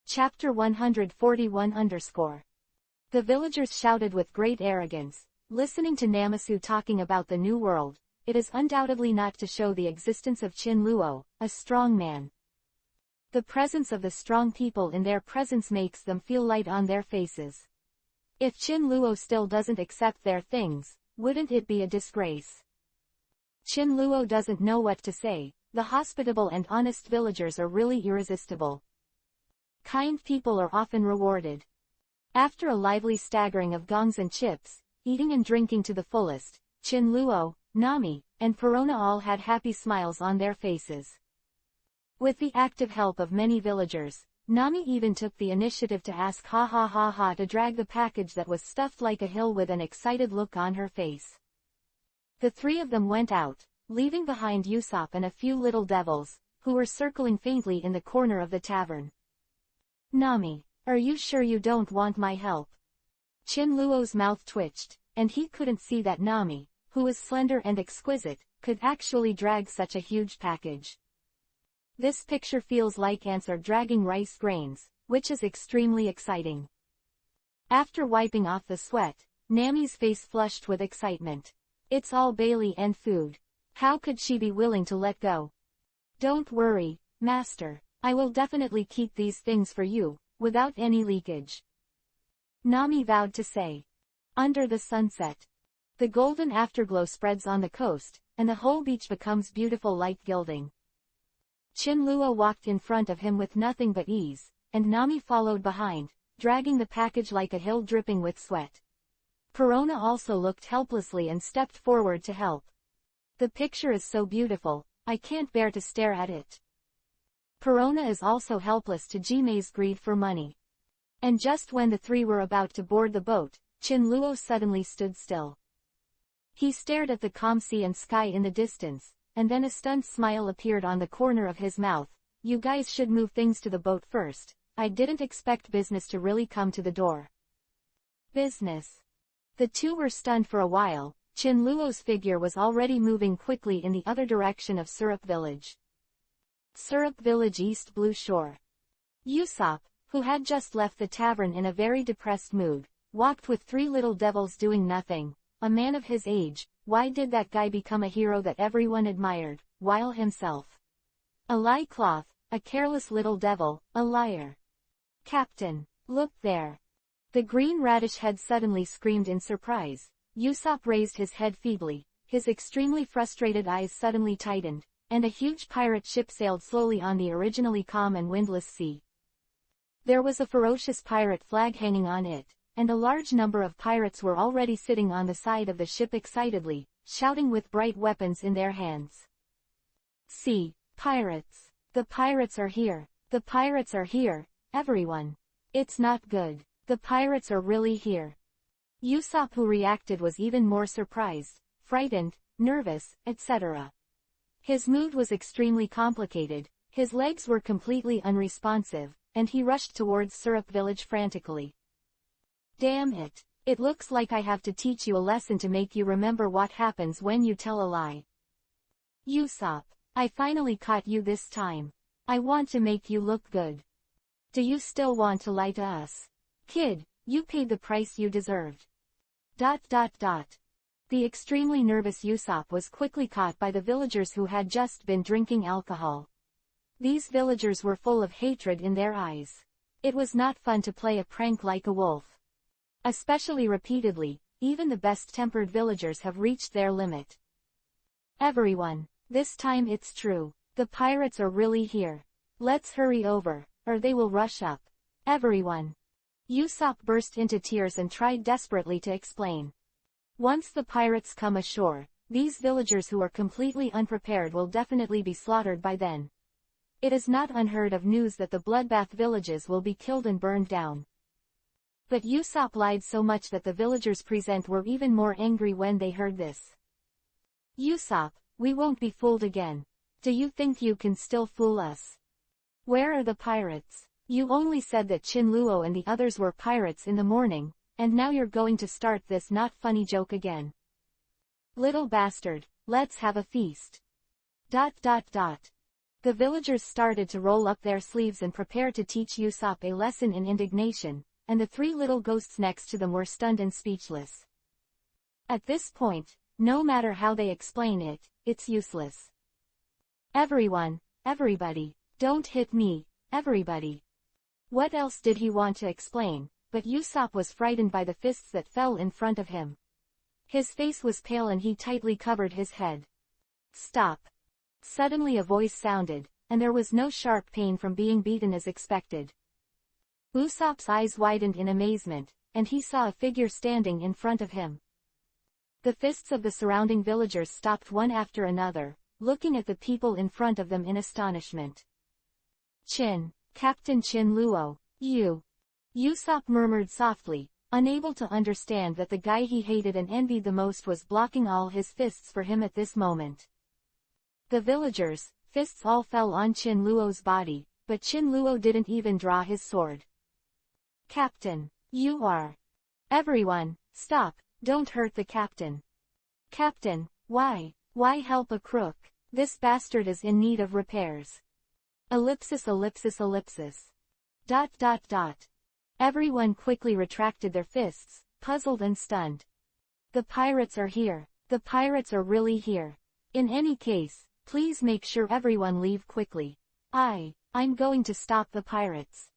Chapter 141 The villagers shouted with great arrogance, listening to Namasu talking about the new world. It is undoubtedly not to show the existence of Qin Luo, a strong man. The presence of the strong people in their presence makes them feel light on their faces. If Qin Luo still doesn't accept their things, wouldn't it be a disgrace? Qin Luo doesn't know what to say. The hospitable and honest villagers are really irresistible. Kind people are often rewarded. After a lively staggering of gongs and chips, eating and drinking to the fullest, Qin Luo, Nami, and Perona all had happy smiles on their faces. With the active help of many villagers, Nami even took the initiative to ask Ha Ha Ha Ha to drag the package that was stuffed like a hill with an excited look on her face. The three of them went out, leaving behind Usopp and a few little devils, who were circling faintly in the corner of the tavern. Nami, are you sure you don't want my help? Qin Luo's mouth twitched, and he couldn't see that Nami, who was slender and exquisite, could actually drag such a huge package. This picture feels like ants are dragging rice grains, which is extremely exciting. After wiping off the sweat, Nami's face flushed with excitement. It's all Bailey and food. How could she be willing to let go? Don't worry, Master. I will definitely keep these things for you, without any leakage. Nami vowed to say. Under the sunset. The golden afterglow spreads on the coast, and the whole beach becomes beautiful light gilding. Qin Luo walked in front of him with nothing but ease, and Nami followed behind, dragging the package like a hill dripping with sweat. Perona also looked helplessly and stepped forward to help. The picture is so beautiful, I can't bear to stare at it. Perona is also helpless to Jime's greed for money. And just when the three were about to board the boat, Qin Luo suddenly stood still. He stared at the calm sea and sky in the distance, and then a stunned smile appeared on the corner of his mouth. You guys should move things to the boat first. I didn't expect business to really come to the door. Business. The two were stunned for a while. Qin Luo's figure was already moving quickly in the other direction of Syrup Village. Syrup Village, East Blue Shore. Usopp, who had just left the tavern in a very depressed mood, walked with three little devils doing nothing. A man of his age, why did that guy become a hero that everyone admired, while himself? A lie cloth, a careless little devil, a liar. Captain, look there. The green radish head suddenly screamed in surprise. Usopp raised his head feebly, his extremely frustrated eyes suddenly tightened, and a huge pirate ship sailed slowly on the originally calm and windless sea. There was a ferocious pirate flag hanging on it, and a large number of pirates were already sitting on the side of the ship excitedly, shouting with bright weapons in their hands. See, pirates! The pirates are here! The pirates are here, everyone! It's not good. The pirates are really here. Usopp, who reacted, was even more surprised, frightened, nervous, etc. His mood was extremely complicated, his legs were completely unresponsive, and he rushed towards Syrup Village frantically. Damn it! It looks like I have to teach you a lesson to make you remember what happens when you tell a lie. Usopp, I finally caught you this time. I want to make you look good. Do you still want to lie to us? Kid, you paid the price you deserved. ... The extremely nervous Usopp was quickly caught by the villagers who had just been drinking alcohol. These villagers were full of hatred in their eyes. It was not fun to play a prank like a wolf. Especially repeatedly, even the best-tempered villagers have reached their limit. Everyone, this time it's true. The pirates are really here. Let's hurry over, or they will rush up. Everyone. Usopp burst into tears and tried desperately to explain. Once the pirates come ashore, these villagers who are completely unprepared will definitely be slaughtered by then. It is not unheard of news that the bloodbath villages will be killed and burned down. But Usopp lied so much that the villagers present were even more angry when they heard this. Usopp, we won't be fooled again. Do you think you can still fool us? Where are the pirates? You only said that Qin Luo and the others were pirates in the morning, and now you're going to start this not funny joke again. Little bastard, let's have a feast. ... The villagers started to roll up their sleeves and prepare to teach Usopp a lesson in indignation, and the three little ghosts next to them were stunned and speechless. At this point, no matter how they explain it, it's useless. Everyone, everybody, don't hit me, everybody. What else did he want to explain, but Usopp was frightened by the fists that fell in front of him. His face was pale and he tightly covered his head. Stop. Suddenly a voice sounded, and there was no sharp pain from being beaten as expected. Usopp's eyes widened in amazement, and he saw a figure standing in front of him. The fists of the surrounding villagers stopped one after another, looking at the people in front of them in astonishment. Captain Chin Luo, you. Usopp murmured softly, unable to understand that the guy he hated and envied the most was blocking all his fists for him at this moment. The villagers' fists all fell on Chin Luo's body, but Chin Luo didn't even draw his sword. Captain, you are. Everyone, stop, don't hurt the captain. Captain, why help a crook? This bastard is in need of repairs. Ellipsis ellipsis ellipsis. ... Everyone quickly retracted their fists, puzzled and stunned. The pirates are here. The pirates are really here. In any case, please make sure everyone leave quickly. I'm going to stop the pirates.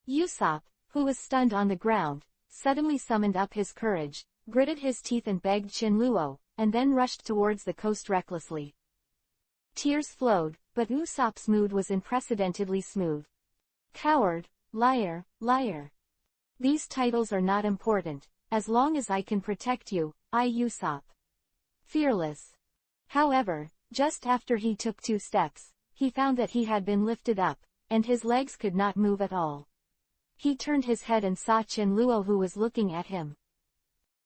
Usopp, who was stunned on the ground, suddenly summoned up his courage, gritted his teeth and begged Chin Luo, and then rushed towards the coast recklessly. Tears flowed, but Usopp's mood was unprecedentedly smooth. Coward, liar, liar. These titles are not important, as long as I can protect you, I Usopp. Fearless. However, just after he took 2 steps, he found that he had been lifted up, and his legs could not move at all. He turned his head and saw Chin Luo, who was looking at him.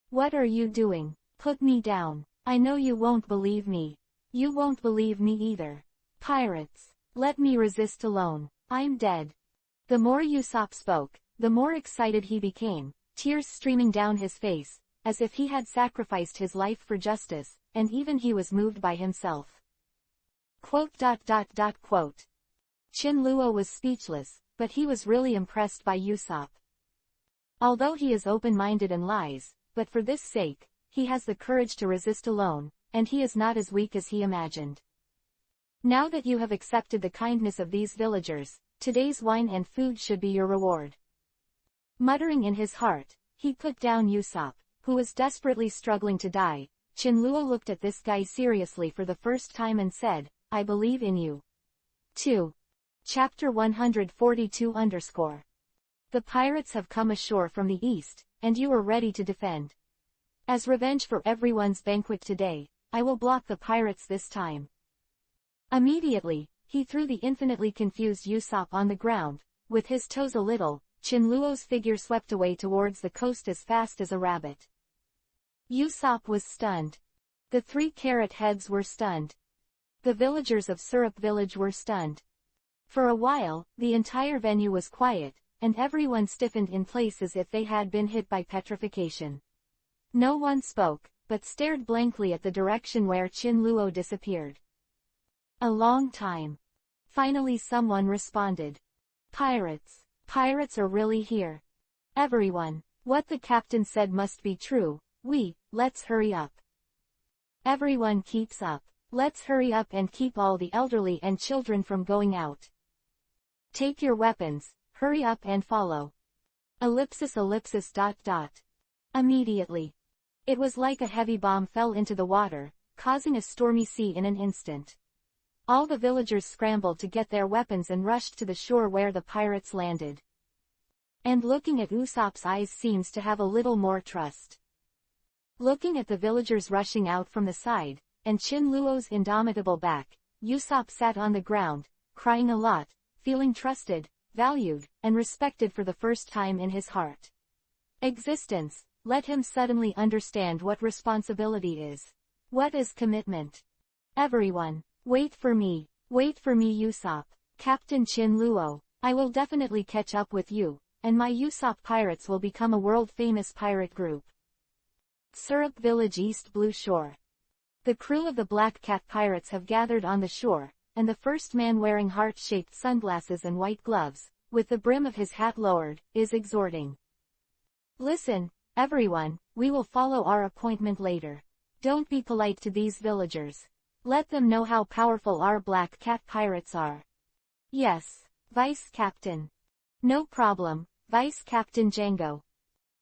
What are you doing? Put me down. I know you won't believe me. You won't believe me either. Pirates, let me resist alone. I'm dead. The more Usopp spoke, the more excited he became, tears streaming down his face, as if he had sacrificed his life for justice, and even he was moved by himself. Chin Luo was speechless, but he was really impressed by Usopp. Although he is open-minded and lies, but for this sake, he has the courage to resist alone, and he is not as weak as he imagined. Now that you have accepted the kindness of these villagers, today's wine and food should be your reward. Muttering in his heart, he put down Usopp, who was desperately struggling to die. Chin Luo looked at this guy seriously for the first time and said, I believe in you. 2. Chapter 142 The pirates have come ashore from the east, and you are ready to defend. As revenge for everyone's banquet today, I will block the pirates this time. Immediately, he threw the infinitely confused Usopp on the ground. With his toes a little, Chin Luo's figure swept away towards the coast as fast as a rabbit. Usopp was stunned. The 3 carrot heads were stunned. The villagers of Syrup Village were stunned. For a while, the entire venue was quiet, and everyone stiffened in place as if they had been hit by petrification. No one spoke, but stared blankly at the direction where Chin Luo disappeared. A long time. Finally someone responded. Pirates. Pirates are really here. Everyone. What the captain said must be true. Let's hurry up. Everyone keeps up. Let's hurry up and keep all the elderly and children from going out. Take your weapons, hurry up and follow. Ellipsis. Immediately. It was like a heavy bomb fell into the water, causing a stormy sea in an instant. All the villagers scrambled to get their weapons and rushed to the shore where the pirates landed. And looking at Usopp's eyes seems to have a little more trust. Looking at the villagers rushing out from the side, and Chin Luo's indomitable back, Usopp sat on the ground, crying a lot, feeling trusted, valued, and respected for the first time in his heart. Existence, let him suddenly understand what responsibility is. What is commitment? Everyone, wait for me Usopp, Captain Chin Luo, I will definitely catch up with you, and my Usopp Pirates will become a world-famous pirate group. Syrup Village East Blue Shore. The crew of the Black Cat Pirates have gathered on the shore, and the first man wearing heart-shaped sunglasses and white gloves, with the brim of his hat lowered, is exhorting. Listen, everyone, we will follow our appointment later. Don't be polite to these villagers. Let them know how powerful our black cat pirates are. Yes, Vice Captain. No problem, Vice Captain Django.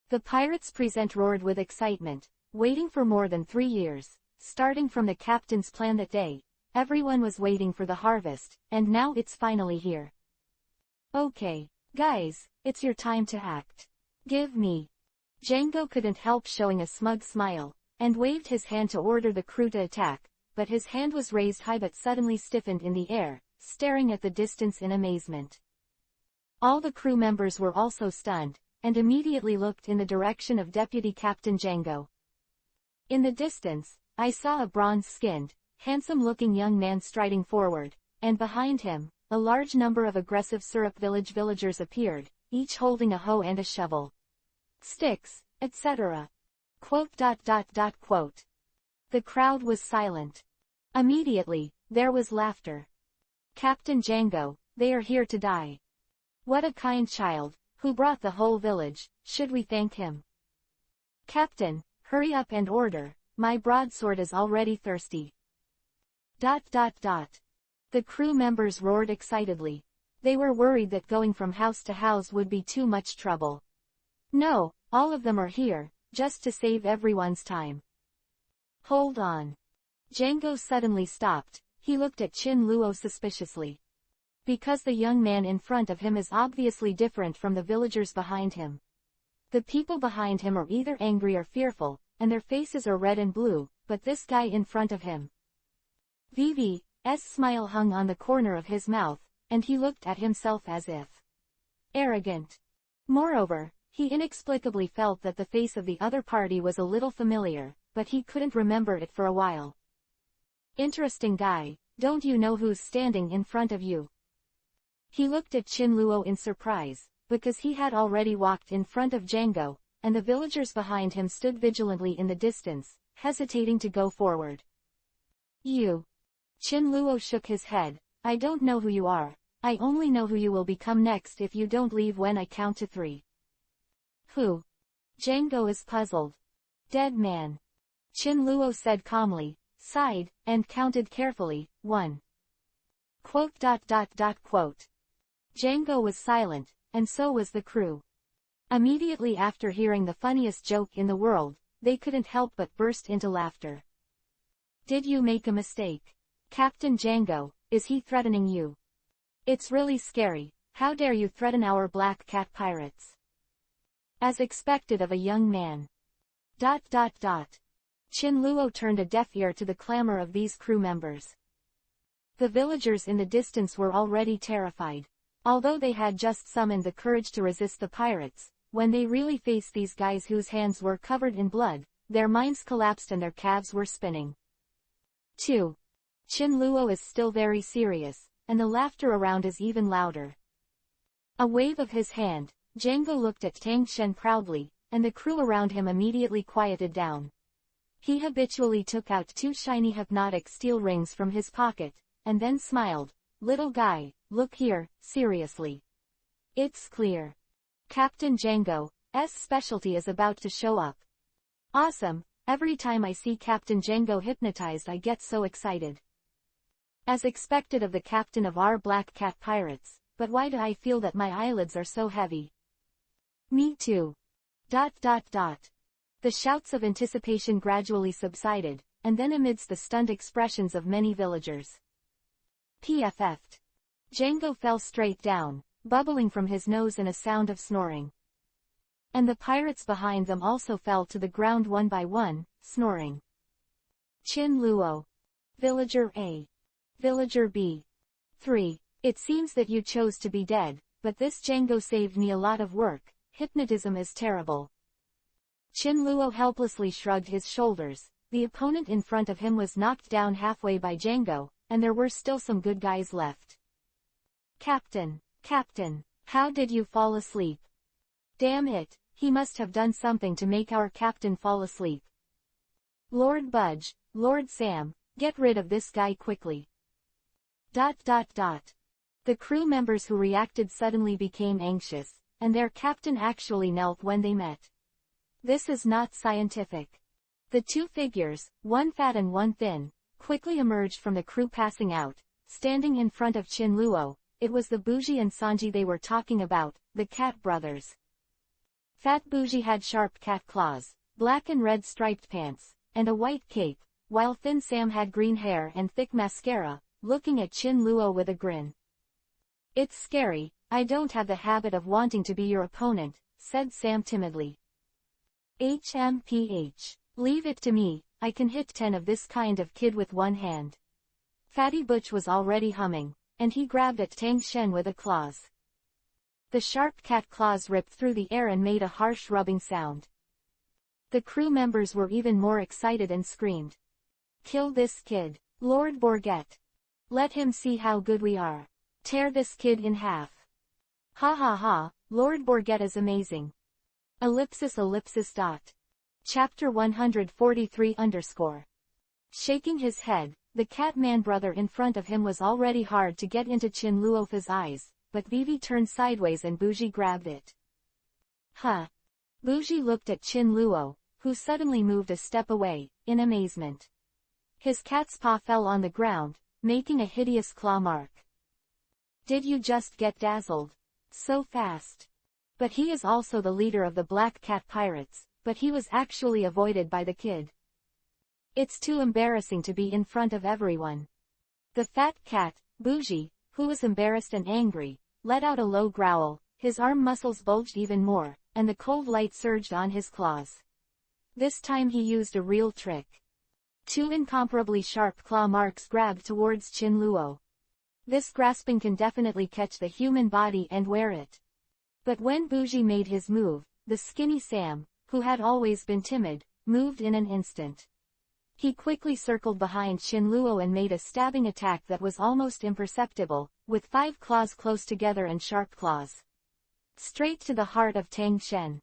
The pirates present roared with excitement, waiting for more than 3 years, starting from the captain's plan that day. Everyone was waiting for the harvest, and now it's finally here. Okay, guys, it's your time to act. Give me. Django couldn't help showing a smug smile, and waved his hand to order the crew to attack, but his hand was raised high but suddenly stiffened in the air, staring at the distance in amazement. All the crew members were also stunned, and immediately looked in the direction of Deputy Captain Django. In the distance, I saw a bronze-skinned, handsome-looking young man striding forward, and behind him, a large number of aggressive Syrup Village villagers appeared, each holding a hoe and a shovel. Sticks, etc. Quote. The crowd was silent. Immediately, there was laughter. Captain Django, they are here to die. What a kind child, who brought the whole village, should we thank him? Captain, hurry up and order, my broadsword is already thirsty. The crew members roared excitedly. They were worried that going from house to house would be too much trouble. No, all of them are here, just to save everyone's time. Hold on. Django suddenly stopped. He looked at Chin Luo suspiciously. Because the young man in front of him is obviously different from the villagers behind him. The people behind him are either angry or fearful, and their faces are red and blue, but this guy in front of him. Vv's smile hung on the corner of his mouth, and he looked at himself as if arrogant. Moreover, he inexplicably felt that the face of the other party was a little familiar, but he couldn't remember it for a while. Interesting guy, don't you know who's standing in front of you? He looked at Chin Luo in surprise, because he had already walked in front of Django, and the villagers behind him stood vigilantly in the distance, hesitating to go forward. You. Chin Luo shook his head. I don't know who you are. I only know who you will become next if you don't leave when I count to 3. Who? Django is puzzled. Dead man. Chin Luo said calmly, sighed, and counted carefully, 1. Quote. Django was silent, and so was the crew. Immediately after hearing the funniest joke in the world, they couldn't help but burst into laughter. Did you make a mistake? Captain Django, is he threatening you? It's really scary. How dare you threaten our black cat pirates? As expected of a young man. Chin Luo turned a deaf ear to the clamor of these crew members. The villagers in the distance were already terrified. Although they had just summoned the courage to resist the pirates, when they really faced these guys whose hands were covered in blood, their minds collapsed and their calves were spinning. 2. Chin Luo is still very serious, and the laughter around is even louder. A wave of his hand, Django looked at Tang Shen proudly, and the crew around him immediately quieted down. He habitually took out 2 shiny hypnotic steel rings from his pocket, and then smiled. Little guy, look here, seriously. It's clear. Captain Django's specialty is about to show up. Awesome, every time I see Captain Django hypnotized I get so excited. As expected of the captain of our black cat pirates, but why do I feel that my eyelids are so heavy? Me too. The shouts of anticipation gradually subsided, and then amidst the stunned expressions of many villagers. PFF'd. Django fell straight down, bubbling from his nose in a sound of snoring. And the pirates behind them also fell to the ground one by one, snoring. Chin Luo. Villager A. Villager B. 3. It seems that you chose to be dead, but this Django saved me a lot of work. Hypnotism is terrible. Chin Luo helplessly shrugged his shoulders. The opponent in front of him was knocked down halfway by Django, and there were still some good guys left. Captain, how did you fall asleep? Damn it, he must have done something to make our captain fall asleep. Lord Budge, Lord Sam, get rid of this guy quickly. The crew members who reacted suddenly became anxious, and their captain actually knelt when they met. This is not scientific. The two figures, one fat and one thin, quickly emerged from the crew passing out, standing in front of Chin Luo. It was the Bougie and Sanji they were talking about, the cat brothers. Fat Bougie had sharp cat claws, black and red striped pants, and a white cape, while Thin Sam had green hair and thick mascara, looking at Chin Luo with a grin. "It's scary, I don't have the habit of wanting to be your opponent," said Sam timidly. "HMPH. Leave it to me, I can hit 10 of this kind of kid with one hand." Fatty Butch was already humming, and he grabbed at Tang Shen with a claws. The sharp cat claws ripped through the air and made a harsh rubbing sound. The crew members were even more excited and screamed, "Kill this kid, Lord Bourget. Let him see how good we are. Tear this kid in half. Ha ha ha, Lord Bourget is amazing. Chapter 143 Shaking his head, the Catman brother in front of him was already hard to get into Chin Luofa's eyes, but Vivi turned sideways and Bougie grabbed it. Huh. Bougie looked at Chin Luo, who suddenly moved a step away, in amazement. His cat's paw fell on the ground, making a hideous claw mark. Did you just get dazzled? So fast. But he is also the leader of the Black Cat Pirates, but he was actually avoided by the kid. It's too embarrassing to be in front of everyone. The fat cat, Bougie, who was embarrassed and angry, let out a low growl, his arm muscles bulged even more, and the cold light surged on his claws. This time he used a real trick. 2 incomparably sharp claw marks grabbed towards Chin Luo. This grasping can definitely catch the human body and wear it. But when Bougie made his move, the skinny Sam, who had always been timid, moved in an instant. He quickly circled behind Chin Luo and made a stabbing attack that was almost imperceptible, with 5 claws close together and sharp claws. Straight to the heart of Tang Shen.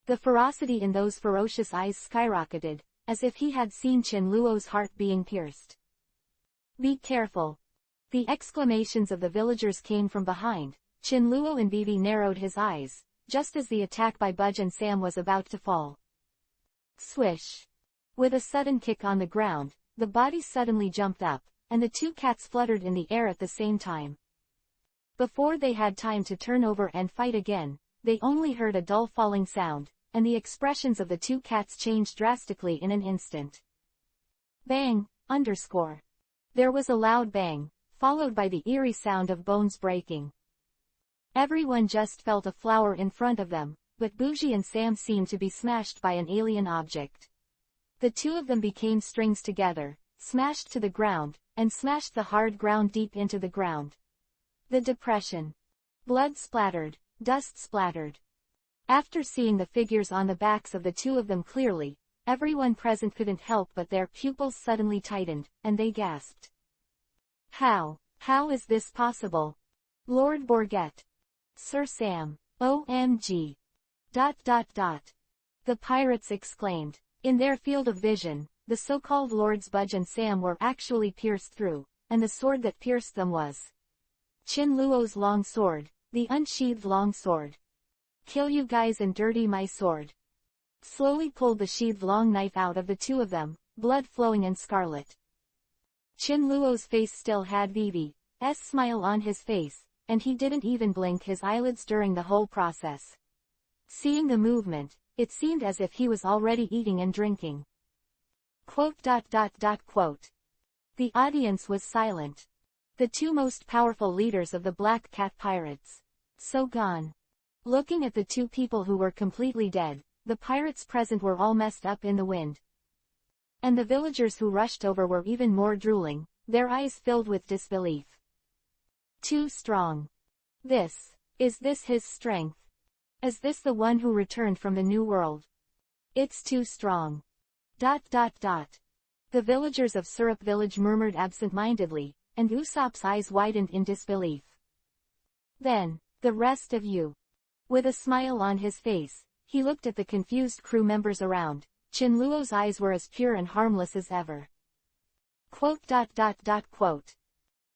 The ferocity in those ferocious eyes skyrocketed, as if he had seen Chin Luo's heart being pierced. "Be careful." The exclamations of the villagers came from behind. Chin Luo and Vivi narrowed his eyes, just as the attack by Budge and Sam was about to fall. Swish. With a sudden kick on the ground, the bodies suddenly jumped up, and the two cats fluttered in the air at the same time. Before they had time to turn over and fight again, they only heard a dull falling sound, and the expressions of the two cats changed drastically in an instant. Bang, underscore. There was a loud bang, followed by the eerie sound of bones breaking. Everyone just felt a flower in front of them, but Bougie and Sam seemed to be smashed by an alien object. The two of them became strings together, smashed to the ground, and smashed the hard ground deep into the ground. The depression. Blood splattered, dust splattered. After seeing the figures on the backs of the two of them clearly, everyone present couldn't help but their pupils suddenly tightened, and they gasped. How is this possible? Lord Bourget. Sir Sam. OMG. The pirates exclaimed. In their field of vision, the so-called Lords Budge and Sam were actually pierced through, and the sword that pierced them was Chin Luo's long sword, the unsheathed long sword. Kill you guys and dirty my sword. Slowly pulled the sheathed long knife out of the two of them, blood flowing and scarlet. Chin Luo's face still had Vivi's smile on his face, and he didn't even blink his eyelids during the whole process. Seeing the movement, it seemed as if he was already eating and drinking. The audience was silent. The two most powerful leaders of the Black Cat Pirates. So gone. Looking at the two people who were completely dead, the pirates present were all messed up in the wind. And the villagers who rushed over were even more drooling, their eyes filled with disbelief. Too strong. Is this his strength? Is this the one who returned from the New World? It's too strong. The villagers of Syrup Village murmured absent-mindedly, and Usopp's eyes widened in disbelief. Then, the rest of you. With a smile on his face, he looked at the confused crew members around. Chin Luo's eyes were as pure and harmless as ever.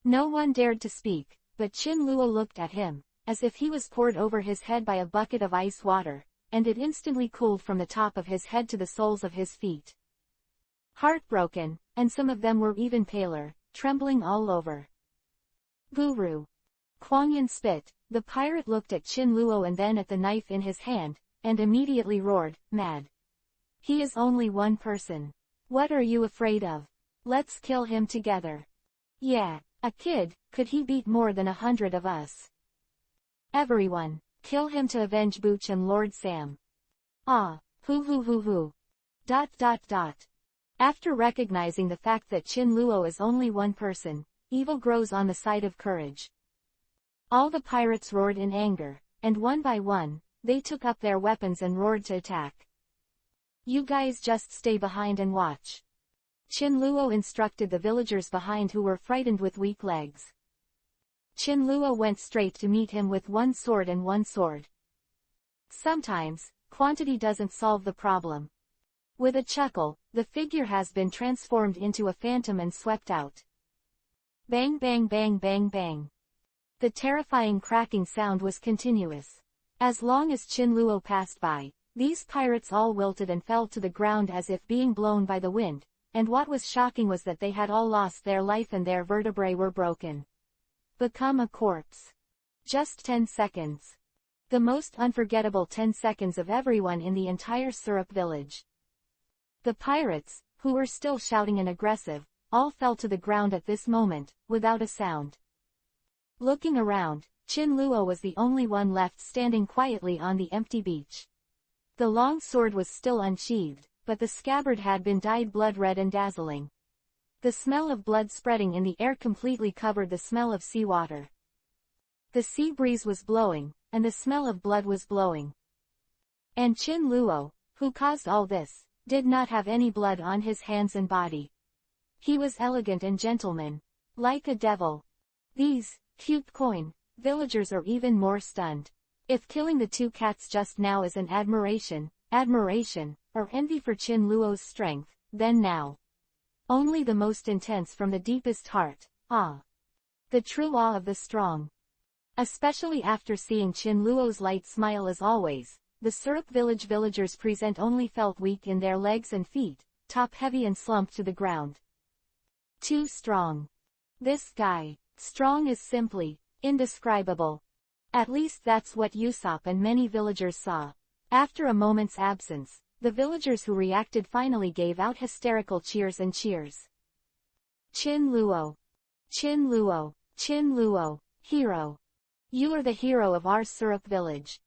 No one dared to speak, but Chin Luo looked at him, as if he was poured over his head by a bucket of ice water, and it instantly cooled from the top of his head to the soles of his feet. Heartbroken, and some of them were even paler, trembling all over. Guru. Kuang Yin spit. The pirate looked at Chin Luo and then at the knife in his hand, and immediately roared, "Mad! He is only one person. What are you afraid of? Let's kill him together." "Yeah, a kid, could he beat more than 100 of us? Everyone, kill him to avenge Booch and Lord Sam." "Ah, hoo. ... After recognizing the fact that Chin Luo is only one person, evil grows on the side of courage. All the pirates roared in anger, and one by one, they took up their weapons and roared to attack. "You guys just stay behind and watch." Chin Luo instructed the villagers behind who were frightened with weak legs. Chin Luo went straight to meet him with one sword and one sword. Sometimes, quantity doesn't solve the problem. With a chuckle, the figure has been transformed into a phantom and swept out. Bang bang bang bang bang. The terrifying cracking sound was continuous. As long as Chin Luo passed by, these pirates all wilted and fell to the ground as if being blown by the wind, and what was shocking was that they had all lost their life and their vertebrae were broken. Become a corpse. Just 10 seconds. The most unforgettable 10 seconds of everyone in the entire Syrup village. The pirates, who were still shouting and aggressive, all fell to the ground at this moment, without a sound. Looking around, Chin Luo was the only one left standing quietly on the empty beach. The long sword was still unsheathed, but the scabbard had been dyed blood red and dazzling. The smell of blood spreading in the air completely covered the smell of seawater. The sea breeze was blowing, and the smell of blood was blowing. And Chin Luo, who caused all this, did not have any blood on his hands and body. He was elegant and gentleman. Like a devil. These, cute coin, villagers are even more stunned. If killing the two cats just now is an admiration, or envy for Chin Luo's strength, then now. Only the most intense from the deepest heart, awe. The true awe of the strong. Especially after seeing Chin Luo's light smile as always, the Syrup village villagers present only felt weak in their legs and feet, top-heavy and slumped to the ground. Too strong. This guy, strong is simply, indescribable. At least that's what Usopp and many villagers saw. After a moment's absence, the villagers who reacted finally gave out hysterical cheers and cheers. Chin Luo. Chin Luo. Chin Luo. Hero. You are the hero of our Syrup village. ...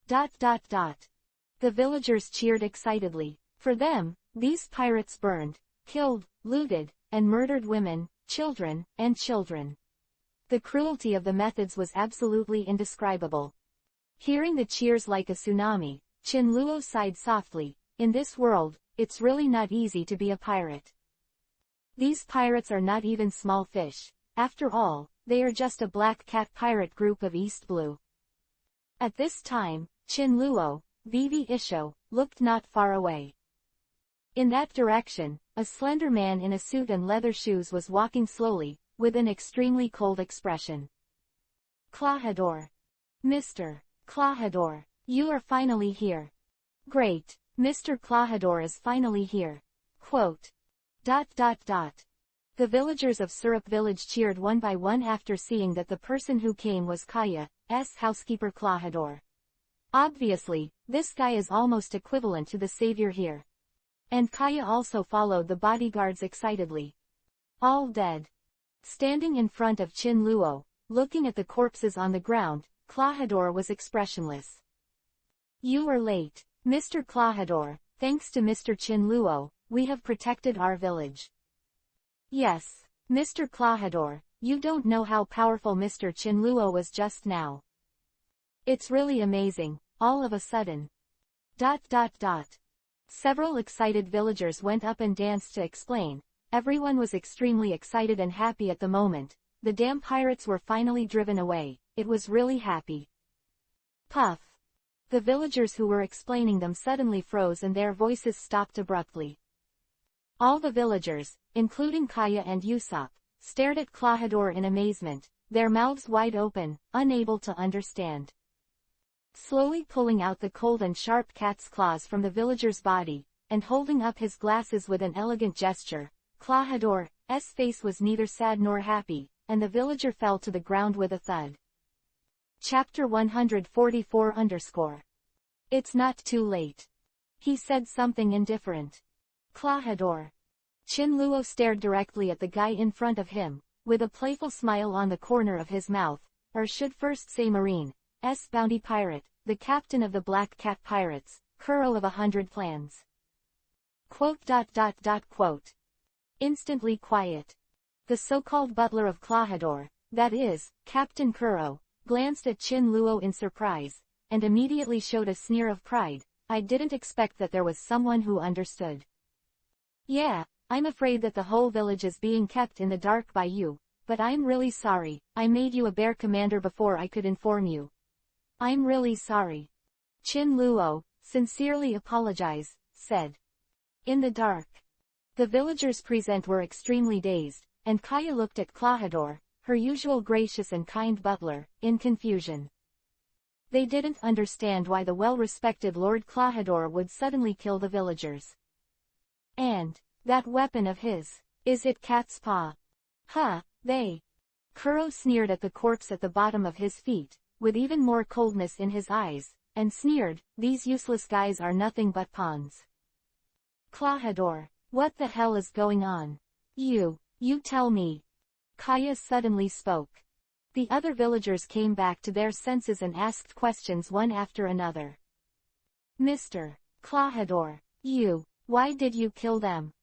The villagers cheered excitedly. For them, these pirates burned, killed, looted, and murdered women, children. The cruelty of the methods was absolutely indescribable. Hearing the cheers like a tsunami, Chin Luo sighed softly. In this world, it's really not easy to be a pirate. These pirates are not even small fish. After all, they are just a black cat pirate group of East Blue. At this time, Chin Luo, Vivi Isho, looked not far away. In that direction, a slender man in a suit and leather shoes was walking slowly, with an extremely cold expression. Clahador. Mr. Clahador, you are finally here. Great, Mr. Clahador is finally here. Quote. ... The villagers of Syrup village cheered one by one after seeing that the person who came was Kaya's housekeeper Clahador. Obviously, this guy is almost equivalent to the savior here. And Kaya also followed the bodyguards excitedly. All dead. Standing in front of Chin Luo, looking at the corpses on the ground, Clahador was expressionless. You are late, Mr. Clahador. Thanks to Mr. Chin Luo, we have protected our village. Yes, Mr. Clahador, you don't know how powerful Mr. Chin Luo was just now. It's really amazing, all of a sudden. ... Several excited villagers went up and danced to explain. Everyone was extremely excited and happy at the moment. The damn pirates were finally driven away. It was really happy. Puff. The villagers who were explaining them suddenly froze and their voices stopped abruptly. All the villagers, including Kaya and Usopp, stared at Klahadore in amazement, their mouths wide open, unable to understand. Slowly pulling out the cold and sharp cat's claws from the villager's body, and holding up his glasses with an elegant gesture, Klahadore's face was neither sad nor happy, and the villager fell to the ground with a thud. Chapter 144 It's not too late. He said something indifferent. Klahadore. Chin Luo stared directly at the guy in front of him, with a playful smile on the corner of his mouth, or should first say Marine's bounty pirate, the captain of the Black Cat Pirates, Kuro of 100 Plans. Quote. Instantly quiet. The so-called butler of Klahadore, that is, Captain Kuro, glanced at Chin Luo in surprise, and immediately showed a sneer of pride. I didn't expect that there was someone who understood. Yeah, I'm afraid that the whole village is being kept in the dark by you, but I'm really sorry. I made you a bear commander before I could inform you. I'm really sorry. Chin Luo, sincerely apologize, said. In the dark. The villagers present were extremely dazed, and Kaya looked at Klahadore, her usual gracious and kind butler, in confusion. They didn't understand why the well-respected Lord Klahadore would suddenly kill the villagers. And, that weapon of his, is it cat's paw? Huh, they. Kuro sneered at the corpse at the bottom of his feet, with even more coldness in his eyes, and sneered, these useless guys are nothing but pawns. Klahadore, what the hell is going on? You tell me. Kaya suddenly spoke. The other villagers came back to their senses and asked questions one after another. Mr. Klahadore, why did you kill them?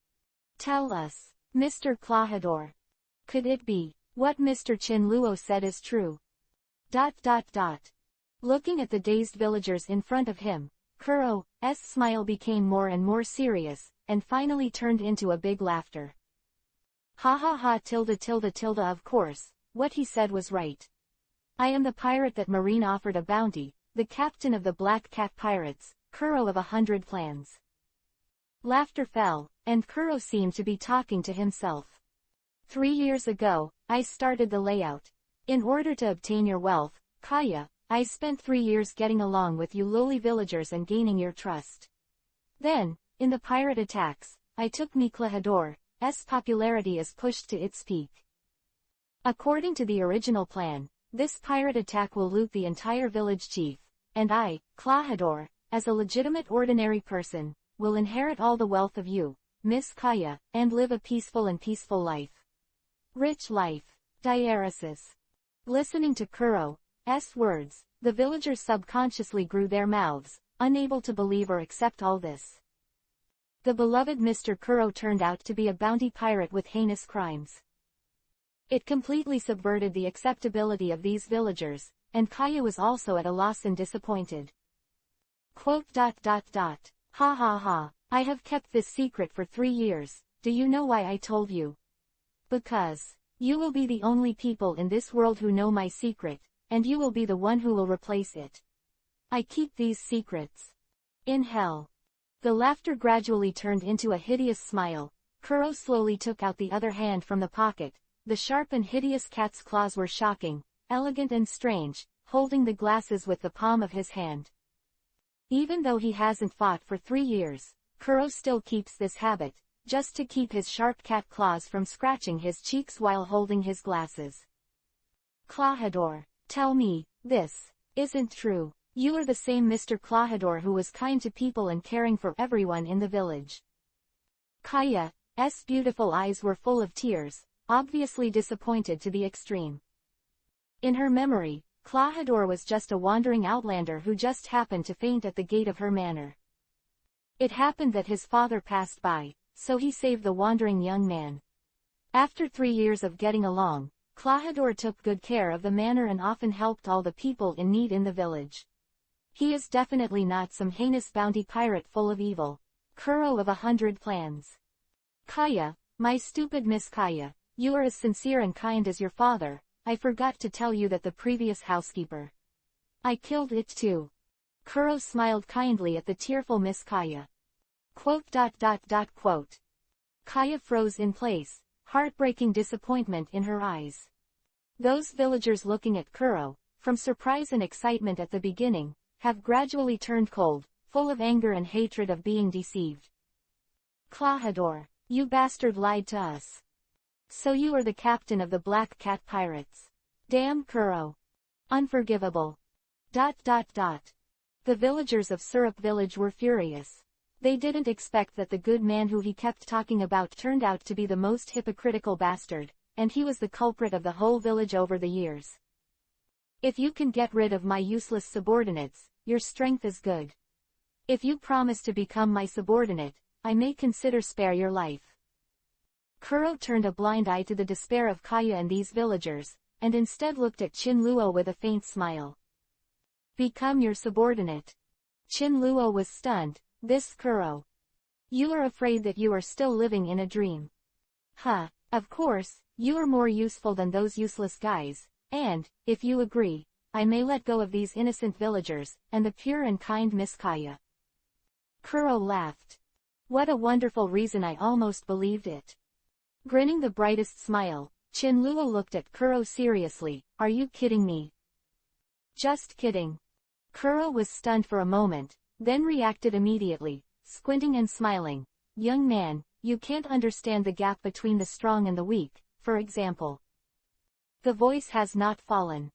Tell us, Mr. Klahadore. Could it be, what Mr. Chin Luo said is true? Looking at the dazed villagers in front of him, Kuro's smile became more and more serious, and finally turned into a big laughter. Ha ha ha of course, what he said was right. I am the pirate that Marine offered a bounty, the captain of the Black Cat Pirates, Kuro of 100 Plans. Laughter fell, and Kuro seemed to be talking to himself. 3 years ago, I started the layout. In order to obtain your wealth, Kaya, I spent 3 years getting along with you lowly villagers and gaining your trust. Then, in the pirate attacks, I took Klahadore's popularity as pushed to its peak. According to the original plan, this pirate attack will loot the entire village chief, and I, Klahadore, as a legitimate ordinary person, will inherit all the wealth of you, Miss Kaya, and live a peaceful life. Rich life. Diaresis. Listening to Kuro's words, the villagers subconsciously grew their mouths, unable to believe or accept all this. The beloved Mr. Kuro turned out to be a bounty pirate with heinous crimes. It completely subverted the acceptability of these villagers, and Kaya was also at a loss and disappointed. Quote. Ha ha ha, I have kept this secret for 3 years, do you know why I told you? Because, you will be the only people in this world who know my secret, and you will be the one who will replace it. I keep these secrets. In hell. The laughter gradually turned into a hideous smile. Kuro slowly took out the other hand from the pocket. The sharp and hideous cat's claws were shocking, elegant and strange, holding the glasses with the palm of his hand. Even though he hasn't fought for 3 years, Kuro still keeps this habit, just to keep his sharp cat claws from scratching his cheeks while holding his glasses. Klahadore, tell me, this isn't true. You are the same Mr. Klahadore who was kind to people and caring for everyone in the village. Kaya's beautiful eyes were full of tears, obviously disappointed to the extreme. In her memory, Klahadore was just a wandering outlander who just happened to faint at the gate of her manor. It happened that his father passed by, so he saved the wandering young man. After 3 years of getting along, Klahadore took good care of the manor and often helped all the people in need in the village. He is definitely not some heinous bounty pirate full of evil. Kuro of 100 Plans. Kaya, my stupid Miss Kaya, you are as sincere and kind as your father. I forgot to tell you that the previous housekeeper. I killed it too. Kuro smiled kindly at the tearful Miss Kaya. Quote. Kaya froze in place, heartbreaking disappointment in her eyes. Those villagers looking at Kuro, from surprise and excitement at the beginning, have gradually turned cold, full of anger and hatred of being deceived. Clahador, you bastard lied to us. So you are the captain of the Black Cat Pirates. Damn Kuro. Unforgivable. The villagers of Syrup Village were furious. They didn't expect that the good man who he kept talking about turned out to be the most hypocritical bastard, and he was the culprit of the whole village over the years. If you can get rid of my useless subordinates, your strength is good. If you promise to become my subordinate, I may consider spare your life. Kuro turned a blind eye to the despair of Kaya and these villagers, and instead looked at Chin Luo with a faint smile. Become your subordinate. Chin Luo was stunned. This Kuro. You are afraid that you are still living in a dream. Huh, of course, you are more useful than those useless guys, and, if you agree, I may let go of these innocent villagers, and the pure and kind Miss Kaya. Kuro laughed. What a wonderful reason, I almost believed it. Grinning the brightest smile, Chin Luo looked at Kuro seriously. Are you kidding me? Just kidding. Kuro was stunned for a moment, then reacted immediately, squinting and smiling. Young man, you can't understand the gap between the strong and the weak, for example. The voice has not fallen.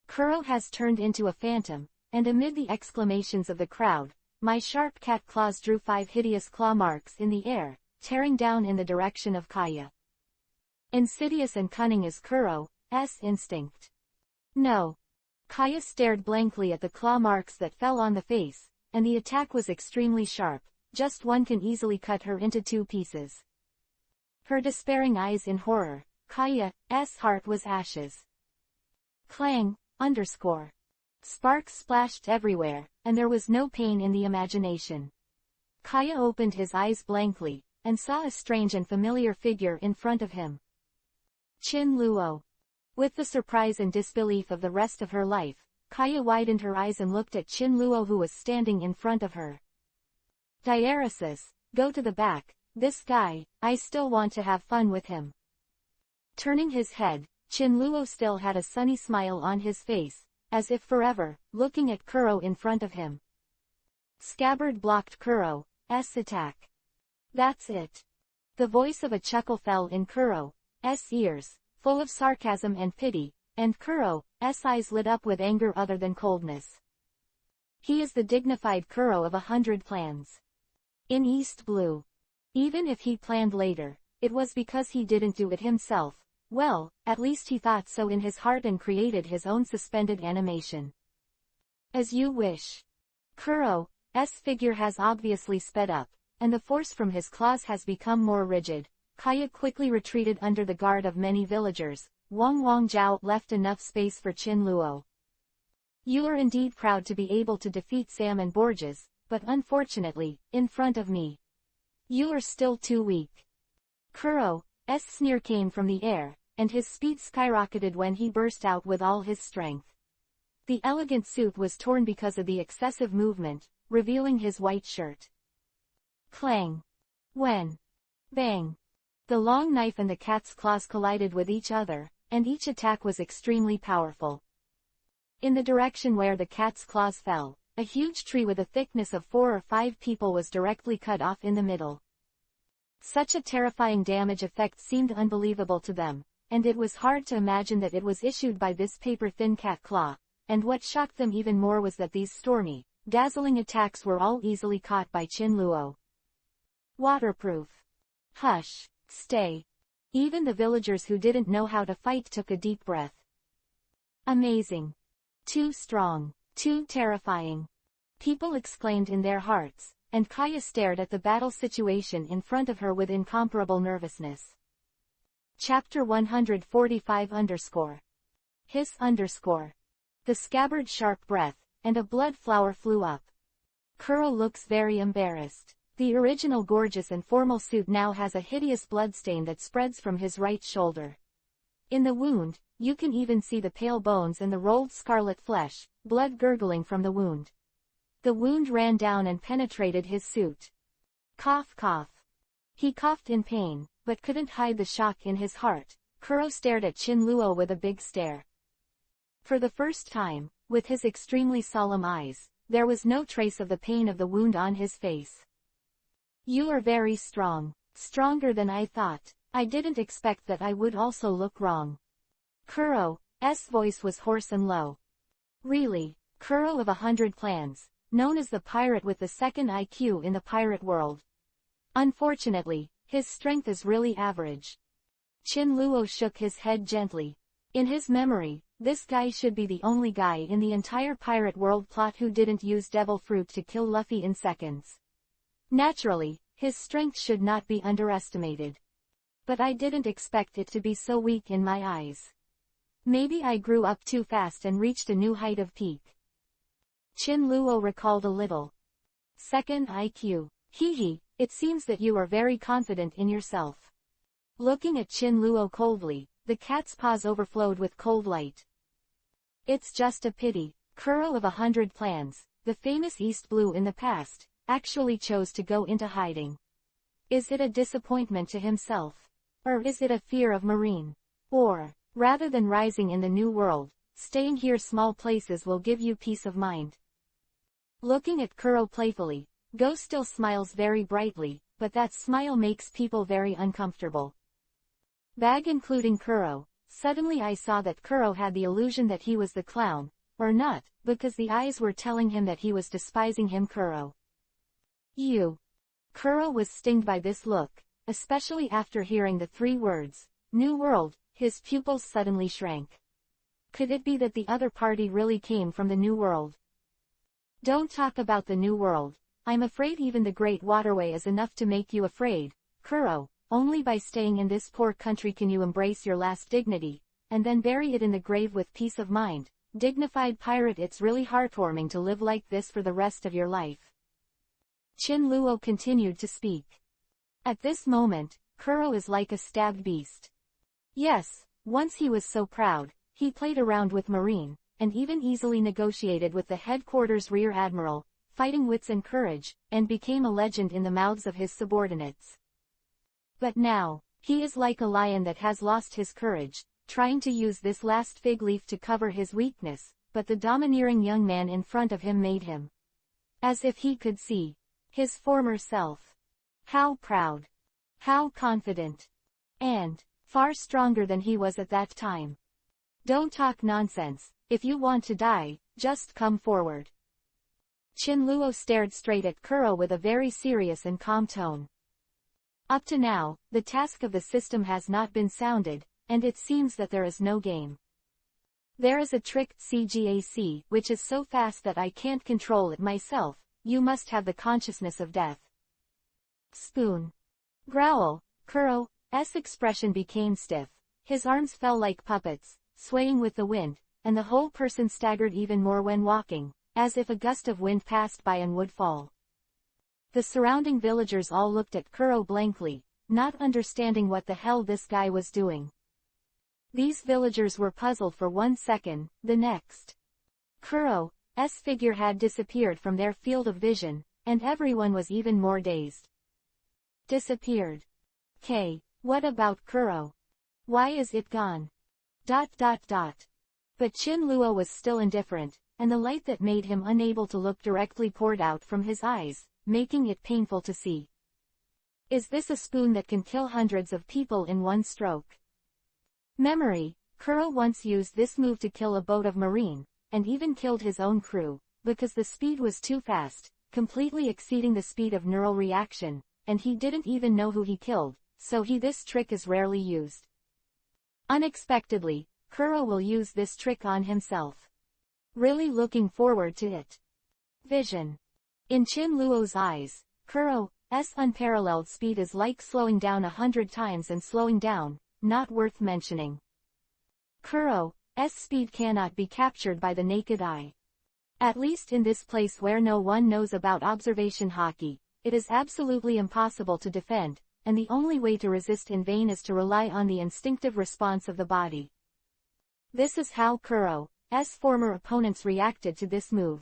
Kuro has turned into a phantom, and amid the exclamations of the crowd, my sharp cat claws drew 5 hideous claw marks in the air, tearing down in the direction of Kaya. Insidious and cunning is Kuro's instinct. No. Kaya stared blankly at the claw marks that fell on the face, and the attack was extremely sharp, just one can easily cut her into 2 pieces. Her despairing eyes in horror, Kaya's heart was ashes. Clang, _ Sparks splashed everywhere, and there was no pain in the imagination. Kaya opened his eyes blankly, and saw a strange and familiar figure in front of him. Chin Luo. With the surprise and disbelief of the rest of her life, Kaya widened her eyes and looked at Chin Luo, who was standing in front of her. Diaresis, go to the back. This guy, I still want to have fun with him. Turning his head, Chin Luo still had a sunny smile on his face, as if forever, looking at Kuro in front of him. Scabbard blocked Kuro's attack. That's it. The voice of a chuckle fell in Kuro's ears, full of sarcasm and pity, and Kuro's eyes lit up with anger other than coldness. He is the dignified Kuro of 100 plans. In East Blue. Even if he planned later, it was because he didn't do it himself. Well, at least he thought so in his heart and created his own suspended animation. As you wish. Kuro's figure has obviously sped up, and the force from his claws has become more rigid. Kaya quickly retreated under the guard of many villagers. Wang Jiao left enough space for Chin Luo. You are indeed proud to be able to defeat Sam and Borges, but unfortunately, in front of me. You are still too weak. Kuro's sneer came from the air, and his speed skyrocketed when he burst out with all his strength. The elegant suit was torn because of the excessive movement, revealing his white shirt. Clang. When. Bang. The long knife and the cat's claws collided with each other, and each attack was extremely powerful. In the direction where the cat's claws fell, a huge tree with a thickness of 4 or 5 people was directly cut off in the middle. Such a terrifying damage effect seemed unbelievable to them, and it was hard to imagine that it was issued by this paper-thin cat claw, and what shocked them even more was that these stormy, dazzling attacks were all easily caught by Chin Luo. Waterproof. Hush, stay. Even the villagers who didn't know how to fight took a deep breath. Amazing. Too strong, too terrifying. People exclaimed in their hearts, and Kaya stared at the battle situation in front of her with incomparable nervousness. Chapter 145 Hiss _ The scabbard sharp breath, and a blood flower flew up. Kuro looks very embarrassed. The original gorgeous and formal suit now has a hideous bloodstain that spreads from his right shoulder. In the wound, you can even see the pale bones and the rolled scarlet flesh, blood gurgling from the wound. The wound ran down and penetrated his suit. Cough cough. He coughed in pain, but couldn't hide the shock in his heart. Kuro stared at Chin Luo with a big stare. For the first time, with his extremely solemn eyes, there was no trace of the pain of the wound on his face. You are very strong. Stronger than I thought. I didn't expect that I would also look wrong. Kuro's voice was hoarse and low. Really? Kuro of 100 Plans, known as the pirate with the second IQ in the pirate world. Unfortunately, his strength is really average. Chin Luo shook his head gently. In his memory, this guy should be the only guy in the entire pirate world plot who didn't use devil fruit to kill Luffy in seconds. Naturally, his strength should not be underestimated. But I didn't expect it to be so weak in my eyes. Maybe I grew up too fast and reached a new height of peak. Chin Luo recalled a little. Second IQ. Hee, it seems that you are very confident in yourself. Looking at Chin Luo coldly, the cat's paws overflowed with cold light. It's just a pity. Kuro of 100 Plans, the famous East Blue in the past, actually chose to go into hiding. Is it a disappointment to himself? Or is it a fear of Marine? Or, rather than rising in the new world, staying here small places will give you peace of mind? Looking at Kuro playfully, Go still smiles very brightly, but that smile makes people very uncomfortable. Bag including Kuro. Suddenly I saw that Kuro had the illusion that he was the clown, or not, because the eyes were telling him that he was despising him. Kuro. You. Kuro was stinged by this look, especially after hearing the 3 words, New World. His pupils suddenly shrank. Could it be that the other party really came from the New World? Don't talk about the New World. I'm afraid even the Great Waterway is enough to make you afraid, Kuro. Only by staying in this poor country can you embrace your last dignity, and then bury it in the grave with peace of mind. Dignified pirate, it's really heartwarming to live like this for the rest of your life. Chin Luo continued to speak. At this moment, Kuro is like a stabbed beast. Yes, once he was so proud, he played around with Marine, and even easily negotiated with the headquarters rear admiral, fighting wits and courage, and became a legend in the mouths of his subordinates. But now, he is like a lion that has lost his courage, trying to use this last fig leaf to cover his weakness, but the domineering young man in front of him made him, as if he could see, his former self. How proud. How confident. And, far stronger than he was at that time. Don't talk nonsense. If you want to die, just come forward. Chin Luo stared straight at Kuro with a very serious and calm tone. Up to now, the task of the system has not been sounded, and it seems that there is no game. There is a trick CGAC which is so fast that I can't control it myself. You must have the consciousness of death. Spoon. Growl. Kuro's expression became stiff. His arms fell like puppets, swaying with the wind, and the whole person staggered even more when walking, as if a gust of wind passed by and would fall. The surrounding villagers all looked at Kuro blankly, not understanding what the hell this guy was doing. These villagers were puzzled for 1 second, the next. Kuro's figure had disappeared from their field of vision, and everyone was even more dazed. Disappeared. What about Kuro? Why is it gone? But Chin Luo was still indifferent, and the light that made him unable to look directly poured out from his eyes, making it painful to see. Is this a spoon that can kill hundreds of people in one stroke? Memory. Kuro once used this move to kill a boat of Marine, and even killed his own crew, because the speed was too fast, completely exceeding the speed of neural reaction, and he didn't even know who he killed, so this trick is rarely used. Unexpectedly, Kuro will use this trick on himself. Really looking forward to it. Vision. In Chin Luo's eyes, Kuro's unparalleled speed is like slowing down 100 times and slowing down, not worth mentioning. Kuro's speed cannot be captured by the naked eye. At least in this place where no one knows about observation hockey, it is absolutely impossible to defend, and the only way to resist in vain is to rely on the instinctive response of the body. This is how Kuro's former opponents reacted to this move.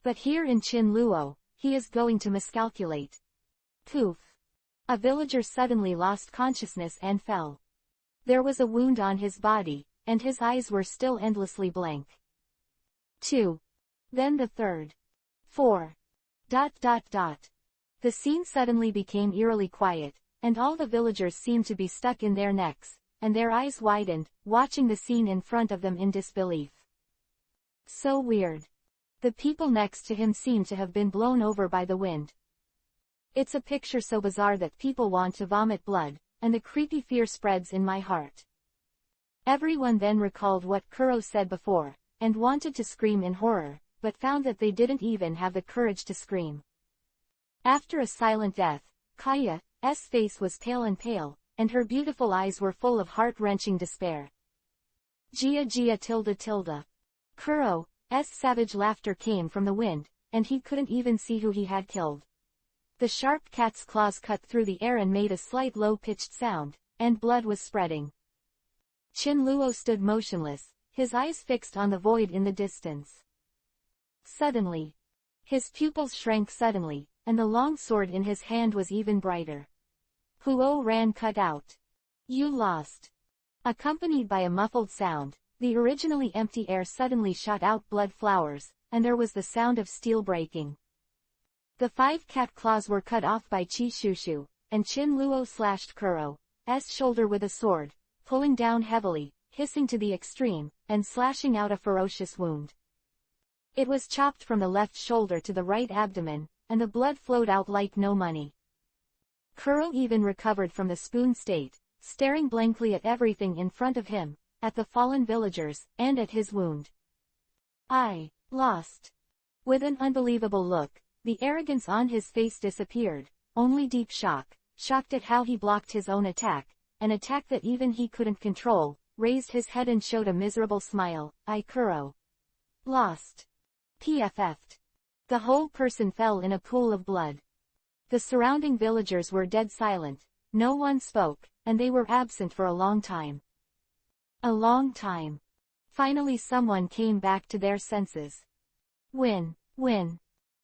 But here in Chin Luo, he is going to miscalculate. Poof. A villager suddenly lost consciousness and fell. There was a wound on his body, and his eyes were still endlessly blank. 2. Then the third. 4. The scene suddenly became eerily quiet, and all the villagers seemed to be stuck in their necks, and their eyes widened, watching the scene in front of them in disbelief. So weird. The people next to him seemed to have been blown over by the wind. It's a picture so bizarre that people want to vomit blood, and the creepy fear spreads in my heart. Everyone then recalled what Kuro said before, and wanted to scream in horror, but found that they didn't even have the courage to scream. After a silent death, Kaya's face was pale, and her beautiful eyes were full of heart-wrenching despair. Gia. Kuro's savage laughter came from the wind, and he couldn't even see who he had killed. The sharp cat's claws cut through the air and made a slight low-pitched sound, and blood was spreading. Chinluo stood motionless, his eyes fixed on the void in the distance. Suddenly, his pupils shrank suddenly, and the long sword in his hand was even brighter. Huo ran cut out. You lost. Accompanied by a muffled sound, the originally empty air suddenly shot out blood flowers, and there was the sound of steel breaking. The 5 cat claws were cut off by Chi Shushu, and Chinluo slashed Kuro's shoulder with a sword, pulling down heavily, hissing to the extreme, and slashing out a ferocious wound. It was chopped from the left shoulder to the right abdomen, and the blood flowed out like no money. Kuro even recovered from the spoon state, staring blankly at everything in front of him, at the fallen villagers, and at his wound. I lost. With an unbelievable look, the arrogance on his face disappeared, only deep shock, shocked at how he blocked his own attack, an attack that even he couldn't control, raised his head and showed a miserable smile. Kuro lost. PFF'd. The whole person fell in a pool of blood. The surrounding villagers were dead silent, no one spoke, and they were absent for a long time. A long time. Finally someone came back to their senses. Win.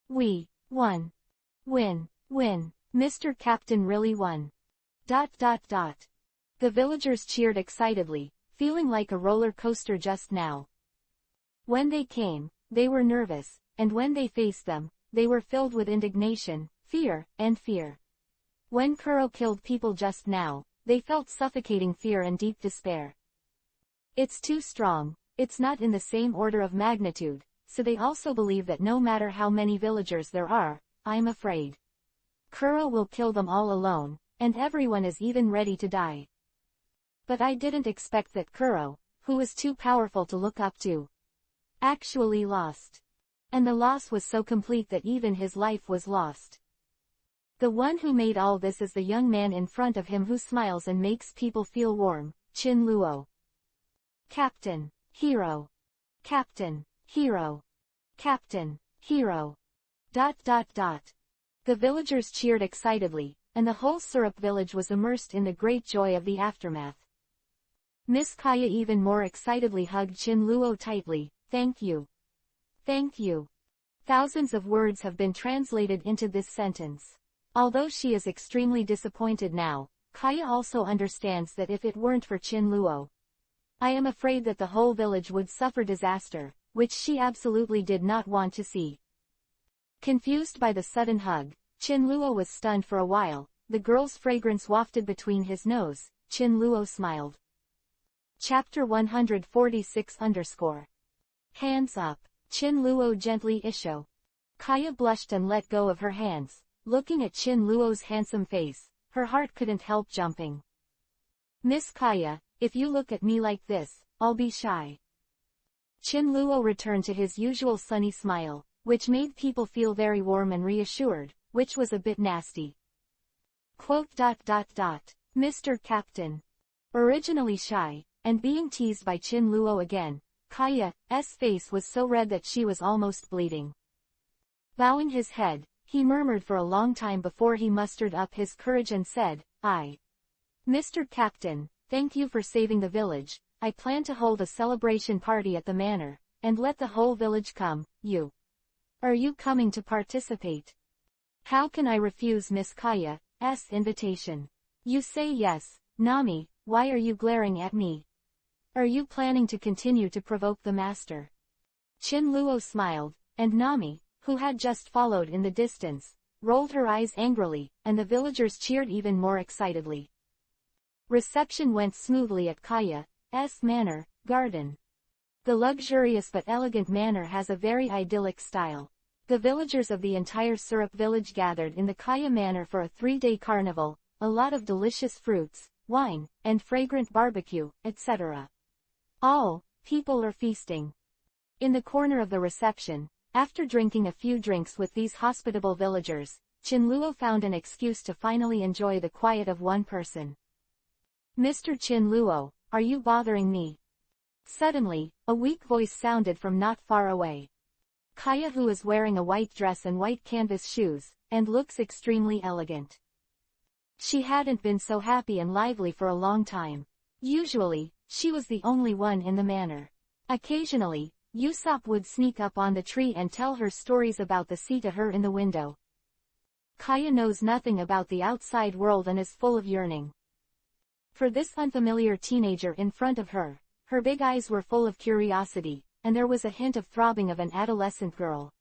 We won. Win. Mr. Captain really won. The villagers cheered excitedly, feeling like a roller coaster just now. When they came, they were nervous, and when they faced them, they were filled with indignation, fear. When Kuro killed people just now, they felt suffocating fear and deep despair. It's too strong, it's not in the same order of magnitude, so they also believe that no matter how many villagers there are, I'm afraid Kuro will kill them all alone, and everyone is even ready to die. But I didn't expect that Kuro, who was too powerful to look up to, actually lost. And the loss was so complete that even his life was lost. The one who made all this is the young man in front of him who smiles and makes people feel warm, Chinluo. Captain, hero. Captain, hero. Captain, hero. The villagers cheered excitedly, and the whole syrup village was immersed in the great joy of the aftermath. Miss Kaya even more excitedly hugged Chinluo tightly. Thank you. Thank you. Thousands of words have been translated into this sentence. Although she is extremely disappointed now, Kaya also understands that if it weren't for Chinluo, I am afraid that the whole village would suffer disaster, which she absolutely did not want to see. Confused by the sudden hug, Chinluo was stunned for a while. The girl's fragrance wafted between his nose. Chinluo smiled. Chapter 146 _ Hands up. Chinluo gently isho. Kaya blushed and let go of her hands. Looking at Chinluo's handsome face, her heart couldn't help jumping. Miss Kaya, if you look at me like this, I'll be shy. Chinluo returned to his usual sunny smile, which made people feel very warm and reassured, which was a bit nasty. Mr. Captain. Originally shy, and being teased by Chinluo again, Kaya's face was so red that she was almost bleeding. Bowing his head, he murmured for a long time before he mustered up his courage and said, Mr. Captain, thank you for saving the village. I plan to hold a celebration party at the manor, and let the whole village come. Are you coming to participate? How can I refuse, Miss Kaya? invitation. You say yes, Nami, why are you glaring at me? Are you planning to continue to provoke the master? Chin-luo smiled, and Nami, who had just followed in the distance, rolled her eyes angrily, and the villagers cheered even more excitedly. Reception went smoothly at Kaya's manor garden. The luxurious but elegant manor has a very idyllic style. The villagers of the entire Syrup village gathered in the Kaya manor for a 3-day carnival, a lot of delicious fruits, wine, and fragrant barbecue, etc. All people are feasting. In the corner of the reception, after drinking a few drinks with these hospitable villagers, Chin-luo found an excuse to finally enjoy the quiet of one person. Mr. Chin-luo, are you bothering me? Suddenly, a weak voice sounded from not far away. Kaya, who is wearing a white dress and white canvas shoes, and looks extremely elegant. She hadn't been so happy and lively for a long time. Usually, she was the only one in the manor. Occasionally, Usopp would sneak up on the tree and tell her stories about the sea to her in the window. Kaya knows nothing about the outside world and is full of yearning. For this unfamiliar teenager in front of her, her big eyes were full of curiosity, and there was a hint of throbbing of an adolescent girl.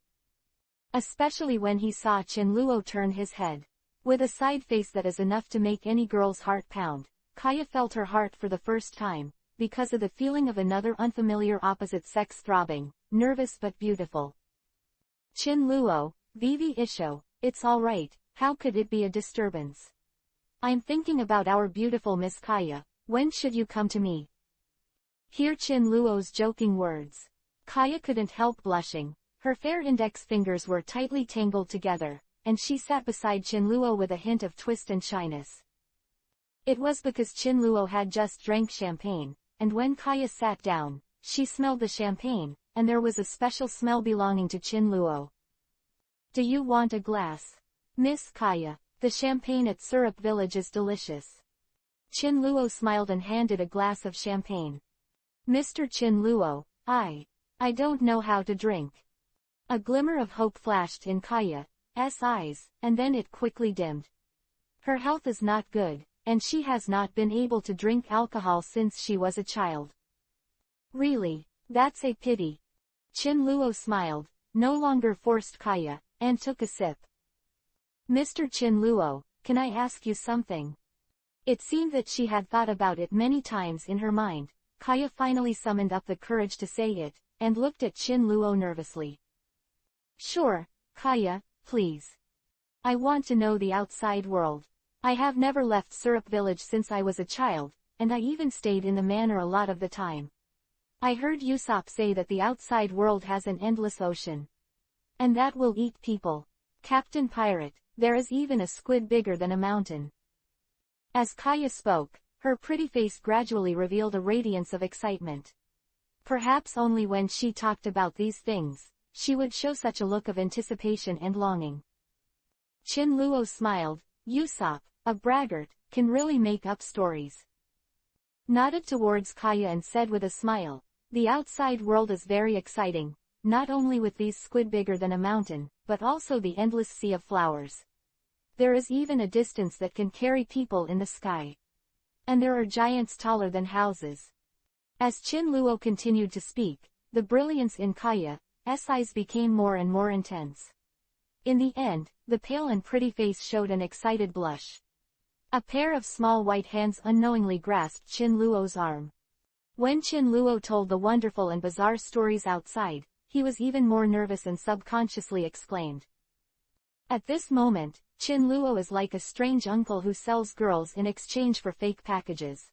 Especially when he saw Chin-luo turn his head. With a side face that is enough to make any girl's heart pound, Kaya felt her heart for the first time, because of the feeling of another unfamiliar opposite sex throbbing, nervous but beautiful. Chin-luo, Vivi Isho, it's alright, how could it be a disturbance? I'm thinking about our beautiful Miss Kaya, when should you come to me? Hear Chin-luo's joking words. Kaya couldn't help blushing, her fair index fingers were tightly tangled together, and she sat beside Chin-luo with a hint of twist and shyness. It was because Chin-luo had just drank champagne, and when Kaya sat down, she smelled the champagne, and there was a special smell belonging to Chin-luo. Do you want a glass? Miss Kaya, the champagne at Syrup Village is delicious. Chin-luo smiled and handed a glass of champagne. Mr. Chin-luo, I don't know how to drink. A glimmer of hope flashed in Kaya's eyes, and then it quickly dimmed. Her health is not good, and she has not been able to drink alcohol since she was a child. Really, that's a pity. Chin-luo smiled, no longer forced Kaya, and took a sip. Mr. Chin-luo, can I ask you something? It seemed that she had thought about it many times in her mind. Kaya finally summoned up the courage to say it, and looked at Chin-luo nervously. Sure, Kaya, please. I want to know the outside world. I have never left Syrup Village since I was a child, and I even stayed in the manor a lot of the time. I heard Usopp say that the outside world has an endless ocean. And that will eat people. Captain Pirate, there is even a squid bigger than a mountain. As Kaya spoke, her pretty face gradually revealed a radiance of excitement. Perhaps only when she talked about these things, she would show such a look of anticipation and longing. Chin-luo smiled. Usopp, a braggart, can really make up stories. Nodded towards Kaya and said with a smile, the outside world is very exciting, not only with these squid bigger than a mountain, but also the endless sea of flowers. There is even a distance that can carry people in the sky. And there are giants taller than houses. As Chin-luo continued to speak, the brilliance in Kaya's eyes became more and more intense. In the end, the pale and pretty face showed an excited blush. A pair of small white hands unknowingly grasped Chin-luo's arm. When Chin-luo told the wonderful and bizarre stories outside, he was even more nervous and subconsciously exclaimed. At this moment, Chin-luo is like a strange uncle who sells girls in exchange for fake packages.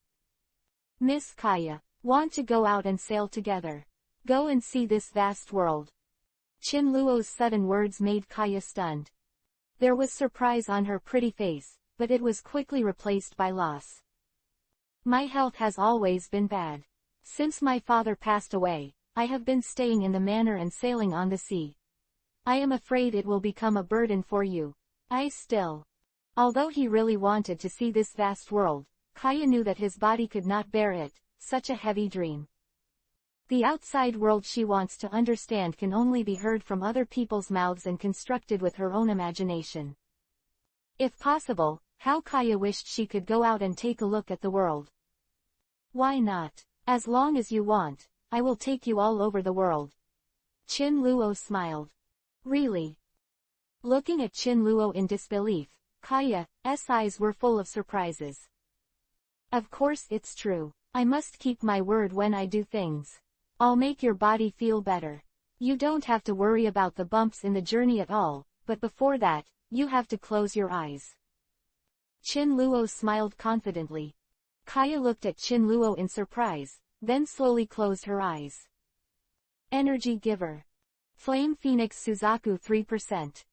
Miss Kaya, want to go out and sail together? Go and see this vast world. Chin-luo's sudden words made Kaya stunned. There was surprise on her pretty face, but it was quickly replaced by loss. My health has always been bad. Since my father passed away, I have been staying in the manor and sailing on the sea. I am afraid it will become a burden for you. Although he really wanted to see this vast world, Kaya knew that his body could not bear it, such a heavy dream. The outside world she wants to understand can only be heard from other people's mouths and constructed with her own imagination. If possible, How Kaya wished she could go out and take a look at the world. Why not? As long as you want, I will take you all over the world. Chin Luo smiled. Really? Looking at Chin Luo in disbelief, Kaya's eyes were full of surprises. Of course it's true. I must keep my word when I do things. I'll make your body feel better. You don't have to worry about the bumps in the journey at all, but before that, you have to close your eyes. Chin Luo smiled confidently. Kaya looked at Chin Luo in surprise, then slowly closed her eyes. Energy Giver. Flame Phoenix Suzaku 3%.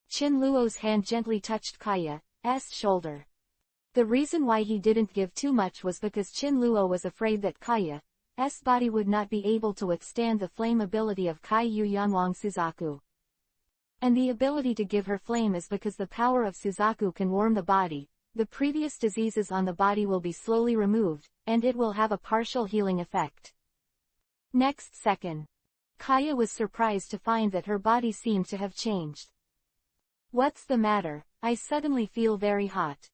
Chin Luo's hand gently touched Kaya's shoulder. The reason why he didn't give too much was because Chin Luo was afraid that Kaya's body would not be able to withstand the flame ability of Kai Yu Yanwang Suzaku. And the ability to give her flame is because the power of Suzaku can warm the body, the previous diseases on the body will be slowly removed, and it will have a partial healing effect. Next second, Kaya was surprised to find that her body seemed to have changed. What's the matter? I suddenly feel very hot.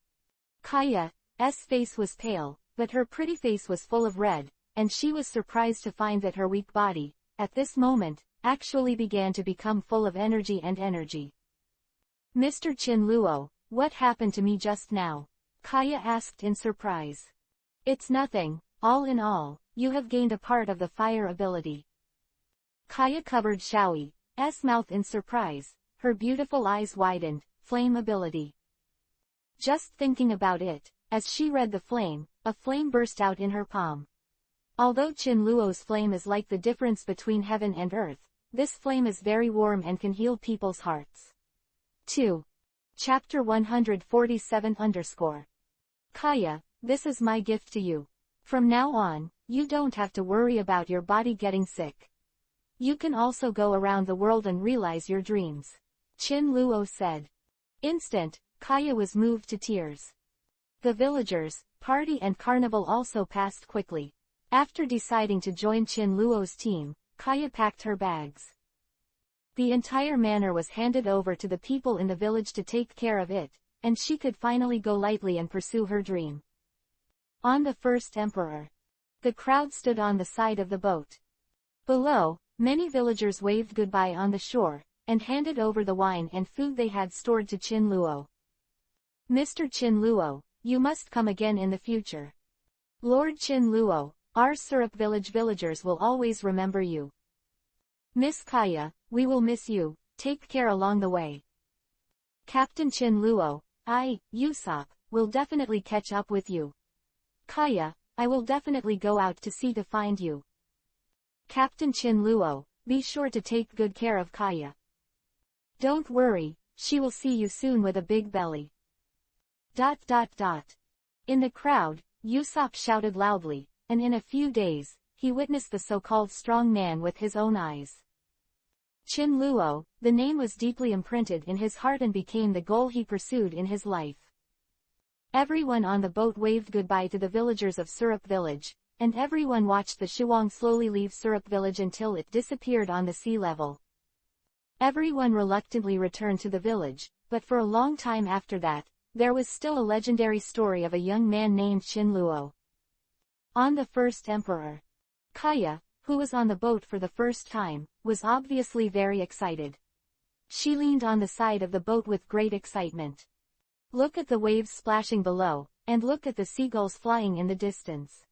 Kaya's face was pale, but her pretty face was full of red, and she was surprised to find that her weak body, at this moment, actually began to become full of energy and energy. Mr. Chin Luo, what happened to me just now? Kaya asked in surprise. It's nothing, all in all, you have gained a part of the fire ability. Kaya covered Xiaoyi's mouth in surprise, her beautiful eyes widened, flame ability. Just thinking about it, as she read the flame, a flame burst out in her palm. Although Chin Luo's flame is like the difference between heaven and earth, this flame is very warm and can heal people's hearts. 2. Chapter 147 Kaya, this is my gift to you. From now on, you don't have to worry about your body getting sick. You can also go around the world and realize your dreams. Chin Luo said. Instant, Kaya was moved to tears. The villagers, party and carnival also passed quickly. After deciding to join Chin Luo's team, Kaya packed her bags. The entire manor was handed over to the people in the village to take care of it, and she could finally go lightly and pursue her dream. On the first emperor. The crowd stood on the side of the boat. Below, many villagers waved goodbye on the shore, and handed over the wine and food they had stored to Chin Luo. Mr. Chin Luo, you must come again in the future. Lord Chin Luo, our Syrup Village villagers will always remember you. Miss Kaya, we will miss you, take care along the way. Captain Chin Luo, Usopp, will definitely catch up with you. Kaya, I will definitely go out to sea to find you. Captain Chin Luo, be sure to take good care of Kaya. Don't worry, she will see you soon with a big belly. ... In the crowd, Usopp shouted loudly, and in a few days, he witnessed the so-called strong man with his own eyes. Chin Luo, the name was deeply imprinted in his heart and became the goal he pursued in his life. Everyone on the boat waved goodbye to the villagers of Syrup Village, and everyone watched the Shuang slowly leave Syrup Village until it disappeared on the sea level. Everyone reluctantly returned to the village, but for a long time after that, there was still a legendary story of a young man named Chin Luo. On the first emperor. Kaya, who was on the boat for the first time, was obviously very excited. She leaned on the side of the boat with great excitement. Look at the waves splashing below, and look at the seagulls flying in the distance.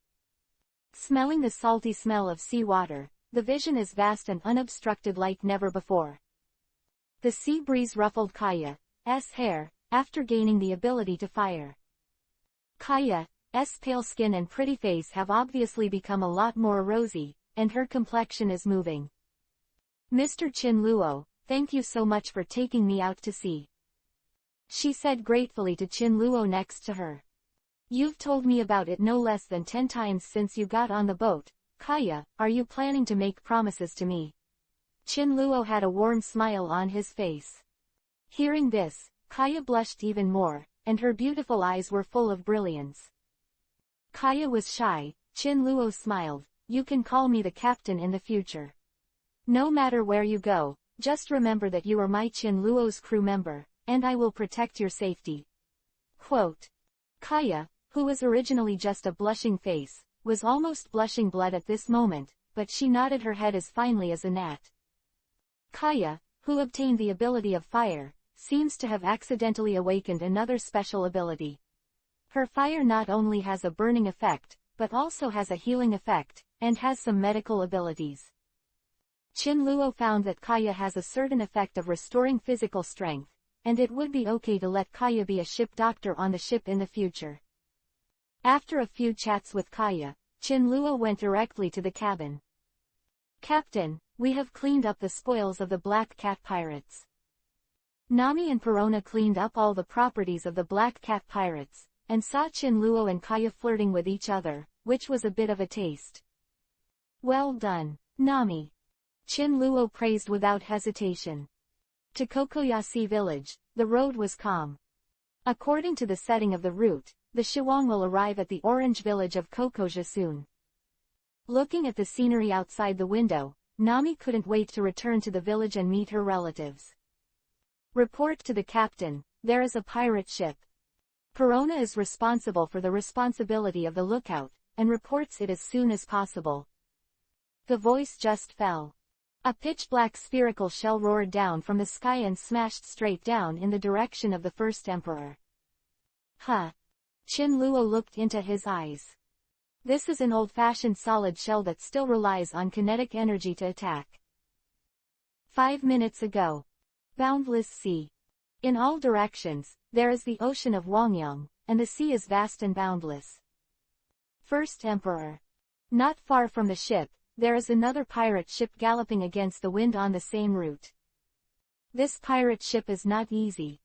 Smelling the salty smell of seawater, the vision is vast and unobstructed like never before. The sea breeze ruffled Kaya's hair, after gaining the ability to fire. Kaya's pale skin and pretty face have obviously become a lot more rosy, and her complexion is moving. Mr. Chin Luo, thank you so much for taking me out to sea. She said gratefully to Chin Luo next to her. You've told me about it no less than 10 times since you got on the boat. Kaya, are you planning to make promises to me? Chin Luo had a warm smile on his face. Hearing this, Kaya blushed even more, and her beautiful eyes were full of brilliance. Kaya was shy. Chin Luo smiled. You can call me the captain in the future. No matter where you go, just remember that you are my Chin Luo's crew member, and I will protect your safety. Quote. Kaya, who was originally just a blushing face, was almost blushing blood at this moment, but she nodded her head as finely as a gnat. Kaya, who obtained the ability of fire, seems to have accidentally awakened another special ability. Her fire not only has a burning effect, but also has a healing effect, and has some medical abilities. Qin Luo found that Kaya has a certain effect of restoring physical strength, and it would be okay to let Kaya be a ship doctor on the ship in the future. After a few chats with Kaya, Qin Luo went directly to the cabin. Captain, we have cleaned up the spoils of the Black Cat pirates. Nami and Perona cleaned up all the properties of the Black Cat pirates, and saw Qin Luo and Kaya flirting with each other, which was a bit of a taste. Well done, Nami. Qin Luo praised without hesitation. To Kokoyashi village, the road was calm. According to the setting of the route, the Shiwang will arrive at the orange village of Kokoja soon. Looking at the scenery outside the window, Nami couldn't wait to return to the village and meet her relatives. Report to the captain, there is a pirate ship. Perona is responsible for the responsibility of the lookout, and reports it as soon as possible. The voice just fell. A pitch-black spherical shell roared down from the sky and smashed straight down in the direction of the first emperor. Huh. Qin Luo looked into his eyes. This is an old-fashioned solid shell that still relies on kinetic energy to attack. 5 minutes ago. Boundless sea. In all directions, there is the ocean of Wangyang, and the sea is vast and boundless. First Emperor. Not far from the ship, there is another pirate ship galloping against the wind on the same route. This pirate ship is not easy.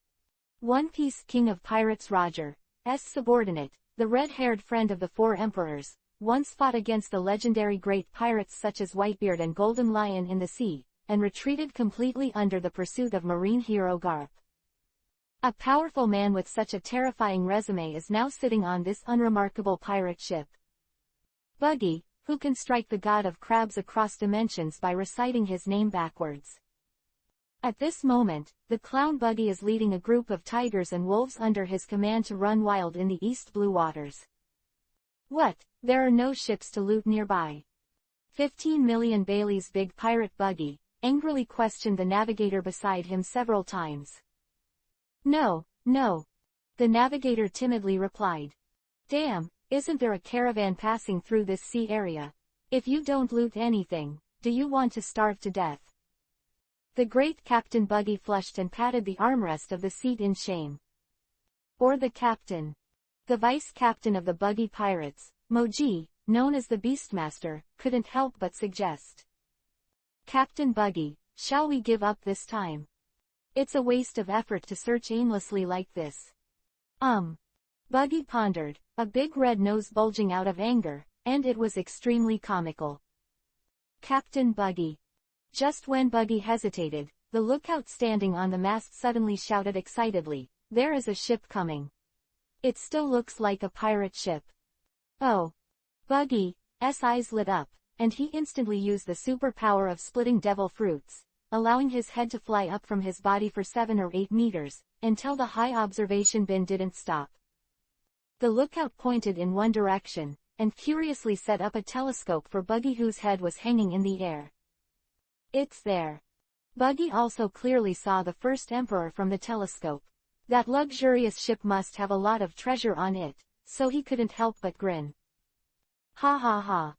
One Piece King of Pirates Roger's subordinate, the red-haired friend of the 4 emperors, once fought against the legendary great pirates such as Whitebeard and Golden Lion in the sea, and retreated completely under the pursuit of marine hero Garp. A powerful man with such a terrifying resume is now sitting on this unremarkable pirate ship. Buggy, who can strike the god of crabs across dimensions by reciting his name backwards. At this moment, the clown Buggy is leading a group of tigers and wolves under his command to run wild in the East Blue Waters. What, there are no ships to loot nearby? 15 million Bailey's big pirate Buggy angrily questioned the navigator beside him several times. No, no. The navigator timidly replied. Damn, isn't there a caravan passing through this sea area? If you don't loot anything, do you want to starve to death? The great Captain Buggy flushed and patted the armrest of the seat in shame. Or the captain. The vice-captain of the Buggy Pirates, Moji, known as the Beastmaster, couldn't help but suggest. Captain Buggy, shall we give up this time? It's a waste of effort to search aimlessly like this. Buggy pondered, a big red nose bulging out of anger, and it was extremely comical. Captain Buggy. Just when Buggy hesitated, the lookout standing on the mast suddenly shouted excitedly, there is a ship coming. It still looks like a pirate ship. Oh. Buggy's eyes lit up, and he instantly used the superpower of splitting devil fruits, allowing his head to fly up from his body for 7 or 8 meters, until the high observation bin didn't stop. The lookout pointed in one direction, and curiously set up a telescope for Buggy whose head was hanging in the air. It's there. Buggy also clearly saw the first emperor from the telescope. That luxurious ship must have a lot of treasure on it, so he couldn't help but grin. Ha ha ha.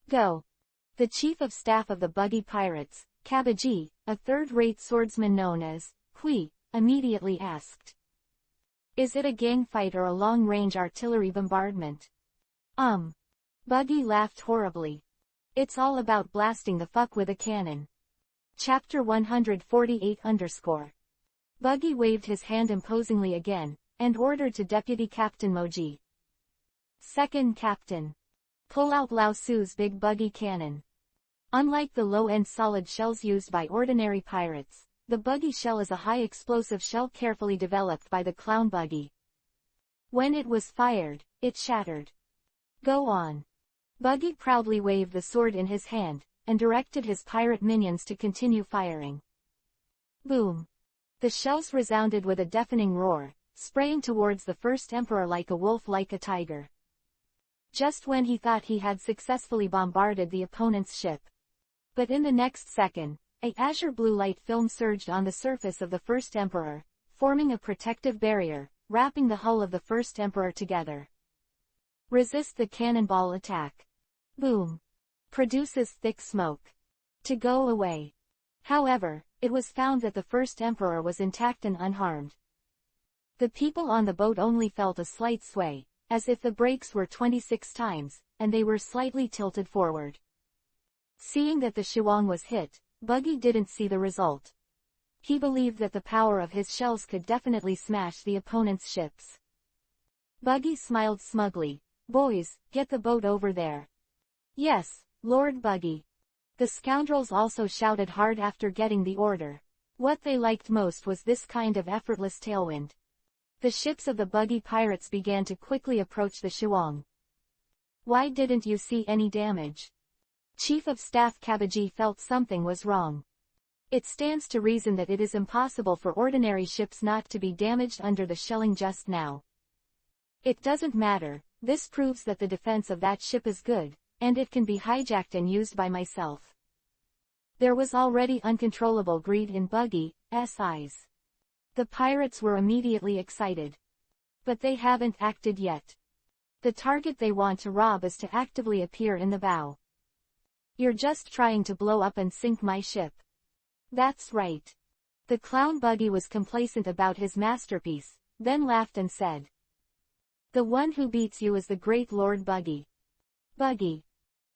Go. The chief of staff of the Buggy Pirates, Kabaji, a third-rate swordsman known as Hui, immediately asked. Is it a gang fight or a long-range artillery bombardment? Buggy laughed horribly. It's all about blasting the fuck with a cannon. Chapter 148 _ Buggy waved his hand imposingly again, and ordered to Deputy Captain Moji. Second Captain. Pull out Lao Su's big Buggy cannon. Unlike the low-end solid shells used by ordinary pirates, the Buggy shell is a high-explosive shell carefully developed by the clown Buggy. When it was fired, it shattered. Go on. Buggy proudly waved the sword in his hand, and directed his pirate minions to continue firing. Boom. The shells resounded with a deafening roar, spraying towards the first emperor like a wolf like a tiger. Just when he thought he had successfully bombarded the opponent's ship. But in the next second, a azure blue light film surged on the surface of the first emperor, forming a protective barrier, wrapping the hull of the first emperor together. Resist the cannonball attack. Boom. Produces thick smoke. To go away. However, it was found that the first emperor was intact and unharmed. The people on the boat only felt a slight sway, as if the brakes were 26 times, and they were slightly tilted forward. Seeing that the Shuang was hit, Buggy didn't see the result. He believed that the power of his shells could definitely smash the opponent's ships. Buggy smiled smugly. Boys, get the boat over there. Yes, Lord Buggy. The scoundrels also shouted hard after getting the order. What they liked most was this kind of effortless tailwind. The ships of the Buggy pirates began to quickly approach the Shuang. Why didn't you see any damage? Chief of Staff Kabaji felt something was wrong. It stands to reason that it is impossible for ordinary ships not to be damaged under the shelling just now. It doesn't matter, this proves that the defense of that ship is good, and it can be hijacked and used by myself. There was already uncontrollable greed in Buggy's eyes. The pirates were immediately excited. But they haven't acted yet. The target they want to rob is to actively appear in the bow. You're just trying to blow up and sink my ship. That's right. The clown Buggy was complacent about his masterpiece, then laughed and said. The one who beats you is the great Lord Buggy. Buggy.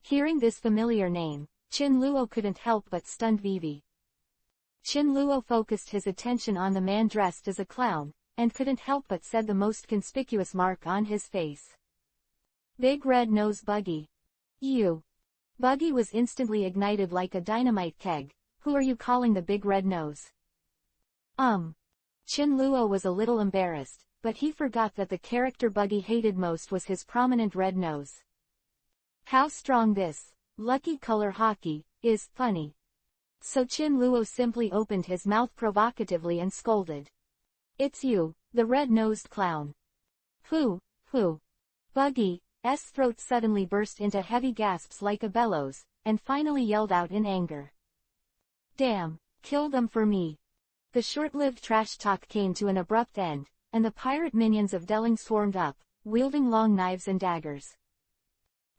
Hearing this familiar name, Chin Luo couldn't help but stunned Vivi. Chin Luo focused his attention on the man dressed as a clown, and couldn't help but said the most conspicuous mark on his face. Big Red Nose Buggy. You. Buggy was instantly ignited like a dynamite keg. Who are you calling the Big Red Nose? Chin Luo was a little embarrassed, but he forgot that the character Buggy hated most was his prominent red nose. How strong this lucky color hockey is funny. So Chin Luo simply opened his mouth provocatively and scolded. It's you, the red-nosed clown. Who? Buggy's throat suddenly burst into heavy gasps like a bellows, and finally yelled out in anger. Damn, kill them for me. The short-lived trash talk came to an abrupt end, and the pirate minions of Delling swarmed up, wielding long knives and daggers.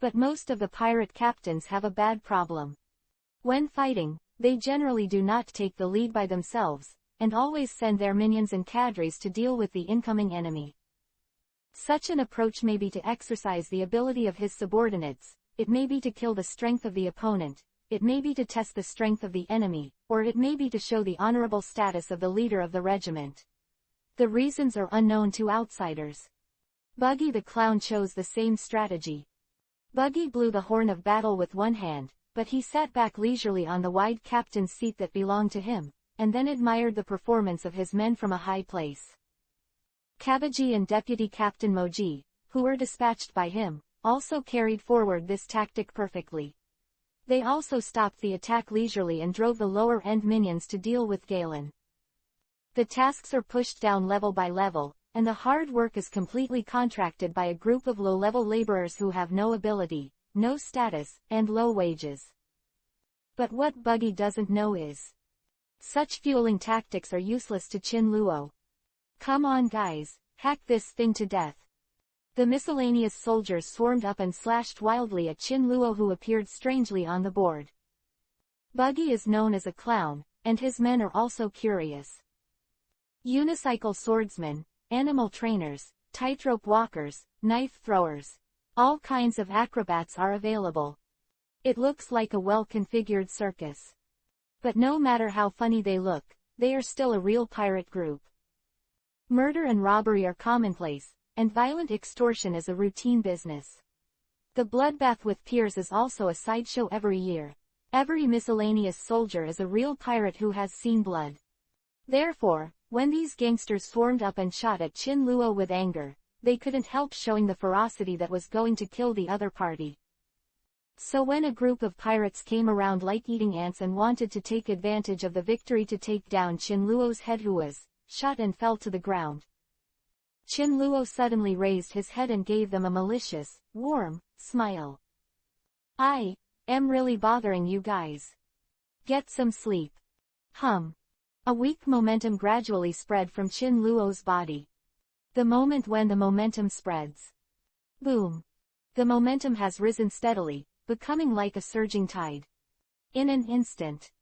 But most of the pirate captains have a bad problem. When fighting, they generally do not take the lead by themselves, and always send their minions and cadres to deal with the incoming enemy. Such an approach may be to exercise the ability of his subordinates, it may be to kill the strength of the opponent, it may be to test the strength of the enemy, or it may be to show the honorable status of the leader of the regiment. The reasons are unknown to outsiders. Buggy the clown chose the same strategy. Buggy blew the horn of battle with one hand, but he sat back leisurely on the wide captain's seat that belonged to him, and then admired the performance of his men from a high place. Kabaji and Deputy Captain Moji, who were dispatched by him, also carried forward this tactic perfectly. They also stopped the attack leisurely and drove the lower-end minions to deal with Galen. The tasks are pushed down level by level, and the hard work is completely contracted by a group of low-level laborers who have no ability, no status, and low wages. But what Buggy doesn't know is, such fueling tactics are useless to Chin Luo. Come on guys, hack this thing to death. The miscellaneous soldiers swarmed up and slashed wildly at Chin Luo, who appeared strangely on the board. Buggy is known as a clown, and his men are also curious. Unicycle swordsmen, animal trainers, tightrope walkers, knife throwers. All kinds of acrobats are available. It looks like a well-configured circus. But no matter how funny they look, they are still a real pirate group. Murder and robbery are commonplace, and violent extortion is a routine business. The bloodbath with peers is also a sideshow every year. Every miscellaneous soldier is a real pirate who has seen blood. Therefore, when these gangsters swarmed up and shot at Chin Luo with anger, they couldn't help showing the ferocity that was going to kill the other party. So when a group of pirates came around like eating ants and wanted to take advantage of the victory to take down Chin Luo's head, who was shot and fell to the ground, Chin Luo suddenly raised his head and gave them a malicious, warm, smile. I am really bothering you guys. Get some sleep. Hum. A weak momentum gradually spread from Chin Luo's body. The moment when the momentum spreads. Boom. The momentum has risen steadily, becoming like a surging tide. In an instant,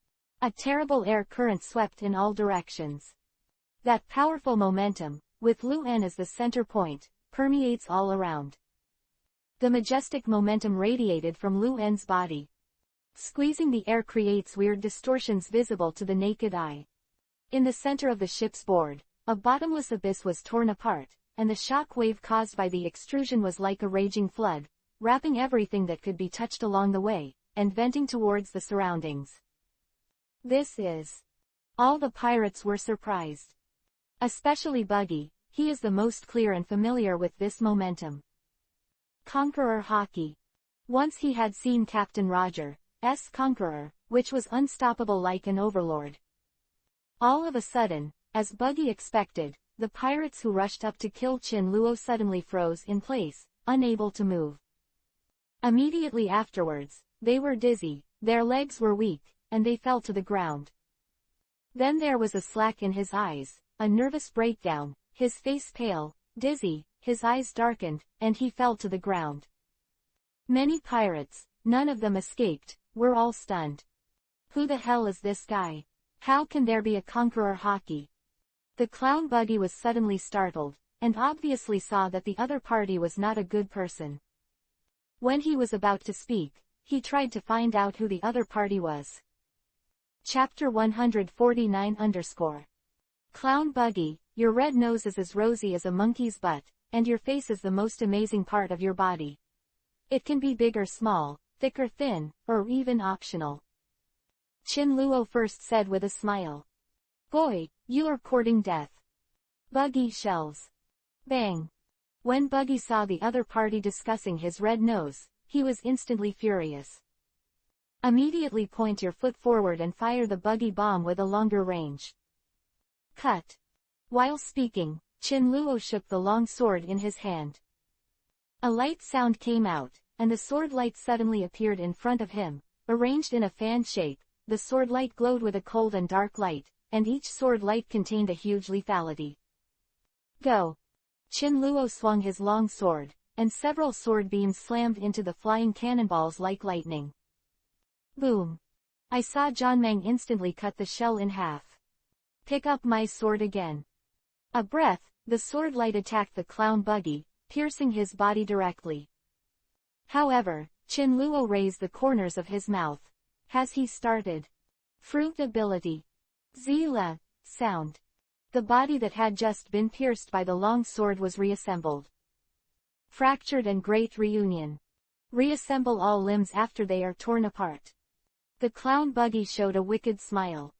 a terrible air current swept in all directions. That powerful momentum, with Lu En as the center point, permeates all around. The majestic momentum radiated from Lu En's body. Squeezing the air creates weird distortions visible to the naked eye. In the center of the ship's board, a bottomless abyss was torn apart, and the shock wave caused by the extrusion was like a raging flood, wrapping everything that could be touched along the way, and venting towards the surroundings. This is. All the pirates were surprised. Especially Buggy, he is the most clear and familiar with this momentum. Conqueror Hockey. Once he had seen Captain Roger's Conqueror, which was unstoppable like an overlord. All of a sudden, as Buggy expected, the pirates who rushed up to kill Chin Luo suddenly froze in place, unable to move. Immediately afterwards, they were dizzy, their legs were weak, and they fell to the ground. Then there was a slack in his eyes, a nervous breakdown, his face pale, dizzy, his eyes darkened, and he fell to the ground. Many pirates, none of them escaped, were all stunned. Who the hell is this guy? How can there be a Conqueror Hockey? The clown Buggy was suddenly startled, and obviously saw that the other party was not a good person. When he was about to speak, he tried to find out who the other party was. Chapter 149 Clown Buggy, your red nose is as rosy as a monkey's butt, and your face is the most amazing part of your body. It can be big or small, thick or thin, or even optional. Chin Luo first said with a smile. Boy, you are courting death. Buggy shells. Bang. When Buggy saw the other party discussing his red nose, he was instantly furious. Immediately point your foot forward and fire the Buggy bomb with a longer range. Cut. While speaking, Chin Luo shook the long sword in his hand. A light sound came out, and the sword light suddenly appeared in front of him, arranged in a fan shape. The sword light glowed with a cold and dark light, and each sword light contained a huge lethality. Go. Chin Luo swung his long sword, and several sword beams slammed into the flying cannonballs like lightning. Boom. I saw John Mang instantly cut the shell in half. Pick up my sword again. A breath, the sword light attacked the clown Buggy, piercing his body directly. However, Chin Luo raised the corners of his mouth. Has he started? Fruit ability. Zila, sound. The body that had just been pierced by the long sword was reassembled. Fractured and great reunion. Reassemble all limbs after they are torn apart. The clown Buggy showed a wicked smile.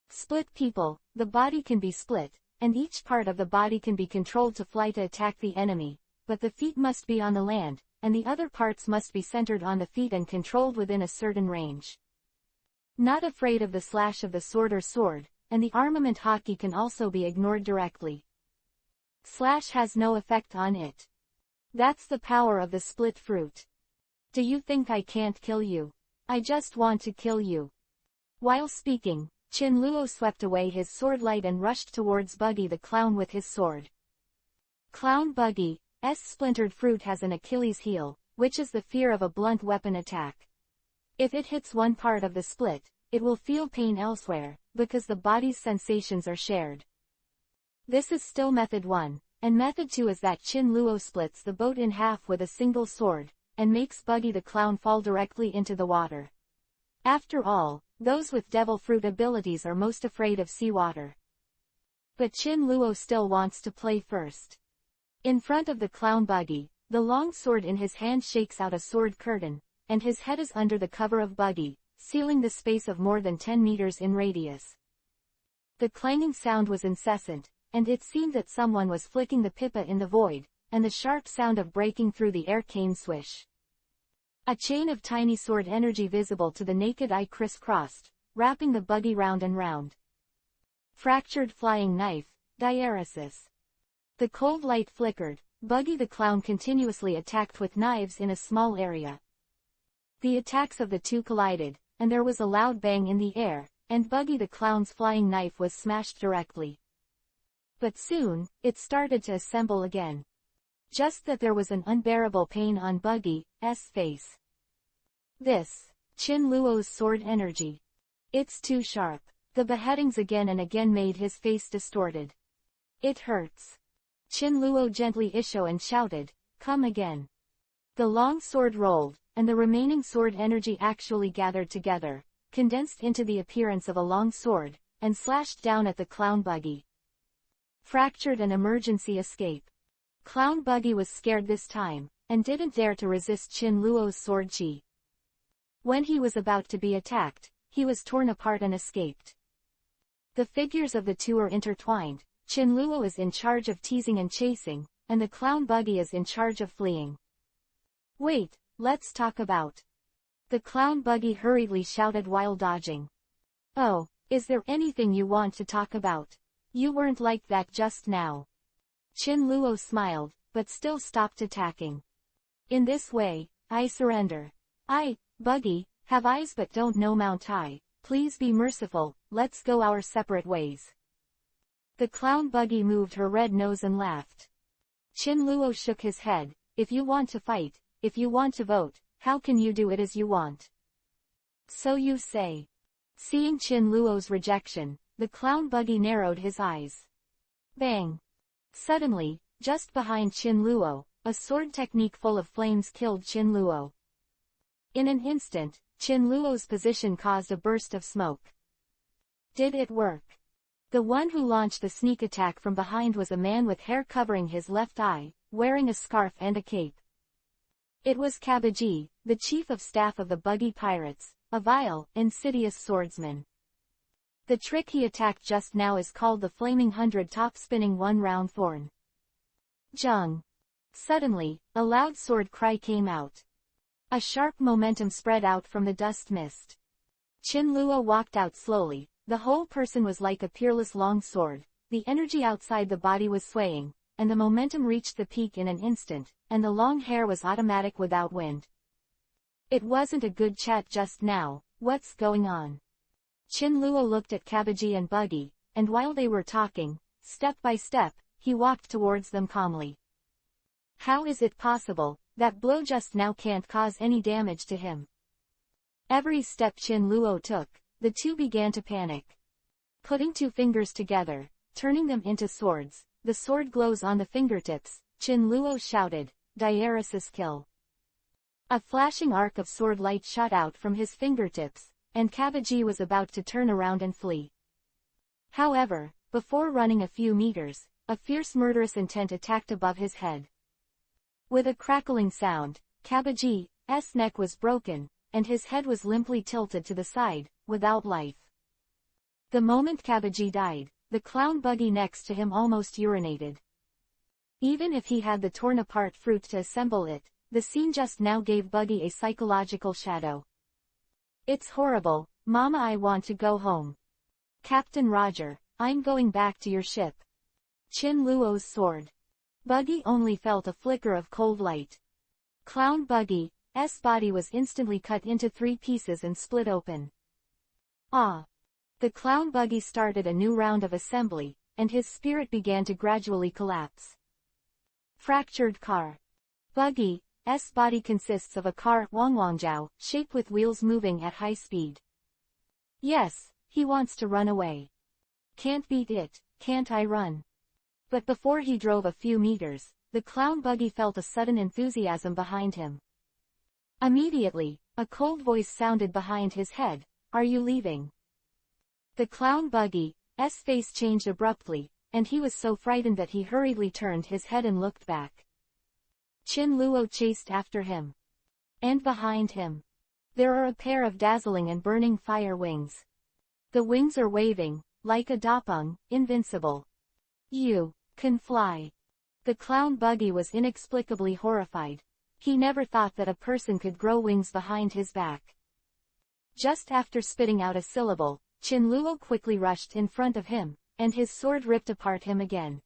Split people, the body can be split, and each part of the body can be controlled to fly to attack the enemy, but the feet must be on the land, and the other parts must be centered on the feet and controlled within a certain range. Not afraid of the slash of the sword or sword, and the armament hockey can also be ignored directly. Slash has no effect on it. That's the power of the split fruit. Do you think I can't kill you? I just want to kill you. While speaking, Chin Luo swept away his sword light and rushed towards Buggy the clown with his sword. Clown Buggy's splintered fruit has an Achilles heel, which is the fear of a blunt weapon attack. If it hits one part of the split, it will feel pain elsewhere, because the body's sensations are shared. This is still method 1, and method 2 is that Chin Luo splits the boat in half with a single sword, and makes Buggy the clown fall directly into the water. After all, those with devil fruit abilities are most afraid of seawater. But Chin Luo still wants to play first. In front of the clown Buggy, the long sword in his hand shakes out a sword curtain, and his head is under the cover of Buggy, sealing the space of more than 10 meters in radius. The clanging sound was incessant, and it seemed that someone was flicking the pipa in the void, and the sharp sound of breaking through the air came swish. A chain of tiny sword energy visible to the naked eye crisscrossed, wrapping the Buggy round and round. Fractured flying knife, diaresis. The cold light flickered. Buggy the clown continuously attacked with knives in a small area. The attacks of the two collided, and there was a loud bang in the air, and Buggy the clown's flying knife was smashed directly. But soon, it started to assemble again. Just that there was an unbearable pain on Buggy's face. This, Chin Luo's sword energy. It's too sharp. The beheadings again and again made his face distorted. It hurts. Chin Luo gently issued and shouted, "Come again." The long sword rolled, and the remaining sword energy actually gathered together, condensed into the appearance of a long sword, and slashed down at the clown Buggy. Fractured and emergency escape. Clown Buggy was scared this time, and didn't dare to resist Chin Luo's sword chi. When he was about to be attacked, he was torn apart and escaped. The figures of the two are intertwined. Chin Luo is in charge of teasing and chasing, and the clown Buggy is in charge of fleeing. "Wait, let's talk about." The clown Buggy hurriedly shouted while dodging. "Oh, is there anything you want to talk about? You weren't like that just now." Chin Luo smiled, but still stopped attacking. "In this way, I surrender. I, Buggy, have eyes but don't know Mount High. Please be merciful, let's go our separate ways." The clown Buggy moved her red nose and laughed. Chin Luo shook his head. "If you want to fight, if you want to vote, how can you do it as you want?" "So you say." Seeing Chin Luo's rejection, the clown Buggy narrowed his eyes. Bang! Suddenly, just behind Chin Luo, a sword technique full of flames killed Chin Luo. In an instant, Chin Luo's position caused a burst of smoke. Did it work? The one who launched the sneak attack from behind was a man with hair covering his left eye, wearing a scarf and a cape. It was Kabaji, the chief of staff of the Buggy Pirates, a vile, insidious swordsman. The trick he attacked just now is called the Flaming 100 Top-Spinning One-Round Thorn. Jung. Suddenly, a loud sword cry came out. A sharp momentum spread out from the dust mist. Chin Luo walked out slowly. The whole person was like a peerless long sword. The energy outside the body was swaying, and the momentum reached the peak in an instant, and the long hair was automatic without wind. "It wasn't a good chat just now, what's going on?" Chin Luo looked at Kabaji and Buggy, and while they were talking, step by step, he walked towards them calmly. How is it possible? That blow just now can't cause any damage to him. Every step Chin Luo took, the two began to panic. Putting two fingers together, turning them into swords, the sword glows on the fingertips, Chin Luo shouted, "Diaresis kill." A flashing arc of sword light shot out from his fingertips, and Kabaji was about to turn around and flee. However, before running a few meters, a fierce murderous intent attacked above his head. With a crackling sound, Kabaji's neck was broken, and his head was limply tilted to the side, without life. The moment Kabaji died, the clown Buggy next to him almost urinated. Even if he had the torn-apart fruit to assemble it, the scene just now gave Buggy a psychological shadow. "It's horrible, Mama, I want to go home." "Captain Roger, I'm going back to your ship." Chin Luo's sword. Buggy only felt a flicker of cold light. Clown Buggy's body was instantly cut into 3 pieces and split open. Ah! The clown Buggy started a new round of assembly, and his spirit began to gradually collapse. Fractured car. Buggy's body consists of a car Wangwangjiao, shaped with wheels moving at high speed. Yes, he wants to run away. Can't beat it, can't I run? But before he drove a few meters, the clown Buggy felt a sudden enthusiasm behind him. Immediately, a cold voice sounded behind his head, "Are you leaving?" The clown Buggy's face changed abruptly, and he was so frightened that he hurriedly turned his head and looked back. Chin Luo chased after him. And behind him, there are a pair of dazzling and burning fire wings. The wings are waving, like a dapeng, invincible. "You can fly." The clown Buggy was inexplicably horrified. He never thought that a person could grow wings behind his back. Just after spitting out a syllable, Chin Luo quickly rushed in front of him, and his sword ripped apart him again.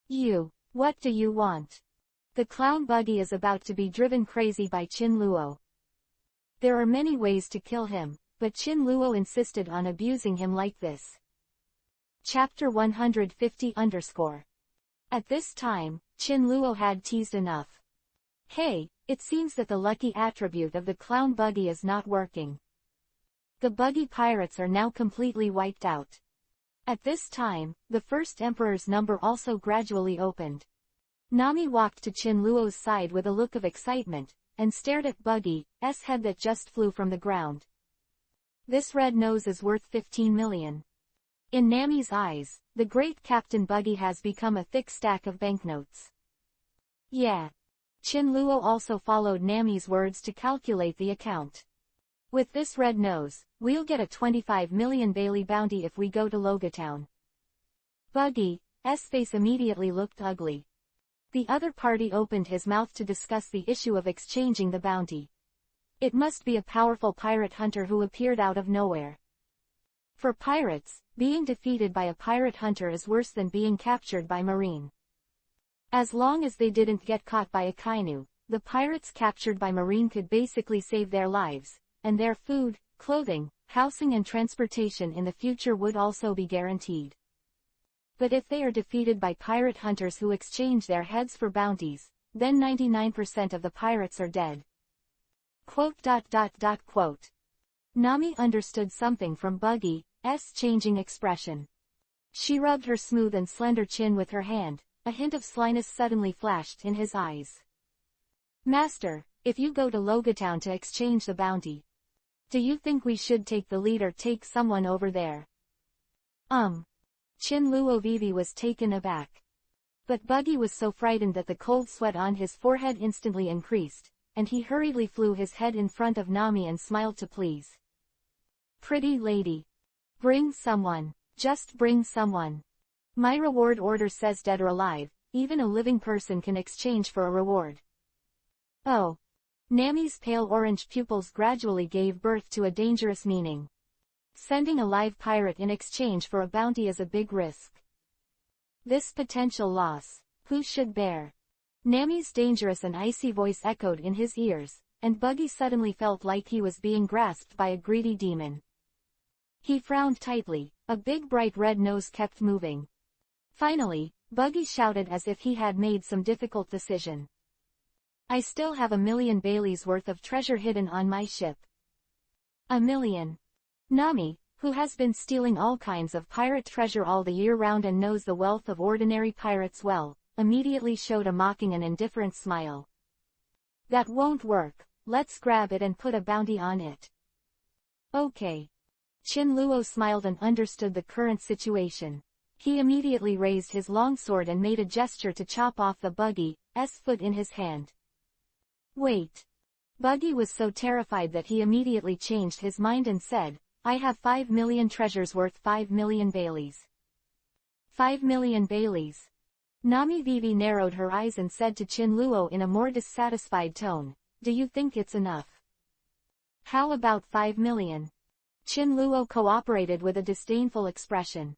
What do you want? The clown buggy is about to be driven crazy by Chin Luo. There are many ways to kill him, but Chin Luo insisted on abusing him like this. Chapter 150_. At this time, Chin Luo had teased enough. Hey, it seems that the lucky attribute of the clown buggy is not working. The buggy pirates are now completely wiped out. At this time, the first emperor's number also gradually opened. Nami walked to Chin Luo's side with a look of excitement, and stared at Buggy's head that just flew from the ground. This red nose is worth 15 million. In Nami's eyes, the great Captain Buggy has become a thick stack of banknotes. Yeah. Chin Luo also followed Nami's words to calculate the account. With this red nose, we'll get a 25 million Bailey bounty if we go to Logatown. Buggy's face immediately looked ugly. The other party opened his mouth to discuss the issue of exchanging the bounty. It must be a powerful pirate hunter who appeared out of nowhere. For pirates, being defeated by a pirate hunter is worse than being captured by Marine. As long as they didn't get caught by a Kainu, the pirates captured by Marine could basically save their lives, and their food, clothing, housing and transportation in the future would also be guaranteed. But if they are defeated by pirate hunters who exchange their heads for bounties, then 99% of the pirates are dead. Quote. Nami understood something from Buggy's changing expression. She rubbed her smooth and slender chin with her hand, a hint of slyness suddenly flashed in his eyes. Master, if you go to Logatown to exchange the bounty, do you think we should take the lead or take someone over there? Chin Luo Vivi was taken aback. But Buggy was so frightened that the cold sweat on his forehead instantly increased, and he hurriedly flew his head in front of Nami and smiled to please. Pretty lady. Bring someone. Just bring someone. My reward order says dead or alive, even a living person can exchange for a reward. Oh. Nami's pale orange pupils gradually gave birth to a dangerous meaning. Sending a live pirate in exchange for a bounty is a big risk. This potential loss, who should bear? Nami's dangerous and icy voice echoed in his ears, and Buggy suddenly felt like he was being grasped by a greedy demon. He frowned tightly, a big bright red nose kept moving. Finally, Buggy shouted as if he had made some difficult decision. I still have 1 million Baileys worth of treasure hidden on my ship. 1 million. Nami, who has been stealing all kinds of pirate treasure all the year round and knows the wealth of ordinary pirates well, immediately showed a mocking and indifferent smile. That won't work, let's grab it and put a bounty on it. Okay. Chin Luo smiled and understood the current situation. He immediately raised his long sword and made a gesture to chop off the Buggy's foot in his hand. Wait. Buggy was so terrified that he immediately changed his mind and said, I have 5 million treasures worth 5 million Baileys. 5 million Baileys. Nami Vivi narrowed her eyes and said to Chin Luo in a more dissatisfied tone, do you think it's enough? How about 5 million? Chin Luo cooperated with a disdainful expression.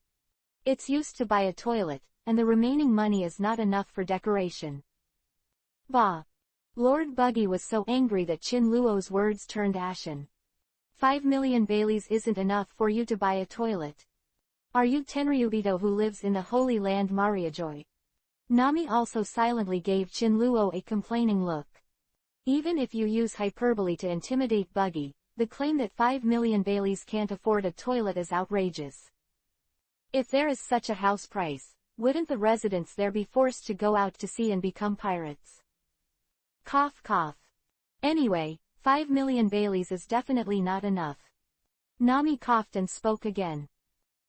It's used to buy a toilet, and the remaining money is not enough for decoration. Bah! Lord Buggy was so angry that Chin Luo's words turned ashen. 5 million Baileys isn't enough for you to buy a toilet. Are you Tenryubito who lives in the Holy Land Mariajoy? Nami also silently gave Chin Luo a complaining look. Even if you use hyperbole to intimidate Buggy, the claim that 5 million Baileys can't afford a toilet is outrageous. If there is such a house price, wouldn't the residents there be forced to go out to sea and become pirates? Cough cough. Anyway, 5 million Baileys is definitely not enough. Nami coughed and spoke again.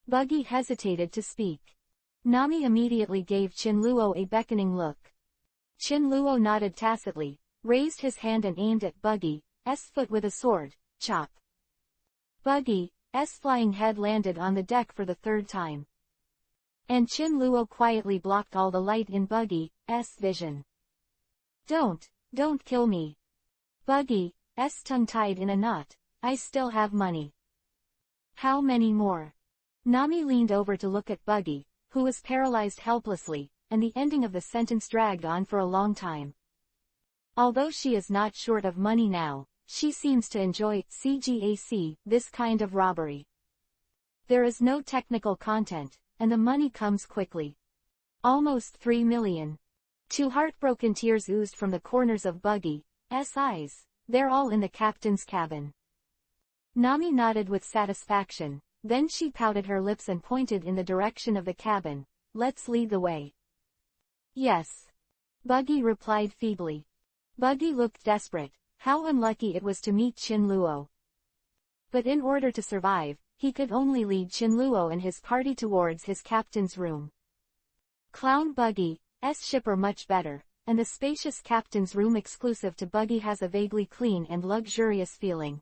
Buggy hesitated to speak. Nami immediately gave Chin Luo a beckoning look. Chin Luo nodded tacitly, raised his hand and aimed at Buggy's foot with a sword, chop. Buggy's flying head landed on the deck for the 3rd time. And Chin Luo quietly blocked all the light in Buggy's vision. Don't kill me. Buggy's tongue tied in a knot, I still have money. How many more? Nami leaned over to look at Buggy, who was paralyzed helplessly, and the ending of the sentence dragged on for a long time. Although she is not short of money now, she seems to enjoy this kind of robbery. There is no technical content, and the money comes quickly. Almost 3 million. 2 heartbroken tears oozed from the corners of Buggy's eyes. They're all in the captain's cabin. Nami nodded with satisfaction, then she pouted her lips and pointed in the direction of the cabin. Let's lead the way. Yes. Buggy replied feebly. Buggy looked desperate. How unlucky it was to meet Chin Luo. But in order to survive, he could only lead Chin Luo and his party towards his captain's room. Clown Buggy's ship are much better, and the spacious captain's room exclusive to Buggy has a vaguely clean and luxurious feeling.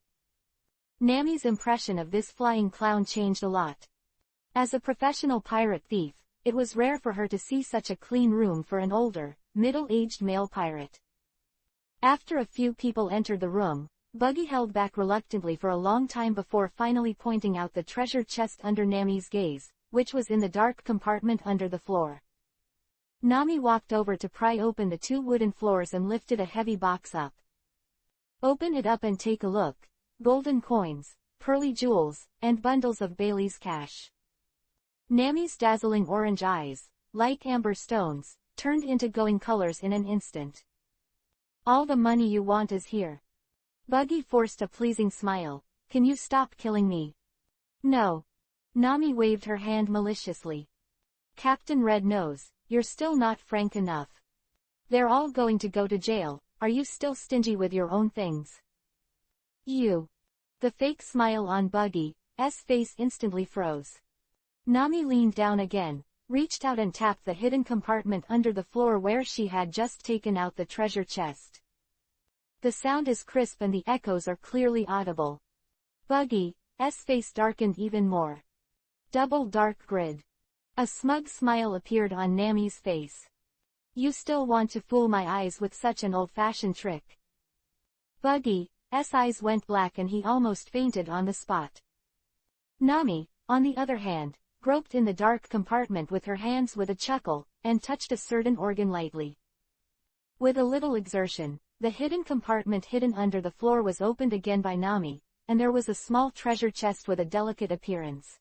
Nami's impression of this flying clown changed a lot. As a professional pirate thief, it was rare for her to see such a clean room for an older, middle-aged male pirate. After a few people entered the room, Buggy held back reluctantly for a long time before finally pointing out the treasure chest under Nami's gaze, which was in the dark compartment under the floor. Nami walked over to pry open the 2 wooden floors and lifted a heavy box up. Open it up and take a look. Golden coins, pearly jewels, and bundles of Bailey's cash. Nami's dazzling orange eyes, like amber stones, turned into glowing colors in an instant. All the money you want is here. Buggy forced a pleasing smile. Can you stop killing me? No. Nami waved her hand maliciously. Captain Red Nose, you're still not frank enough. They're all going to go to jail. Are you still stingy with your own things? You. The fake smile on Buggy's face instantly froze. Nami leaned down again, reached out and tapped the hidden compartment under the floor where she had just taken out the treasure chest. The sound is crisp and the echoes are clearly audible. Buggy's face darkened even more. Double dark grid. A smug smile appeared on Nami's face. You still want to fool my eyes with such an old-fashioned trick? Buggy's eyes went black and he almost fainted on the spot. Nami, on the other hand, groped in the dark compartment with her hands with a chuckle, and touched a certain organ lightly. With a little exertion, the hidden compartment hidden under the floor was opened again by Nami, and there was a small treasure chest with a delicate appearance.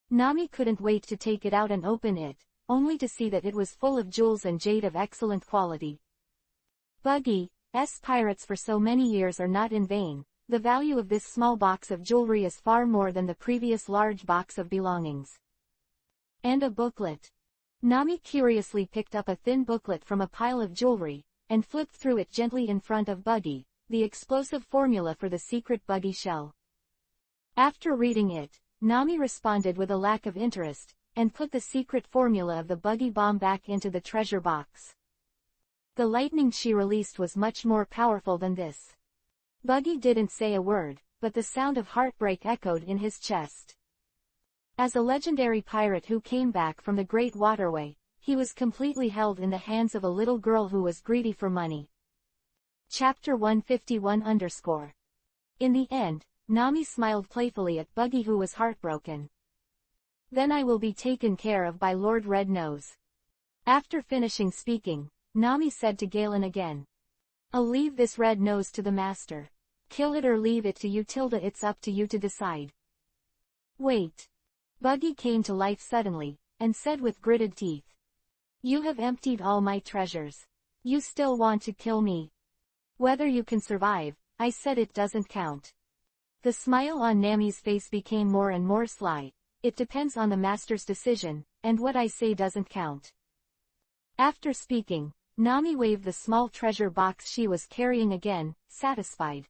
Nami couldn't wait to take it out and open it, only to see that it was full of jewels and jade of excellent quality. Buggy's pirates for so many years are not in vain. The value of this small box of jewelry is far more than the previous large box of belongings. And a booklet. Nami curiously picked up a thin booklet from a pile of jewelry, and flipped through it gently in front of Buggy, the explosive formula for the secret Buggy shell. After reading it, Nami responded with a lack of interest, and put the secret formula of the Buggy bomb back into the treasure box. The lightning she released was much more powerful than this. Buggy didn't say a word, but the sound of heartbreak echoed in his chest. As a legendary pirate who came back from the Great Waterway, he was completely held in the hands of a little girl who was greedy for money. Chapter 141-. In the end, Nami smiled playfully at Buggy who was heartbroken. Then I will be taken care of by Lord Red Nose. After finishing speaking, Nami said to Galen again. I'll leave this Red Nose to the master. Kill it or leave it to you. It's up to you to decide. Wait. Buggy came to life suddenly, and said with gritted teeth. You have emptied all my treasures. You still want to kill me? Whether you can survive, I said, it doesn't count. The smile on Nami's face became more and more sly. It depends on the master's decision, and what I say doesn't count. After speaking, Nami waved the small treasure box she was carrying again, satisfied.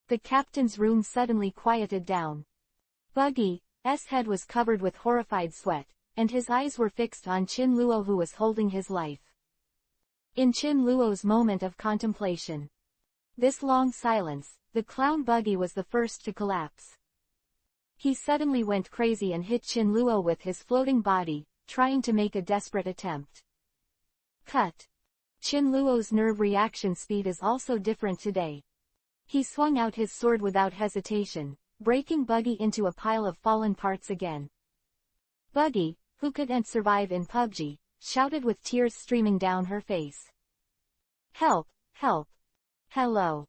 The captain's room suddenly quieted down. Buggy's head was covered with horrified sweat, and his eyes were fixed on Chin Luo who was holding his life. In Chin Luo's moment of contemplation, this long silence, the clown Buggy was the first to collapse. He suddenly went crazy and hit Chin Luo with his floating body, trying to make a desperate attempt. Cut. Chin Luo's nerve reaction speed is also different today. He swung out his sword without hesitation, breaking Buggy into a pile of fallen parts again. Buggy, who couldn't survive in PUBG, shouted with tears streaming down her face. Help! Help! Hello!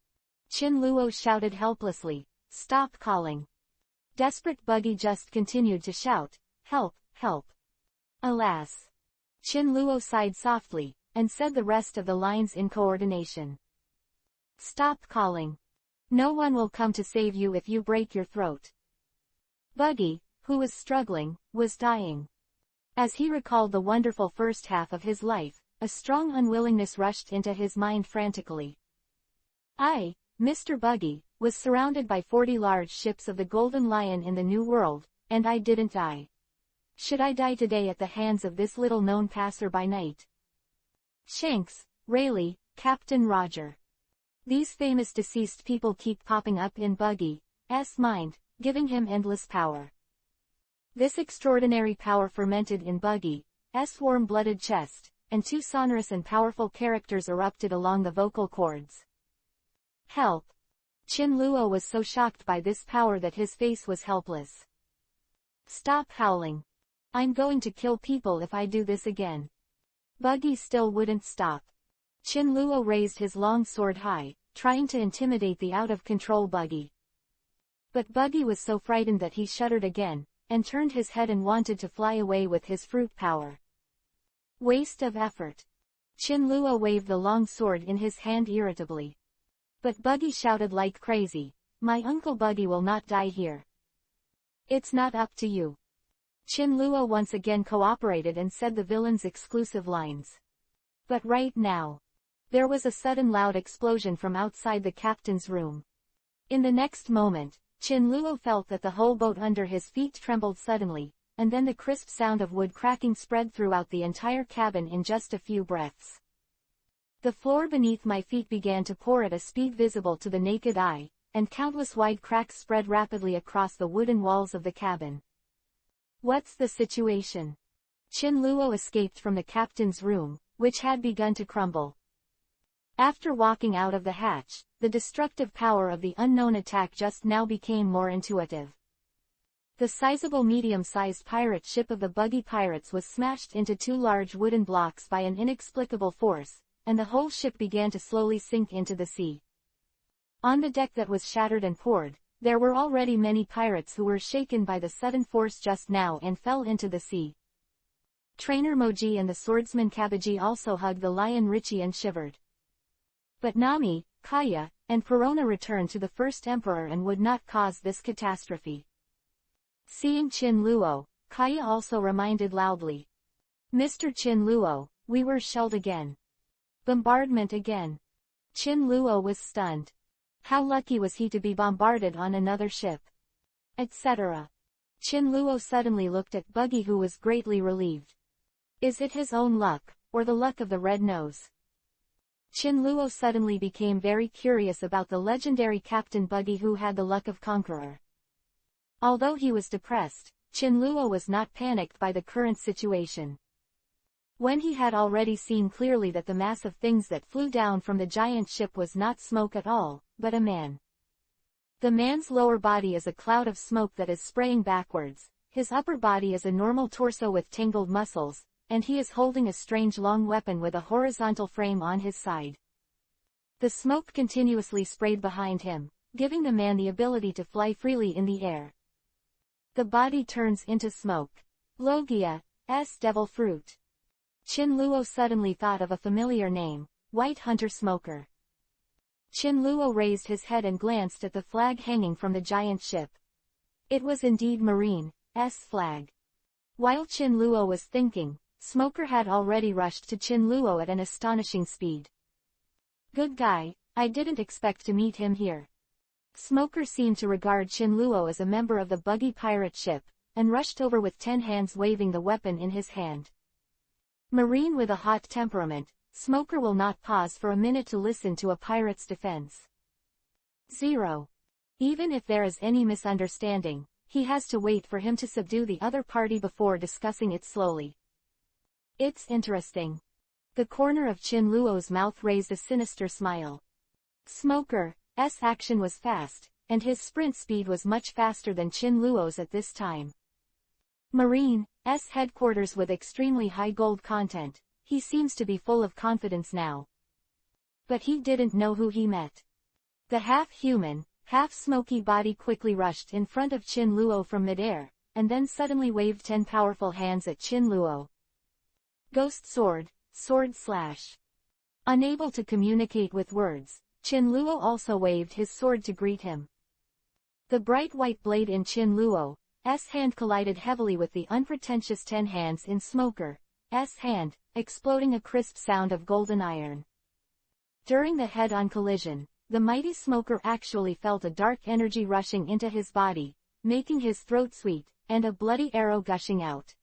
Chin Luo shouted helplessly. Stop calling. Desperate Buggy just continued to shout, Help! Help! Alas! Chin Luo sighed softly, and said the rest of the lines in coordination. Stop calling. No one will come to save you if you break your throat. Buggy, who was struggling, was dying. As he recalled the wonderful first half of his life, a strong unwillingness rushed into his mind frantically. I, Mr. Buggy, was surrounded by 40 large ships of the Golden Lion in the New World, and I didn't die. Should I die today at the hands of this little-known passer-by-night? Shanks, Rayleigh, Captain Roger. These famous deceased people keep popping up in Buggy's mind, giving him endless power. This extraordinary power fermented in Buggy's warm-blooded chest, and 2 sonorous and powerful characters erupted along the vocal cords. Help! Chin Luo was so shocked by this power that his face was helpless. Stop howling. I'm going to kill people if I do this again. Buggy still wouldn't stop. Chin Luo raised his long sword high, trying to intimidate the out-of-control Buggy. But Buggy was so frightened that he shuddered again, and turned his head and wanted to fly away with his fruit power. Waste of effort. Chin Luo waved the long sword in his hand irritably. But Buggy shouted like crazy, My Uncle Buggy will not die here. It's not up to you. Chin Luo once again cooperated and said the villain's exclusive lines. But right now. There was a sudden loud explosion from outside the captain's room. In the next moment, Chin Luo felt that the whole boat under his feet trembled suddenly, and then the crisp sound of wood cracking spread throughout the entire cabin in just a few breaths. The floor beneath my feet began to pour at a speed visible to the naked eye, and countless wide cracks spread rapidly across the wooden walls of the cabin. What's the situation? Chin Luo escaped from the captain's room, which had begun to crumble. After walking out of the hatch, the destructive power of the unknown attack just now became more intuitive. The sizable medium-sized pirate ship of the Buggy Pirates was smashed into 2 large wooden blocks by an inexplicable force, and the whole ship began to slowly sink into the sea. On the deck that was shattered and poured, there were already many pirates who were shaken by the sudden force just now and fell into the sea. Trainer Moji and the swordsman Kabaji also hugged the lion Richie and shivered. But Nami, Kaya, and Perona returned to the first emperor and would not cause this catastrophe. Seeing Chin Luo, Kaya also reminded loudly. Mr. Chin Luo, we were shelled again. Bombardment again. Chin Luo was stunned. How lucky was he to be bombarded on another ship? Etc. Chin Luo suddenly looked at Buggy, who was greatly relieved. Is it his own luck, or the luck of the Red Nose? Chin Luo suddenly became very curious about the legendary Captain Buggy who had the luck of conqueror. Although he was depressed, Chin Luo was not panicked by the current situation. When he had already seen clearly that the mass of things that flew down from the giant ship was not smoke at all, but a man. The man's lower body is a cloud of smoke that is spraying backwards, his upper body is a normal torso with tangled muscles, and he is holding a strange long weapon with a horizontal frame on his side. The smoke continuously sprayed behind him, giving the man the ability to fly freely in the air. The body turns into smoke. Logia's devil fruit. Chin Luo suddenly thought of a familiar name, White Hunter Smoker. Chin Luo raised his head and glanced at the flag hanging from the giant ship. It was indeed Marine's flag. While Chin Luo was thinking, Smoker had already rushed to Chin Luo at an astonishing speed. Good guy, I didn't expect to meet him here. Smoker seemed to regard Chin Luo as a member of the Buggy pirate ship, and rushed over with 10 hands waving the weapon in his hand. Marine with a hot temperament, Smoker will not pause for a minute to listen to a pirate's defense. 0. Even if there is any misunderstanding, he has to wait for him to subdue the other party before discussing it slowly. It's interesting. The corner of Chin Luo's mouth raised a sinister smile. Smoker's action was fast, and his sprint speed was much faster than Chin Luo's at this time. Marine's headquarters with extremely high gold content. He seems to be full of confidence now. But he didn't know who he met. The half-human, half-smoky body quickly rushed in front of Qin Luo from midair, and then suddenly waved 10 powerful hands at Qin Luo. Ghost sword, sword slash. Unable to communicate with words, Qin Luo also waved his sword to greet him. The bright white blade in Qin Luo's hand collided heavily with the unpretentious 10 hands in Smoker's hand, exploding a crisp sound of golden iron. During the head-on collision, the mighty Smoker actually felt a dark energy rushing into his body, making his throat sweet, and a bloody arrow gushing out.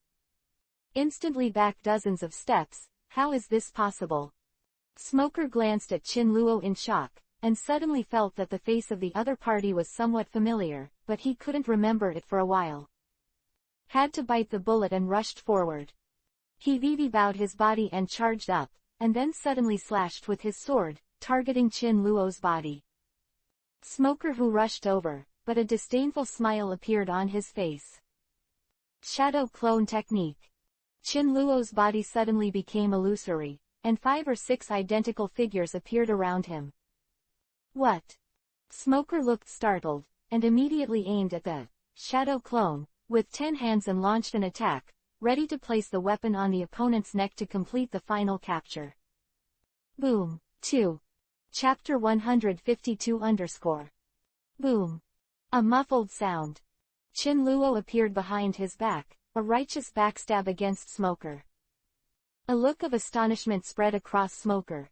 Instantly back dozens of steps. How is this possible? Smoker glanced at Qin Luo in shock, and suddenly felt that the face of the other party was somewhat familiar, but he couldn't remember it for a while. Had to bite the bullet and rushed forward. He bowed his body and charged up, and then suddenly slashed with his sword, targeting Qin Luo's body. Smoker who rushed over, but a disdainful smile appeared on his face. Shadow clone technique. Qin Luo's body suddenly became illusory, and 5 or 6 identical figures appeared around him. What? Smoker looked startled, and immediately aimed at the shadow clone, with 10 hands and launched an attack, ready to place the weapon on the opponent's neck to complete the final capture. Boom. 2. Chapter 152 _ Boom. A muffled sound. Qin Luo appeared behind his back, a righteous backstab against Smoker. A look of astonishment spread across Smoker's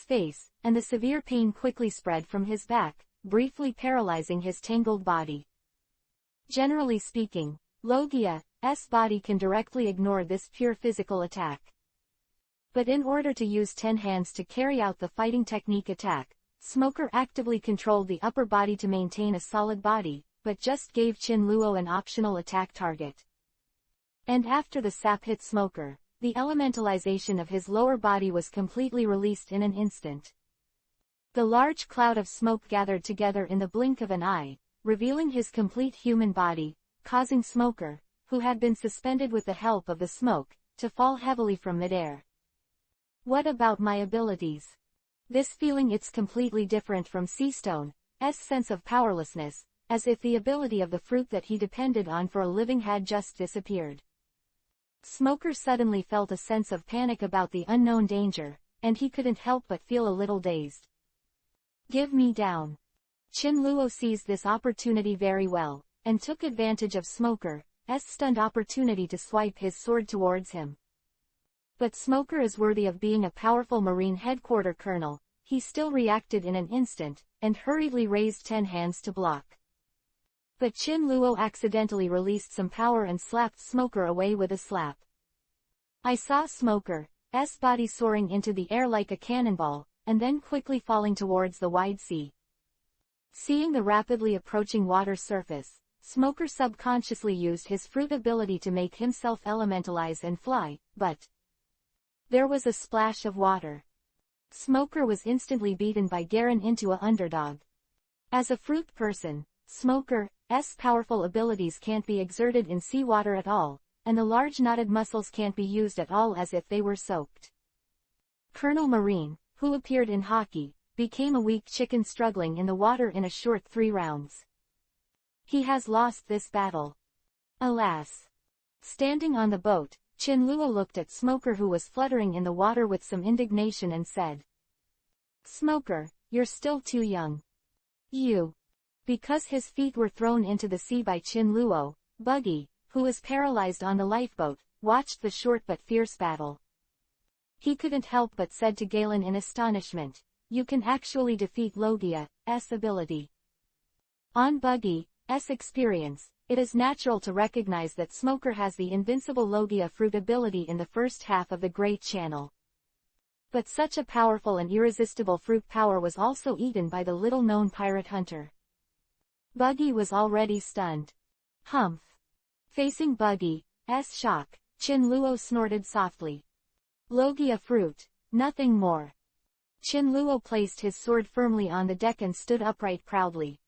face, and the severe pain quickly spread from his back, briefly paralyzing his tangled body. Generally speaking, Logia's body can directly ignore this pure physical attack. But in order to use 10 hands to carry out the fighting technique attack, Smoker actively controlled the upper body to maintain a solid body, but just gave Qin Luo an optional attack target. And after the sap hit Smoker, the elementalization of his lower body was completely released in an instant. The large cloud of smoke gathered together in the blink of an eye, revealing his complete human body, causing Smoker, who had been suspended with the help of the smoke, to fall heavily from midair. What about my abilities? This feeling it's completely different from Seastone's sense of powerlessness, as if the ability of the fruit that he depended on for a living had just disappeared. Smoker suddenly felt a sense of panic about the unknown danger, and he couldn't help but feel a little dazed. Give me down. Qin Luo seized this opportunity very well, and took advantage of Smoker's stunned opportunity to swipe his sword towards him. But Smoker is worthy of being a powerful Marine headquarters colonel. He still reacted in an instant, and hurriedly raised 10 hands to block. But Qin Luo accidentally released some power and slapped Smoker away with a slap. I saw Smoker's body soaring into the air like a cannonball, and then quickly falling towards the wide sea. Seeing the rapidly approaching water surface, Smoker subconsciously used his fruit ability to make himself elementalize and fly, but there was a splash of water. Smoker was instantly beaten by Garen into an underdog. As a fruit person, Smoker's powerful abilities can't be exerted in seawater at all, and the large knotted muscles can't be used at all as if they were soaked. Colonel Marine, who appeared in hockey, became a weak chicken struggling in the water in a short 3 rounds. He has lost this battle. Alas. Standing on the boat, Qin Luo looked at Smoker who was fluttering in the water with some indignation and said, Smoker, you're still too young. You. Because his feet were thrown into the sea by Qin Luo, Buggy, who was paralyzed on the lifeboat, watched the short but fierce battle. He couldn't help but said to Galen in astonishment, you can actually defeat Logia's ability. On Buggy's experience, it is natural to recognize that Smoker has the invincible Logia fruit ability in the first half of the Great Channel. But such a powerful and irresistible fruit power was also eaten by the little-known pirate hunter. Buggy was already stunned. Humph. Facing Buggy's shock, Qin Luo snorted softly. Logia fruit, nothing more. Qin Luo placed his sword firmly on the deck and stood upright proudly.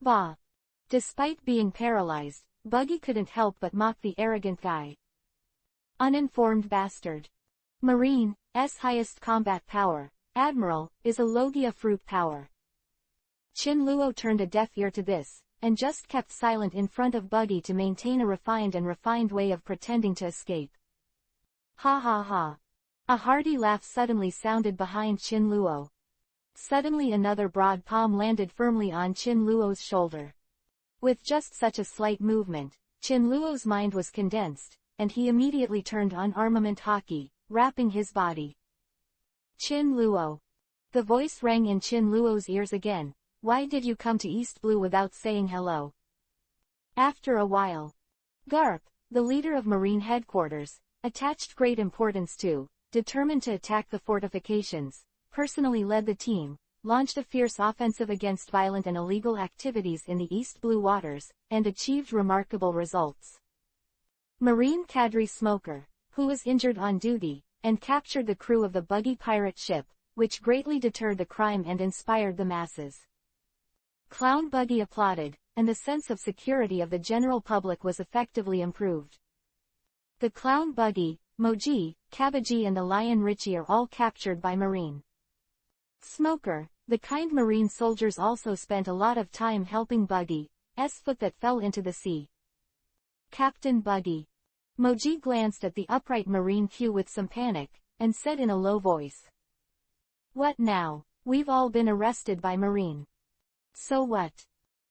Bah! Despite being paralyzed, Buggy couldn't help but mock the arrogant guy. Uninformed bastard. Marine's highest combat power, Admiral, is a Logia fruit power. Chin Luo turned a deaf ear to this, and just kept silent in front of Buggy to maintain a refined way of pretending to escape. Ha ha ha. A hearty laugh suddenly sounded behind Chin Luo. Suddenly another broad palm landed firmly on Chin Luo's shoulder. With just such a slight movement, Chin Luo's mind was condensed, and he immediately turned on armament hockey, wrapping his body. Chin Luo. The voice rang in Chin Luo's ears again. Why did you come to East Blue without saying hello? After a while, Garp, the leader of Marine headquarters, attached great importance to, determined to attack the fortifications, personally led the team, launched a fierce offensive against violent and illegal activities in the East Blue waters, and achieved remarkable results. Marine cadre Smoker, who was injured on duty, and captured the crew of the Buggy pirate ship, which greatly deterred the crime and inspired the masses. Clown Buggy applauded, and the sense of security of the general public was effectively improved. The Clown Buggy, Moji, Kabaji and the Lion Richie are all captured by Marine. Smoker, the kind Marine soldiers also spent a lot of time helping Buggy's foot that fell into the sea. Captain Buggy. Moji glanced at the upright Marine queue with some panic, and said in a low voice. What now? We've all been arrested by Marine. So what?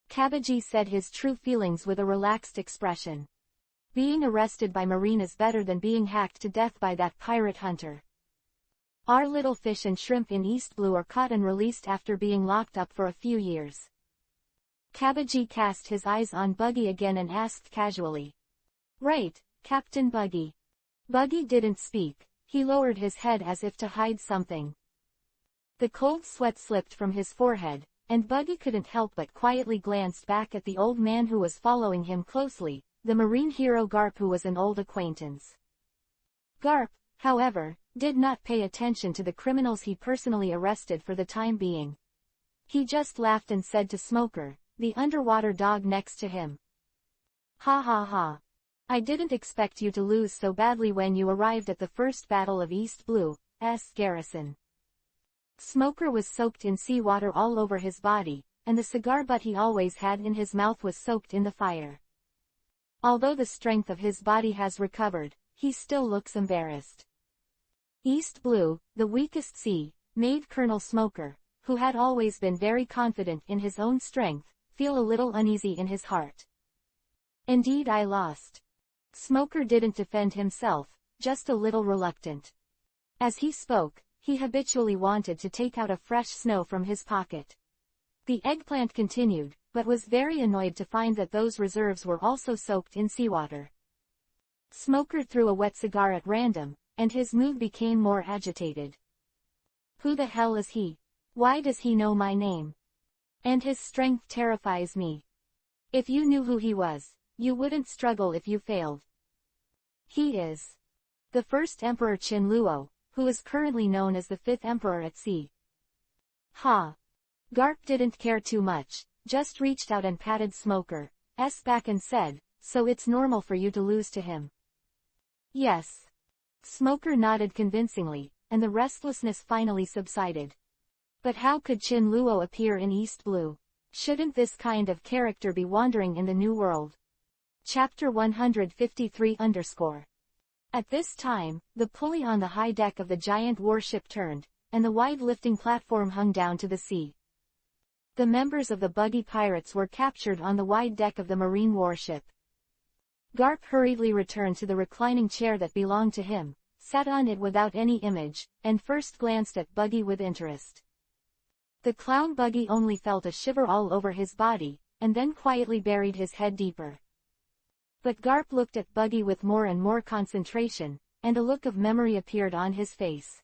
Kabaji said his true feelings with a relaxed expression. Being arrested by Marine is better than being hacked to death by that pirate hunter. Our little fish and shrimp in East Blue are caught and released after being locked up for a few years. Kabaji cast his eyes on Buggy again and asked casually. Right, Captain Buggy. Buggy didn't speak, he lowered his head as if to hide something. The cold sweat slipped from his forehead, and Buggy couldn't help but quietly glanced back at the old man who was following him closely, the Marine hero Garp, who was an old acquaintance. Garp, however, did not pay attention to the criminals he personally arrested for the time being. He just laughed and said to Smoker, the underwater dog next to him. Ha ha ha. I didn't expect you to lose so badly when you arrived at the first battle of East Blue's garrison. Smoker was soaked in seawater all over his body, and the cigar butt he always had in his mouth was soaked in the fire. Although the strength of his body has recovered, he still looks embarrassed. East Blue, the weakest sea, made Colonel Smoker, who had always been very confident in his own strength, feel a little uneasy in his heart. Indeed, I lost. Smoker didn't defend himself, just a little reluctant. As he spoke, he habitually wanted to take out a fresh snow from his pocket. The eggplant continued, but was very annoyed to find that those reserves were also soaked in seawater. Smoker threw a wet cigar at random, and his mood became more agitated. Who the hell is he? Why does he know my name? And his strength terrifies me. If you knew who he was, you wouldn't struggle if you failed. He is the first Emperor Chin Luo, who is currently known as the 5th Emperor at sea. Ha! Garp didn't care too much, just reached out and patted Smoker's back and said, so it's normal for you to lose to him. Yes. Smoker nodded convincingly, and the restlessness finally subsided. But how could Chin Luo appear in East Blue? Shouldn't this kind of character be wandering in the New World? Chapter 153_. At this time, the pulley on the high deck of the giant warship turned, and the wide lifting platform hung down to the sea. The members of the Buggy pirates were captured on the wide deck of the Marine warship. Garp hurriedly returned to the reclining chair that belonged to him, sat on it without any image, and first glanced at Buggy with interest. The clown Buggy only felt a shiver all over his body, and then quietly buried his head deeper. But Garp looked at Buggy with more and more concentration, and a look of memory appeared on his face.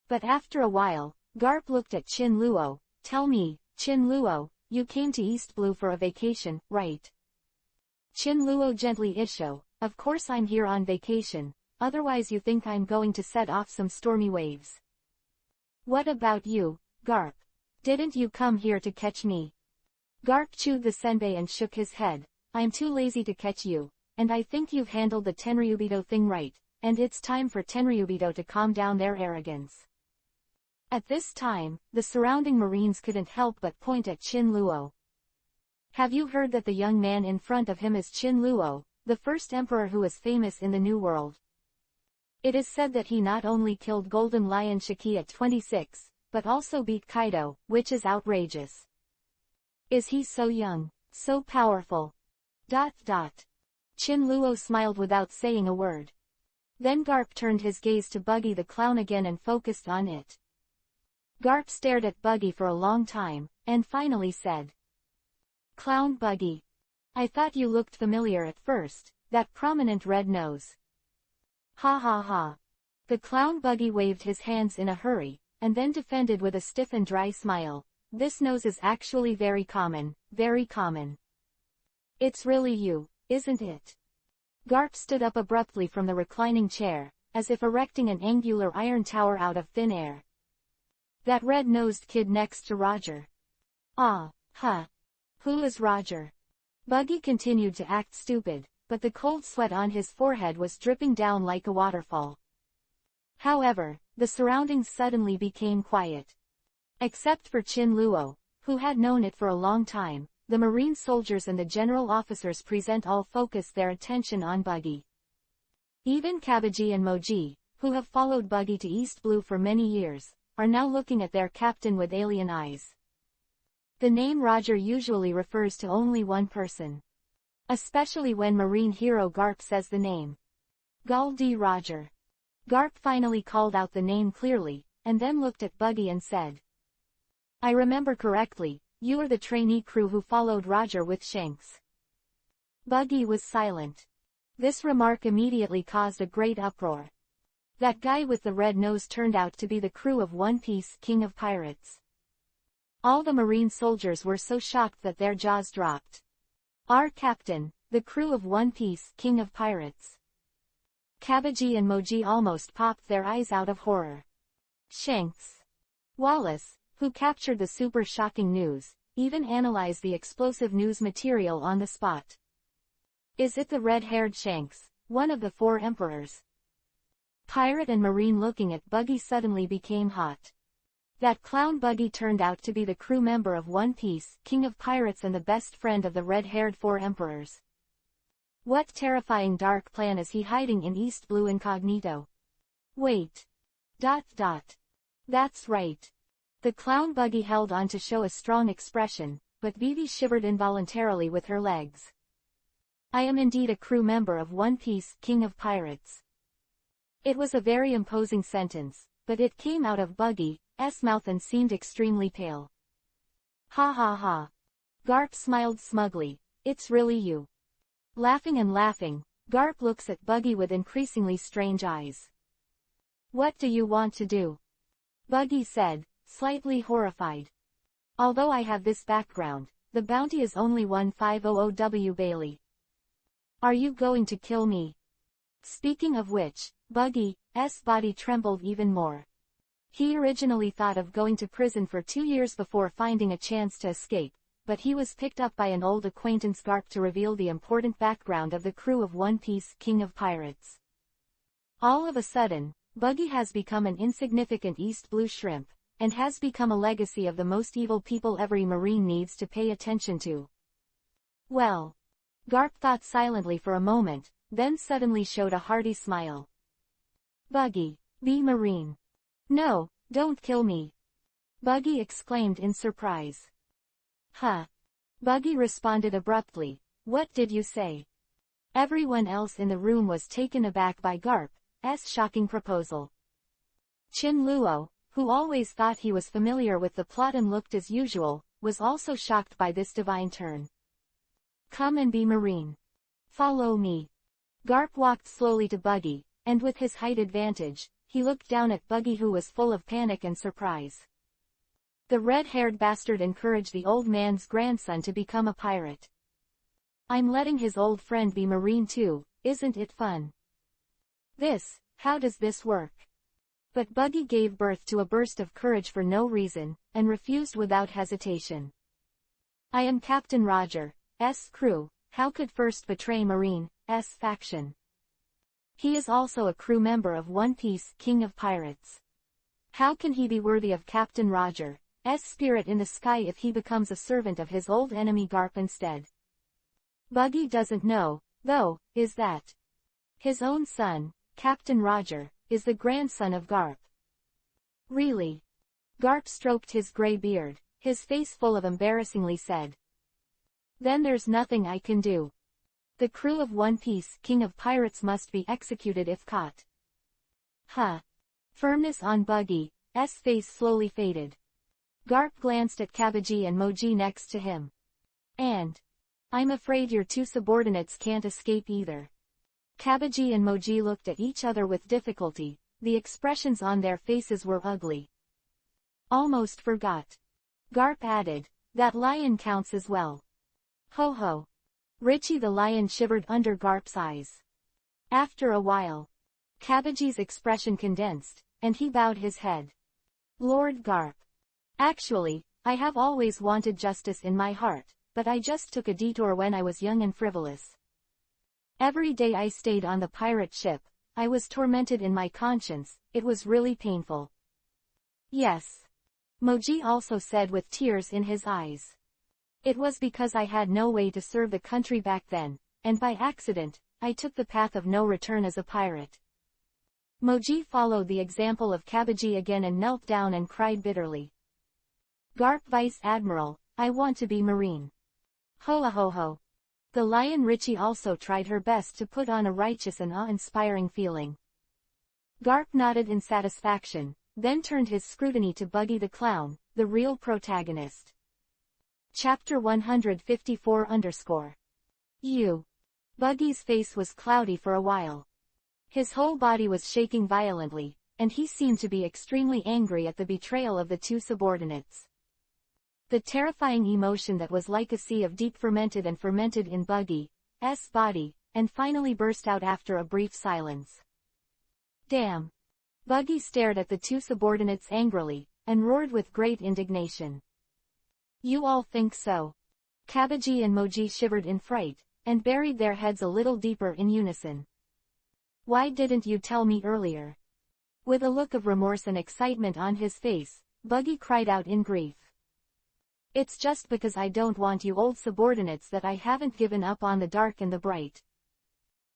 But after a while, Garp looked at Chin Luo. Tell me, Chin Luo, you came to East Blue for a vacation, right? Chin Luo gently isho, of course I'm here on vacation, otherwise you think I'm going to set off some stormy waves. What about you, Garp? Didn't you come here to catch me? Garp chewed the senbei and shook his head. I'm too lazy to catch you, and I think you've handled the Tenryubito thing right, and it's time for Tenryubito to calm down their arrogance." At this time, the surrounding Marines couldn't help but point at Qin Luo. "Have you heard that the young man in front of him is Qin Luo, the first emperor who is famous in the New World? It is said that he not only killed Golden Lion Shiki at 26, but also beat Kaido, which is outrageous. Is he so young, so powerful?" Qin Luo smiled without saying a word. Then Garp turned his gaze to Buggy the clown again and focused on it. Garp stared at Buggy for a long time, and finally said, "Clown Buggy. I thought you looked familiar at first, that prominent red nose." "Ha ha ha." The clown Buggy waved his hands in a hurry, and then defended with a stiff and dry smile, "This nose is actually very common, very common." "It's really you, isn't it?" Garp stood up abruptly from the reclining chair, as if erecting an angular iron tower out of thin air. "That red-nosed kid next to Roger." "Ah, huh. Who is Roger?" Buggy continued to act stupid, but the cold sweat on his forehead was dripping down like a waterfall. However, the surroundings suddenly became quiet. Except for Qin Luo, who had known it for a long time, the Marine soldiers and the general officers present all focused their attention on Buggy. Even Kabaji and Moji, who have followed Buggy to East Blue for many years, are now looking at their captain with alien eyes. The name Roger usually refers to only one person. Especially when Marine hero Garp says the name. "Gul D. Roger." Garp finally called out the name clearly, and then looked at Buggy and said, "I remember correctly, you are the trainee crew who followed Roger with Shanks." Buggy was silent. This remark immediately caused a great uproar. That guy with the red nose turned out to be the crew of One Piece, King of Pirates. All the Marine soldiers were so shocked that their jaws dropped. Our captain, the crew of One Piece, King of Pirates. Kabaji and Moji almost popped their eyes out of horror. Shanks. Wallace, who captured the super shocking news, even analyzed the explosive news material on the spot. "Is it the red-haired Shanks, one of the 4 emperors?" Pirate and Marine looking at Buggy suddenly became hot. That clown Buggy turned out to be the crew member of One Piece, King of Pirates and the best friend of the red-haired 4 emperors. What terrifying dark plan is he hiding in East Blue incognito? Wait. That's right. The clown Buggy held on to show a strong expression, but Vivi shivered involuntarily with her legs. "I am indeed a crew member of One Piece, King of Pirates." It was a very imposing sentence, but it came out of Buggy's mouth and seemed extremely pale. "Ha ha ha." Garp smiled smugly. "It's really you." Laughing and laughing, Garp looks at Buggy with increasingly strange eyes. "What do you want to do?" Buggy said, slightly horrified. "Although I have this background, the bounty is only 1500 Bailey. Are you going to kill me?" Speaking of which, Buggy's body trembled even more. He originally thought of going to prison for 2 years before finding a chance to escape, but he was picked up by an old acquaintance Garp to reveal the important background of the crew of One Piece, King of Pirates. All of a sudden, Buggy has become an insignificant East Blue shrimp, and has become a legacy of the most evil people every Marine needs to pay attention to. Well. Garp thought silently for a moment, then suddenly showed a hearty smile. "Buggy, be Marine." "No, don't kill me!" Buggy exclaimed in surprise. "Huh?" Buggy responded abruptly. "What did you say?" Everyone else in the room was taken aback by Garp's shocking proposal. Qin Luo, who always thought he was familiar with the plot and looked as usual, was also shocked by this divine turn. "Come and be Marine. Follow me." Garp walked slowly to Buggy, and with his height advantage, he looked down at Buggy who was full of panic and surprise. The red-haired bastard encouraged the old man's grandson to become a pirate. "I'm letting his old friend be Marine too, isn't it fun?" How does this work?" But Buggy gave birth to a burst of courage for no reason, and refused without hesitation. "I am Captain Roger's crew, how could first betray Marine's faction? He is also a crew member of One Piece, King of Pirates. How can he be worthy of Captain Roger's spirit in the sky if he becomes a servant of his old enemy Garp instead? Buggy doesn't know, though, is that his own son, Captain Roger, is the grandson of Garp. Really? Garp stroked his gray beard, his face full of embarrassingly said. Then there's nothing I can do. The crew of One Piece, King of Pirates must be executed if caught. Huh. Firmness on Buggy's face slowly faded. Garp glanced at Kabaji and Moji next to him. And I'm afraid your two subordinates can't escape either. Kabaji and Moji looked at each other with difficulty, the expressions on their faces were ugly. Almost forgot. Garp added, that lion counts as well. Ho ho. Richie the lion shivered under Garp's eyes. After a while, Kabaji's expression condensed, and he bowed his head. Lord Garp. Actually, I have always wanted justice in my heart, but I just took a detour when I was young and frivolous. Every day I stayed on the pirate ship, I was tormented in my conscience, it was really painful. Yes. Moji also said with tears in his eyes. It was because I had no way to serve the country back then, and by accident, I took the path of no return as a pirate. Moji followed the example of Kabaji again and knelt down and cried bitterly. Garp Vice Admiral, I want to be Marine. Ho ho ho. The lion Richie also tried her best to put on a righteous and awe-inspiring feeling. Garp nodded in satisfaction, then turned his scrutiny to Buggy the Clown, the real protagonist. Chapter 154 You. Buggy's face was cloudy for a while. His whole body was shaking violently, and he seemed to be extremely angry at the betrayal of the two subordinates. The terrifying emotion that was like a sea of deep fermented in Buggy's body, and finally burst out after a brief silence. Damn. Buggy stared at the two subordinates angrily, and roared with great indignation. You all think so? Kabaji and Moji shivered in fright, and buried their heads a little deeper in unison. Why didn't you tell me earlier? With a look of remorse and excitement on his face, Buggy cried out in grief. It's just because I don't want you old subordinates that I haven't given up on the dark and the bright.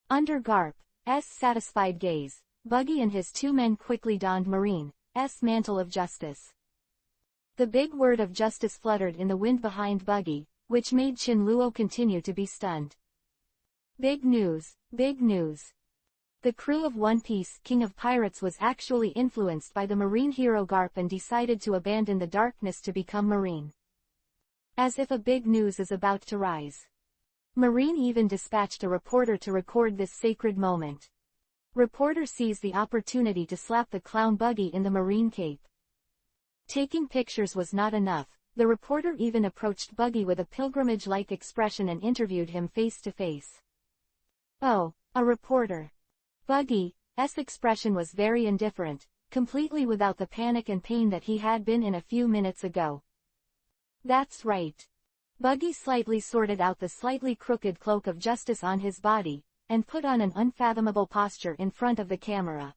Under Garp's satisfied gaze, Buggy and his two men quickly donned Marine's mantle of justice. The big word of justice fluttered in the wind behind Buggy, which made Chin Luo continue to be stunned. Big news, big news. The crew of One Piece, King of Pirates was actually influenced by the Marine hero Garp and decided to abandon the darkness to become Marine. As if a big news is about to rise. Marine even dispatched a reporter to record this sacred moment. Reporter seized the opportunity to slap the clown Buggy in the Marine cape. Taking pictures was not enough, the reporter even approached Buggy with a pilgrimage-like expression and interviewed him face to face. Oh, a reporter. Buggy's expression was very indifferent, completely without the panic and pain that he had been in a few minutes ago. That's right. Buggy slightly sorted out the slightly crooked cloak of justice on his body, and put on an unfathomable posture in front of the camera.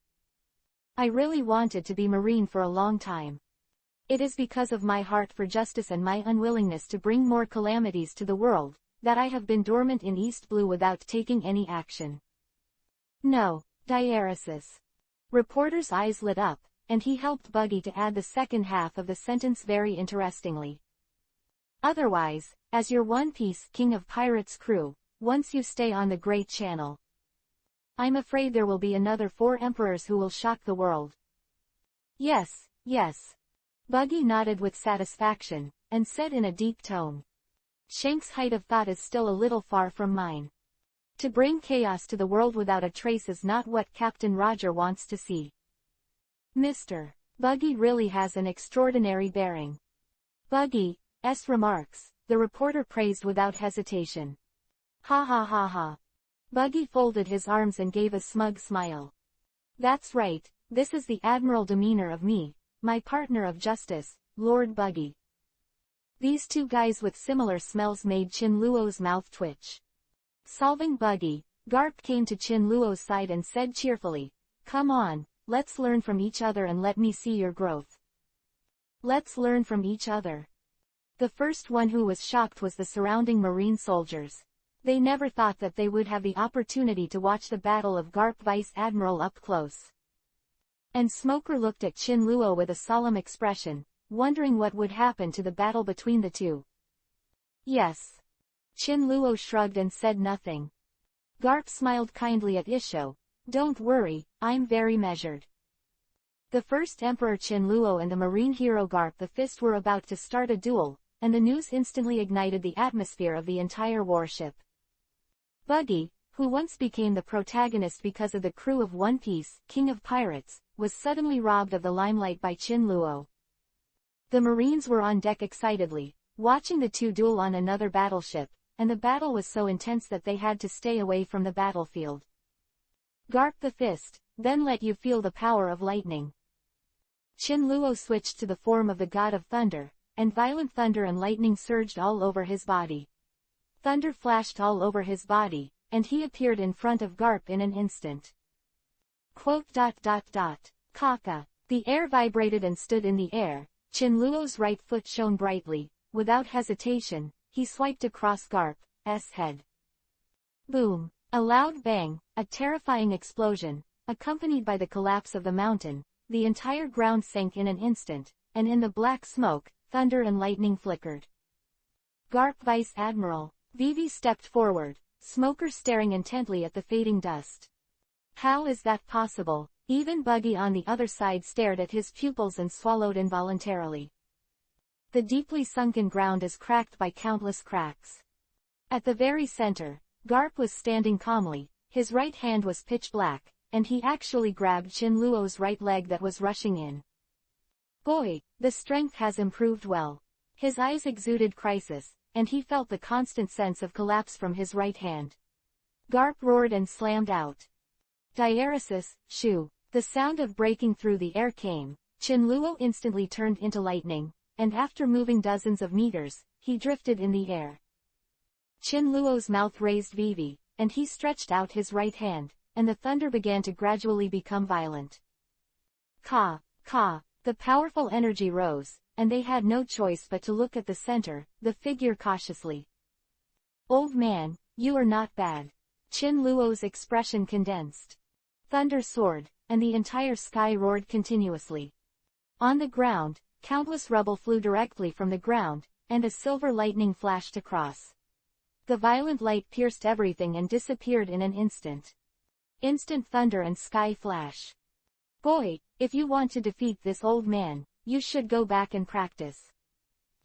I really wanted to be Marine for a long time. It is because of my heart for justice and my unwillingness to bring more calamities to the world, that I have been dormant in East Blue without taking any action. No, diaresis. Reporter's eyes lit up, and he helped Buggy to add the second half of the sentence very interestingly. Otherwise, as your One Piece King of Pirates crew, once you stay on the Great Channel, I'm afraid there will be another 4 emperors who will shock the world. Yes, yes. Buggy nodded with satisfaction, and said in a deep tone. Shank's height of thought is still a little far from mine. To bring chaos to the world without a trace is not what Captain Roger wants to see. Mr. Buggy really has an extraordinary bearing. Buggy's remarks, the reporter praised without hesitation. Ha ha ha ha. Buggy folded his arms and gave a smug smile. That's right, this is the admiral demeanor of me, my partner of justice, Lord Buggy. These two guys with similar smells made Chin Luo's mouth twitch. Solving buggy, Garp came to Chin Luo's side and said cheerfully, "Come on, let's learn from each other and let me see your growth." Let's learn from each other. The first one who was shocked was the surrounding Marine soldiers. They never thought that they would have the opportunity to watch the battle of Garp Vice Admiral up close. And Smoker looked at Chin Luo with a solemn expression, wondering what would happen to the battle between the two. Yes. Chin Luo shrugged and said nothing. Garp smiled kindly at Isho. "Don't worry, I'm very measured." The first Emperor Chin Luo and the marine hero Garp the Fist were about to start a duel, and the news instantly ignited the atmosphere of the entire warship. Buggy, who once became the protagonist because of the crew of One Piece, King of Pirates, was suddenly robbed of the limelight by Chin Luo. The Marines were on deck excitedly, watching the two duel on another battleship, and the battle was so intense that they had to stay away from the battlefield. Garp the Fist, then let you feel the power of lightning. Chin Luo switched to the form of the god of thunder, and violent thunder and lightning surged all over his body. Thunder flashed all over his body, and he appeared in front of Garp in an instant. Kaka. The air vibrated and stood in the air. Chin Luo's right foot shone brightly. Without hesitation, he swiped across Garp's head. Boom. A loud bang, a terrifying explosion, accompanied by the collapse of the mountain. The entire ground sank in an instant, and in the black smoke, thunder and lightning flickered. Garp Vice Admiral. Vivi stepped forward, Smoker staring intently at the fading dust. How is that possible? Even Buggy on the other side stared at his pupils and swallowed involuntarily. The deeply sunken ground is cracked by countless cracks. At the very center, Garp was standing calmly, his right hand was pitch black, and he actually grabbed Chin Luo's right leg that was rushing in. Boy, the strength has improved well. His eyes exuded crisis, and he felt the constant sense of collapse from his right hand. Garp roared and slammed out. Diaresis, shoo. The sound of breaking through the air came. Chin Luo instantly turned into lightning, and after moving dozens of meters, he drifted in the air. Chin Luo's mouth raised Vivi, and he stretched out his right hand, and the thunder began to gradually become violent. Ka, ka. The powerful energy rose, and they had no choice but to look at the center, the figure cautiously. Old man, you are not bad. Chin Luo's expression condensed. Thunder soared, and the entire sky roared continuously. On the ground, countless rubble flew directly from the ground, and a silver lightning flashed across. The violent light pierced everything and disappeared in an instant. Instant thunder and sky flash. Boy, if you want to defeat this old man, you should go back and practice.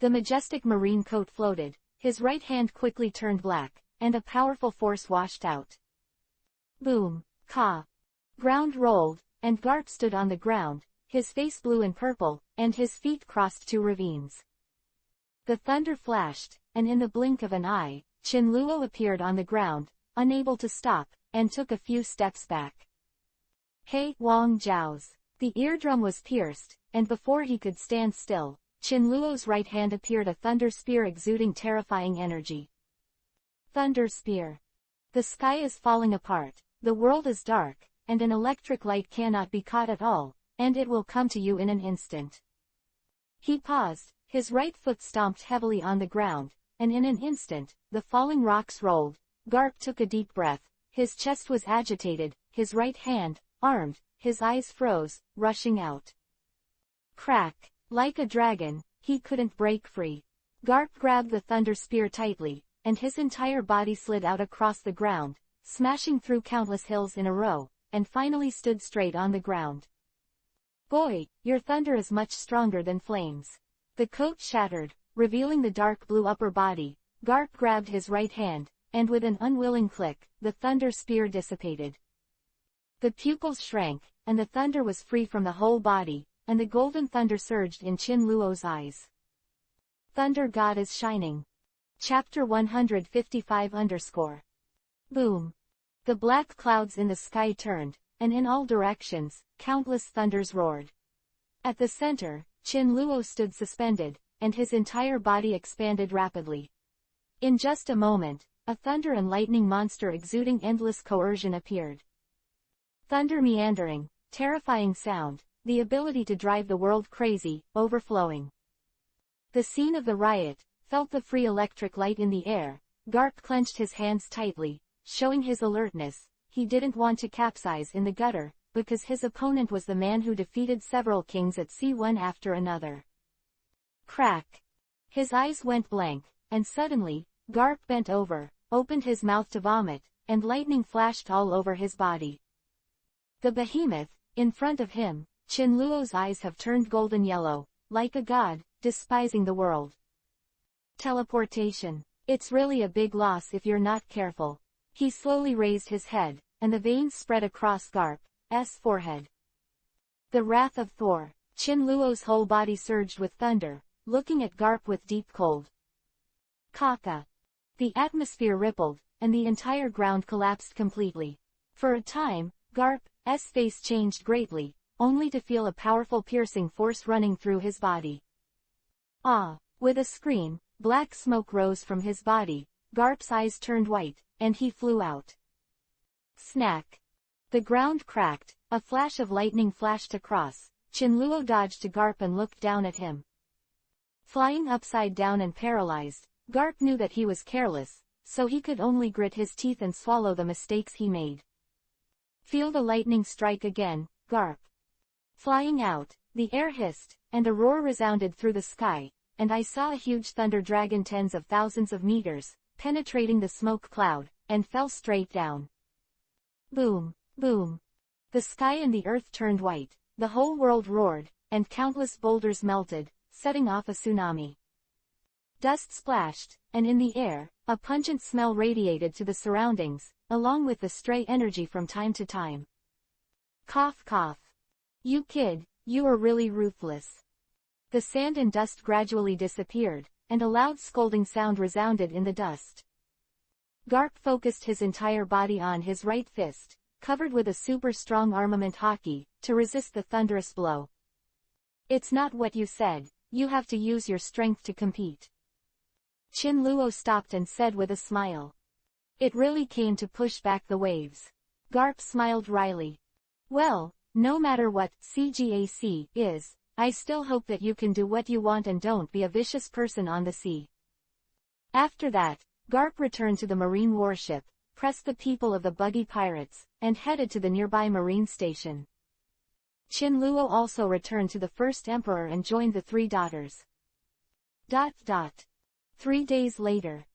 The majestic marine coat floated, his right hand quickly turned black, and a powerful force washed out. Boom, ka. Ground rolled, and Garp stood on the ground, his face blue and purple, and his feet crossed two ravines. The thunder flashed, and in the blink of an eye, Chin Luo appeared on the ground, unable to stop, and took a few steps back. Hey, Wang Zhao's. The eardrum was pierced, and before he could stand still, Chin Luo's right hand appeared a thunder spear exuding terrifying energy. Thunder spear. The sky is falling apart, the world is dark, and an electric light cannot be caught at all, and it will come to you in an instant. He paused, his right foot stomped heavily on the ground, and in an instant, the falling rocks rolled. Garp took a deep breath, his chest was agitated, his right hand, armed, his eyes froze, rushing out. Crack. Like a dragon, he couldn't break free. Garp grabbed the thunder spear tightly, and his entire body slid out across the ground, smashing through countless hills in a row, and finally stood straight on the ground. Boy, your thunder is much stronger than flames. The coat shattered, revealing the dark blue upper body. Garp grabbed his right hand, and with an unwilling click, the thunder spear dissipated. The pupils shrank, and the thunder was free from the whole body, and the golden thunder surged in Chin Luo's eyes. Thunder God is shining. Chapter 155_. Boom. The black clouds in the sky turned, and in all directions, countless thunders roared. At the center, Chin Luo stood suspended, and his entire body expanded rapidly. In just a moment, a thunder and lightning monster exuding endless coercion appeared. Thunder meandering, terrifying sound, the ability to drive the world crazy, overflowing. The scene of the riot, felt the free electric light in the air. Garp clenched his hands tightly, showing his alertness. He didn't want to capsize in the gutter, because his opponent was the man who defeated several kings at sea one after another. Crack! His eyes went blank, and suddenly, Garp bent over, opened his mouth to vomit, and lightning flashed all over his body. The behemoth, in front of him, Chinluo's eyes have turned golden yellow, like a god, despising the world. Teleportation. It's really a big loss if you're not careful. He slowly raised his head, and the veins spread across Garp's forehead. The wrath of Thor. Chinluo's whole body surged with thunder, looking at Garp with deep cold. Kaka. The atmosphere rippled, and the entire ground collapsed completely. For a time, Garp's face changed greatly, only to feel a powerful piercing force running through his body. Ah! With a scream, black smoke rose from his body, Garp's eyes turned white, and he flew out. Snack! The ground cracked, a flash of lightning flashed across. Chinluo dodged to Garp and looked down at him. Flying upside down and paralyzed, Garp knew that he was careless, so he could only grit his teeth and swallow the mistakes he made. Feel the lightning strike again, Garp. Flying out, the air hissed, and a roar resounded through the sky, and I saw a huge thunder dragon tens of thousands of meters, penetrating the smoke cloud, and fell straight down. Boom, boom. The sky and the earth turned white, the whole world roared, and countless boulders melted, setting off a tsunami. Dust splashed, and in the air, a pungent smell radiated to the surroundings, along with the stray energy from time to time. Cough cough. You kid, you are really ruthless. The sand and dust gradually disappeared, and a loud scolding sound resounded in the dust. Garp focused his entire body on his right fist, covered with a super strong armament hockey, to resist the thunderous blow. It's not what you said, you have to use your strength to compete. Chinluo stopped and said with a smile. It really came to push back the waves. Garp smiled wryly. Well, no matter what CGAC is, I still hope that you can do what you want and don't be a vicious person on the sea. After that, Garp returned to the marine warship, pressed the people of the buggy pirates, and headed to the nearby marine station. Chinluo also returned to the first emperor and joined the three daughters. 3 days later.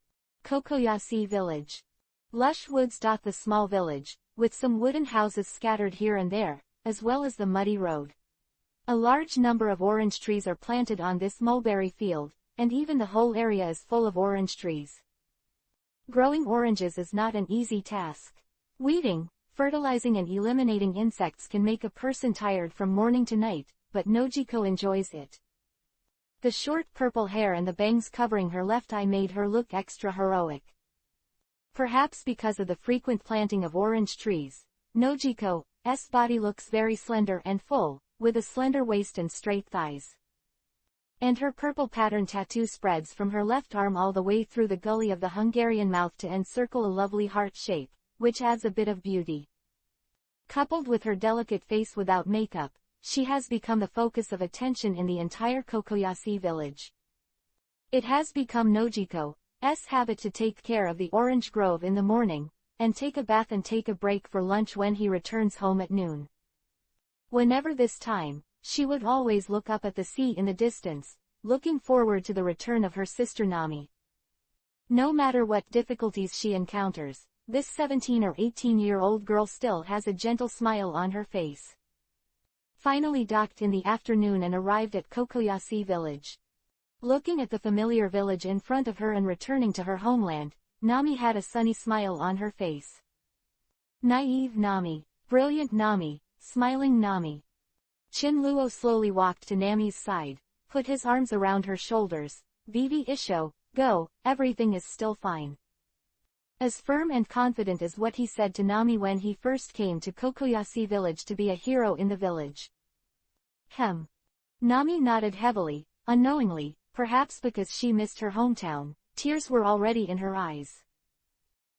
Kokoyashi village. Lush woods dot the small village, with some wooden houses scattered here and there, as well as the muddy road. A large number of orange trees are planted on this mulberry field, and even the whole area is full of orange trees. Growing oranges is not an easy task. Weeding, fertilizing and eliminating insects can make a person tired from morning to night, but Nojiko enjoys it. The short purple hair and the bangs covering her left eye made her look extra heroic. Perhaps because of the frequent planting of orange trees, Nojiko's body looks very slender and full, with a slender waist and straight thighs. And her purple pattern tattoo spreads from her left arm all the way through the gully of the Hungarian mouth to encircle a lovely heart shape, which adds a bit of beauty. Coupled with her delicate face without makeup, she has become the focus of attention in the entire Kokoyashi village. It has become Nojiko's habit to take care of the orange grove in the morning, and take a bath and take a break for lunch when he returns home at noon. Whenever this time, she would always look up at the sea in the distance, looking forward to the return of her sister Nami. No matter what difficulties she encounters, this 17 or 18-year-old girl still has a gentle smile on her face. Finally docked in the afternoon and arrived at Kokoyashi village. Looking at the familiar village in front of her and returning to her homeland, Nami had a sunny smile on her face. Naive Nami, brilliant Nami, smiling Nami. Chinluo slowly walked to Nami's side, put his arms around her shoulders. Vivi Isho, go, everything is still fine. As firm and confident as what he said to Nami when he first came to Kokoyashi village to be a hero in the village. Nami nodded heavily, unknowingly, perhaps because she missed her hometown. Tears were already in her eyes.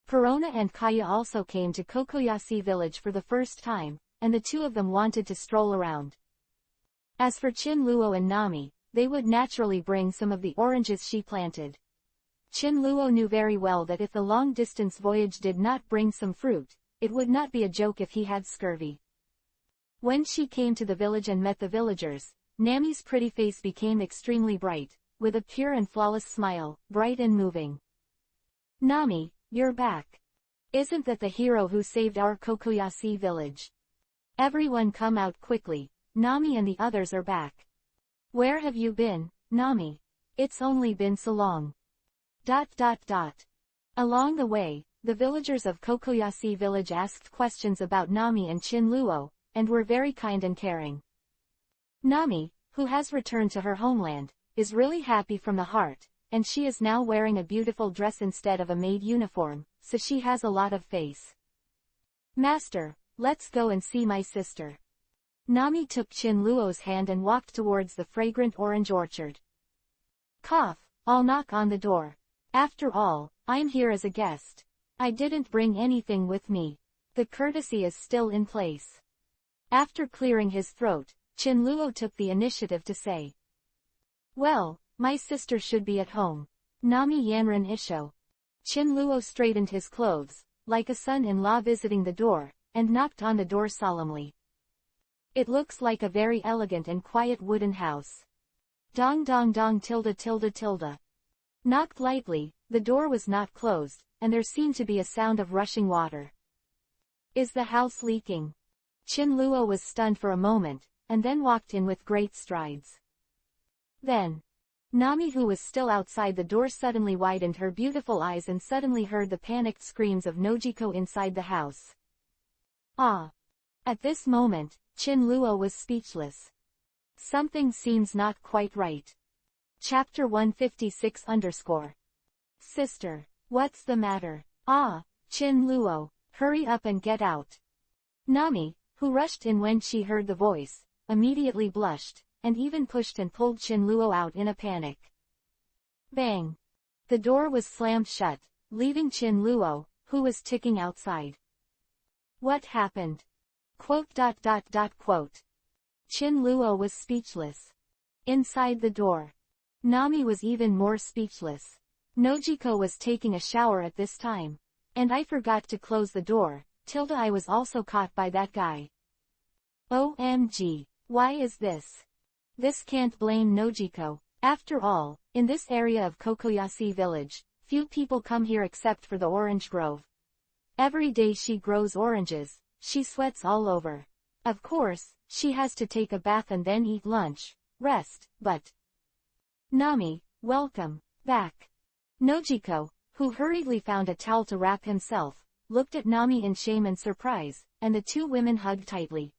Perona and Kaya also came to Kokoyashi village for the first time, and the two of them wanted to stroll around. As for Chinluo and Nami, they would naturally bring some of the oranges she planted. Chinluo knew very well that if the long-distance voyage did not bring some fruit, it would not be a joke if he had scurvy. When she came to the village and met the villagers, Nami's pretty face became extremely bright, with a pure and flawless smile, bright and moving. "Nami, you're back. Isn't that the hero who saved our Kokoyashi village? Everyone come out quickly, Nami and the others are back. Where have you been, Nami? It's only been so long." Along the way, the villagers of Kokoyashi village asked questions about Nami and Chinluo, and were very kind and caring. Nami, who has returned to her homeland, is really happy from the heart, and she is now wearing a beautiful dress instead of a maid uniform, so she has a lot of face. "Master, let's go and see my sister." Nami took Chinluo's hand and walked towards the fragrant orange orchard. "Cough, I'll knock on the door. After all, I'm here as a guest. I didn't bring anything with me. The courtesy is still in place." After clearing his throat, Chinluo took the initiative to say, "Well, my sister should be at home. Nami Yanran Isho." Chinluo straightened his clothes, like a son-in-law visiting the door, and knocked on the door solemnly. It looks like a very elegant and quiet wooden house. Dong dong dong tilde tilde tilde. Knocked lightly, the door was not closed, and there seemed to be a sound of rushing water. "Is the house leaking?" Chinluo was stunned for a moment, and then walked in with great strides. Then, Nami, who was still outside the door, suddenly widened her beautiful eyes and suddenly heard the panicked screams of Nojiko inside the house. Ah! At this moment, Chinluo was speechless. Something seems not quite right. Chapter 156 _ Sister, what's the matter? Ah, Chinluo, hurry up and get out. Nami, who rushed in when she heard the voice, immediately blushed, and even pushed and pulled Chinluo out in a panic. Bang! The door was slammed shut, leaving Chinluo, who was ticking outside. What happened? Chinluo was speechless. Inside the door, Nami was even more speechless. Nojiko was taking a shower at this time. And I forgot to close the door, I was also caught by that guy. OMG, why is this? This can't blame Nojiko. After all, in this area of Kokoyashi village, few people come here except for the orange grove. Every day she grows oranges, she sweats all over. Of course, she has to take a bath and then eat lunch, rest, but... Nami, welcome back. Nojiko, who hurriedly found a towel to wrap himself, looked at Nami in shame and surprise, and the two women hugged tightly.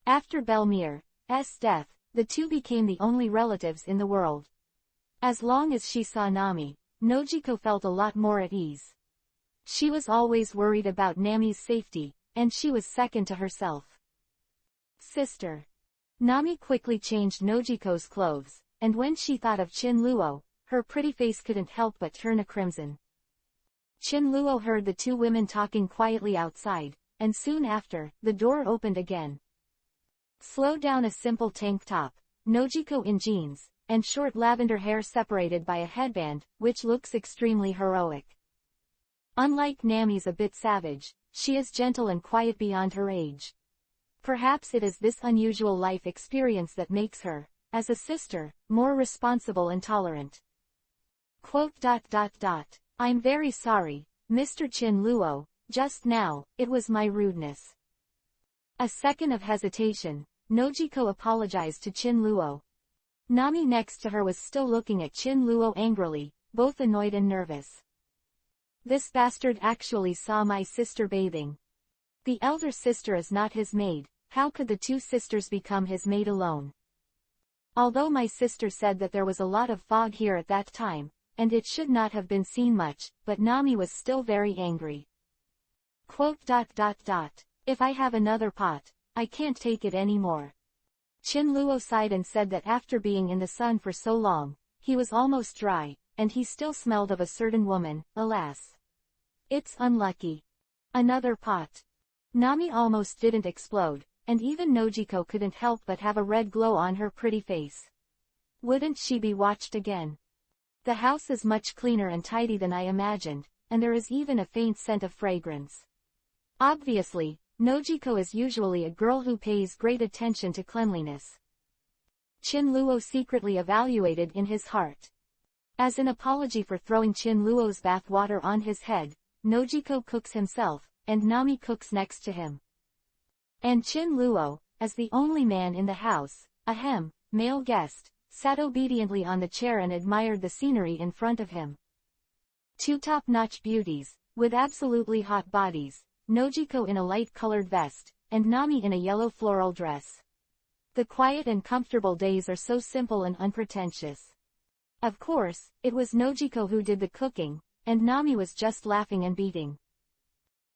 After Belmir's death, the two became the only relatives in the world. As long as she saw Nami, Nojiko felt a lot more at ease. She was always worried about Nami's safety, and she was second to herself. Sister. Nami quickly changed Nojiko's clothes, and when she thought of Chinluo, her pretty face couldn't help but turn a crimson. Chinluo heard the two women talking quietly outside, and soon after, the door opened again. Slow down, a simple tank top, Nojiko in jeans, and short lavender hair separated by a headband, which looks extremely heroic. Unlike Nami's a bit savage, she is gentle and quiet beyond her age. Perhaps it is this unusual life experience that makes her, as a sister, more responsible and tolerant. I'm very sorry, Mr. Chinluo, just now, it was my rudeness. A second of hesitation, Nojiko apologized to Chinluo. Nami next to her was still looking at Chinluo angrily, both annoyed and nervous. This bastard actually saw my sister bathing. The elder sister is not his maid, how could the two sisters become his maid alone? Although my sister said that there was a lot of fog here at that time, and it should not have been seen much, but Nami was still very angry. If I have another pot, I can't take it anymore. Chinluo sighed and said that after being in the sun for so long, he was almost dry, and he still smelled of a certain woman, alas. It's unlucky. Another pot. Nami almost didn't explode, and even Nojiko couldn't help but have a red glow on her pretty face. Wouldn't she be watched again? The house is much cleaner and tidy than I imagined, and there is even a faint scent of fragrance. Obviously, Nojiko is usually a girl who pays great attention to cleanliness. Chinluo secretly evaluated in his heart. As an apology for throwing Chinluo's bath water on his head, Nojiko cooks himself, and Nami cooks next to him. And Chinluo, as the only man in the house, male guest, sat obediently on the chair and admired the scenery in front of him. Two top-notch beauties, with absolutely hot bodies, Nojiko in a light-colored vest, and Nami in a yellow floral dress. The quiet and comfortable days are so simple and unpretentious. Of course, it was Nojiko who did the cooking, and Nami was just laughing and beating.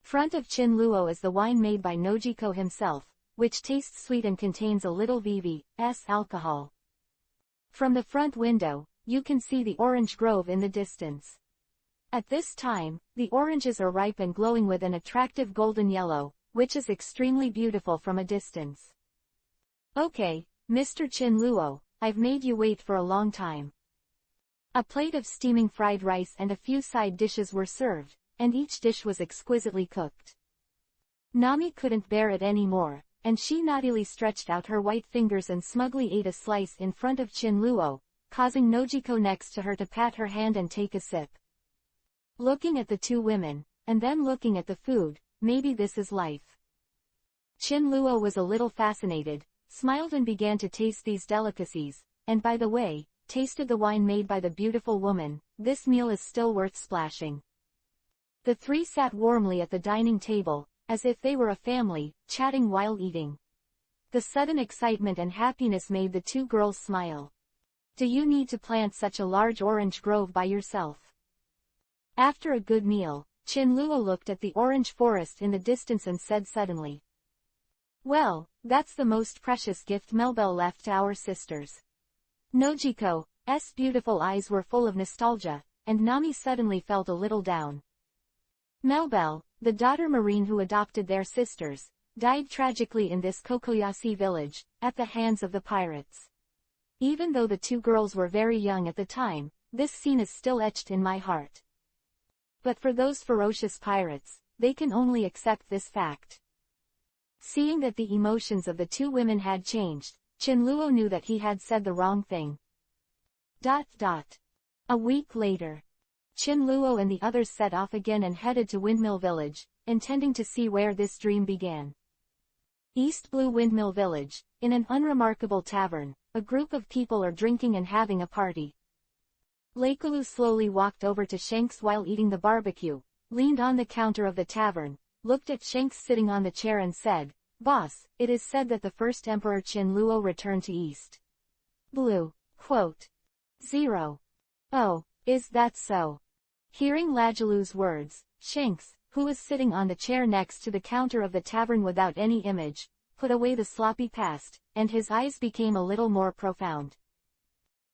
Front of Chinluo is the wine made by Nojiko himself, which tastes sweet and contains a little VVS alcohol. From the front window, you can see the orange grove in the distance. At this time, the oranges are ripe and glowing with an attractive golden yellow, which is extremely beautiful from a distance. Okay, Mr. Chinluo, I've made you wait for a long time. A plate of steaming fried rice and a few side dishes were served, and each dish was exquisitely cooked. Nami couldn't bear it anymore, and she naughtily stretched out her white fingers and smugly ate a slice in front of Chinluo, causing Nojiko next to her to pat her hand and take a sip. Looking at the two women, and then looking at the food, maybe this is life. Chinluo was a little fascinated, smiled and began to taste these delicacies, and by the way, tasted the wine made by the beautiful woman. This meal is still worth splashing. The three sat warmly at the dining table, as if they were a family, chatting while eating. The sudden excitement and happiness made the two girls smile. Do you need to plant such a large orange grove by yourself? After a good meal, Chinluo looked at the orange forest in the distance and said suddenly. Well, that's the most precious gift Melbel left to our sisters. Nojiko's beautiful eyes were full of nostalgia, and Nami suddenly felt a little down. Melbel, the daughter Marine who adopted their sisters, died tragically in this Kokoyashi village, at the hands of the pirates. Even though the two girls were very young at the time, this scene is still etched in my heart. But for those ferocious pirates, they can only accept this fact. Seeing that the emotions of the two women had changed, Chinluo knew that he had said the wrong thing. A week later, Chinluo and the others set off again and headed to Windmill Village, intending to see where this dream began. East Blue Windmill Village, in an unremarkable tavern, a group of people are drinking and having a party. Leikulu slowly walked over to Shanks while eating the barbecue, leaned on the counter of the tavern, looked at Shanks sitting on the chair and said, "Boss, it is said that the first Emperor Chinluo returned to East Blue. Quote. 0. Oh, is that so?" Hearing Lajalu's words, Shanks, who was sitting on the chair next to the counter of the tavern without any image, put away the sloppy past, and his eyes became a little more profound.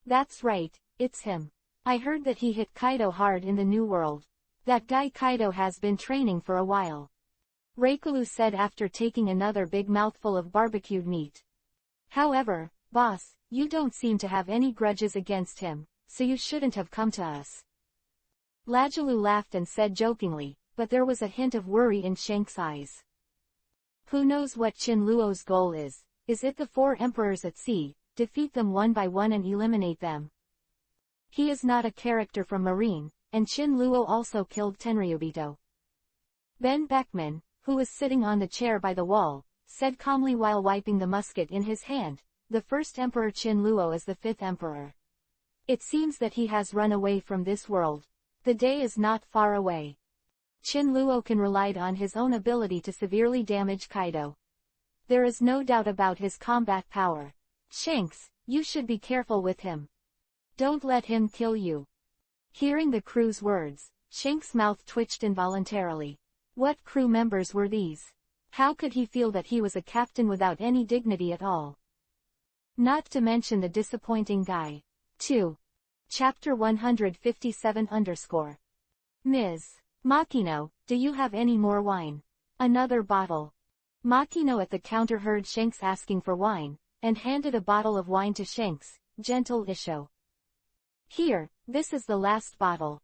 "That's right, it's him. I heard that he hit Kaido hard in the New World. That guy Kaido has been training for a while," Reikulu said after taking another big mouthful of barbecued meat. "However, boss, you don't seem to have any grudges against him, so you shouldn't have come to us." Lajalu laughed and said jokingly, but there was a hint of worry in Shanks' eyes. Who knows what Chinluo's goal is? Is it the 4 emperors at sea, defeat them one by one and eliminate them? He is not a character from Marine, and Chinluo also killed Tenryubito. Ben Beckman, who was sitting on the chair by the wall, said calmly while wiping the musket in his hand, "The first Emperor Chinluo is the 5th Emperor. It seems that he has run away from this world. The day is not far away. Chinluo can rely on his own ability to severely damage Kaido. There is no doubt about his combat power. Shanks, you should be careful with him. Don't let him kill you." Hearing the crew's words, Shanks' mouth twitched involuntarily. What crew members were these? How could he feel that he was a captain without any dignity at all? Not to mention the disappointing guy. 2. Chapter 157 _ Ms. Makino, do you have any more wine? Another bottle. Makino at the counter heard Shanks asking for wine, and handed a bottle of wine to Shanks. Gentle Isho. Here, this is the last bottle.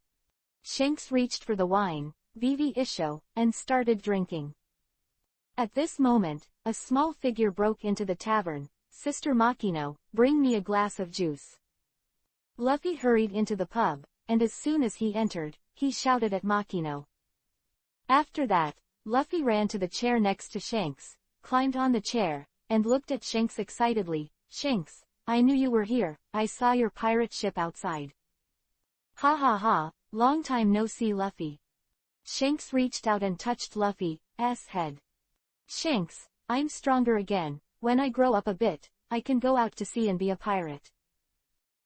Shanks reached for the wine, Vivi Isho, and started drinking. At this moment, a small figure broke into the tavern. Sister Makino, bring me a glass of juice. Luffy hurried into the pub, and as soon as he entered, he shouted at Makino. After that, Luffy ran to the chair next to Shanks, climbed on the chair, and looked at Shanks excitedly. Shanks, I knew you were here, I saw your pirate ship outside. Ha ha ha, long time no see Luffy. Shanks reached out and touched Luffy's head. Shanks, I'm stronger again, when I grow up a bit, I can go out to sea and be a pirate.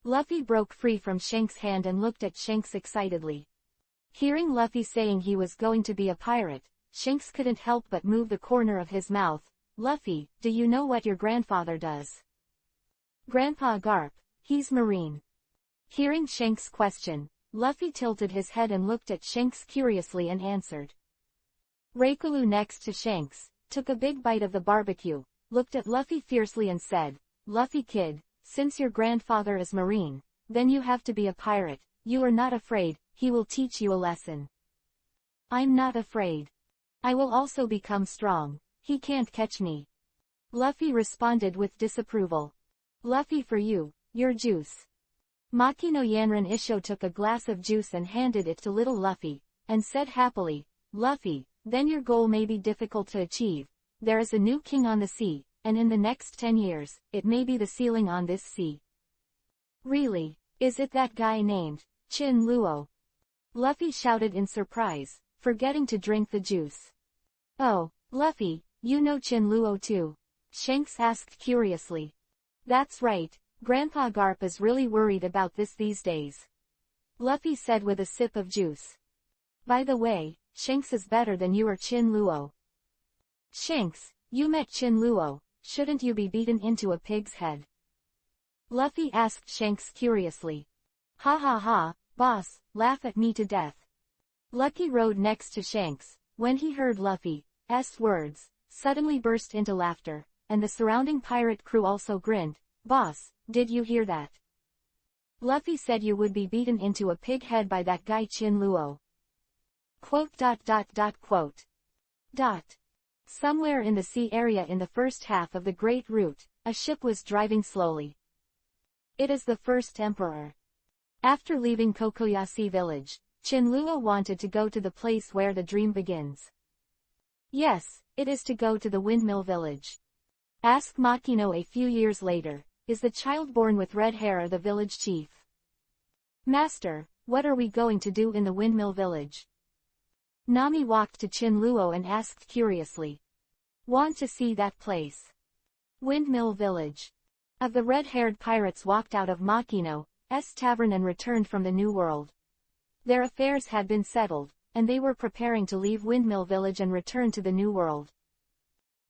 Luffy broke free from Shanks' hand and looked at Shanks excitedly. Hearing Luffy saying he was going to be a pirate, Shanks couldn't help but move the corner of his mouth. Luffy, do you know what your grandfather does? Grandpa Garp, he's Marine. Hearing Shanks' question, Luffy tilted his head and looked at Shanks curiously and answered. Reikulu next to Shanks, took a big bite of the barbecue, looked at Luffy fiercely and said, Luffy kid, since your grandfather is Marine, then you have to be a pirate. You are not afraid, he will teach you a lesson. I'm not afraid. I will also become strong, he can't catch me. Luffy responded with disapproval. Luffy for you, your juice. Makino Yanran Isho took a glass of juice and handed it to little Luffy, and said happily, Luffy, then your goal may be difficult to achieve. There is a new king on the sea, and in the next 10 years, it may be the ceiling on this sea. Really, is it that guy named Chin Luo? Luffy shouted in surprise, forgetting to drink the juice. Oh, Luffy, you know Chin Luo too? Shanks asked curiously. That's right, Grandpa Garp is really worried about this these days. Luffy said with a sip of juice. By the way, Shanks is better than you or Chin Luo. Shanks, you met Chin Luo, shouldn't you be beaten into a pig's head? Luffy asked Shanks curiously. Ha ha ha, boss, laugh at me to death. Lucky rode next to Shanks, when he heard Luffy's words, suddenly burst into laughter, and the surrounding pirate crew also grinned. Boss, did you hear that? Luffy said you would be beaten into a pig head by that guy Chin Luo. Quote. Somewhere in the sea area in the first half of the Great Route, a ship was driving slowly. It is the first emperor. After leaving Kokoyashi village, Chin Luo wanted to go to the place where the dream begins. Yes, it is to go to the windmill village. Ask Makino a few years later, is the child born with red hair the village chief? Master, what are we going to do in the windmill village? Nami walked to Chin Luo and asked curiously. Want to see that place? Windmill village. Of the red-haired pirates walked out of Makino's tavern and returned from the New World. Their affairs had been settled, and they were preparing to leave Windmill Village and return to the New World.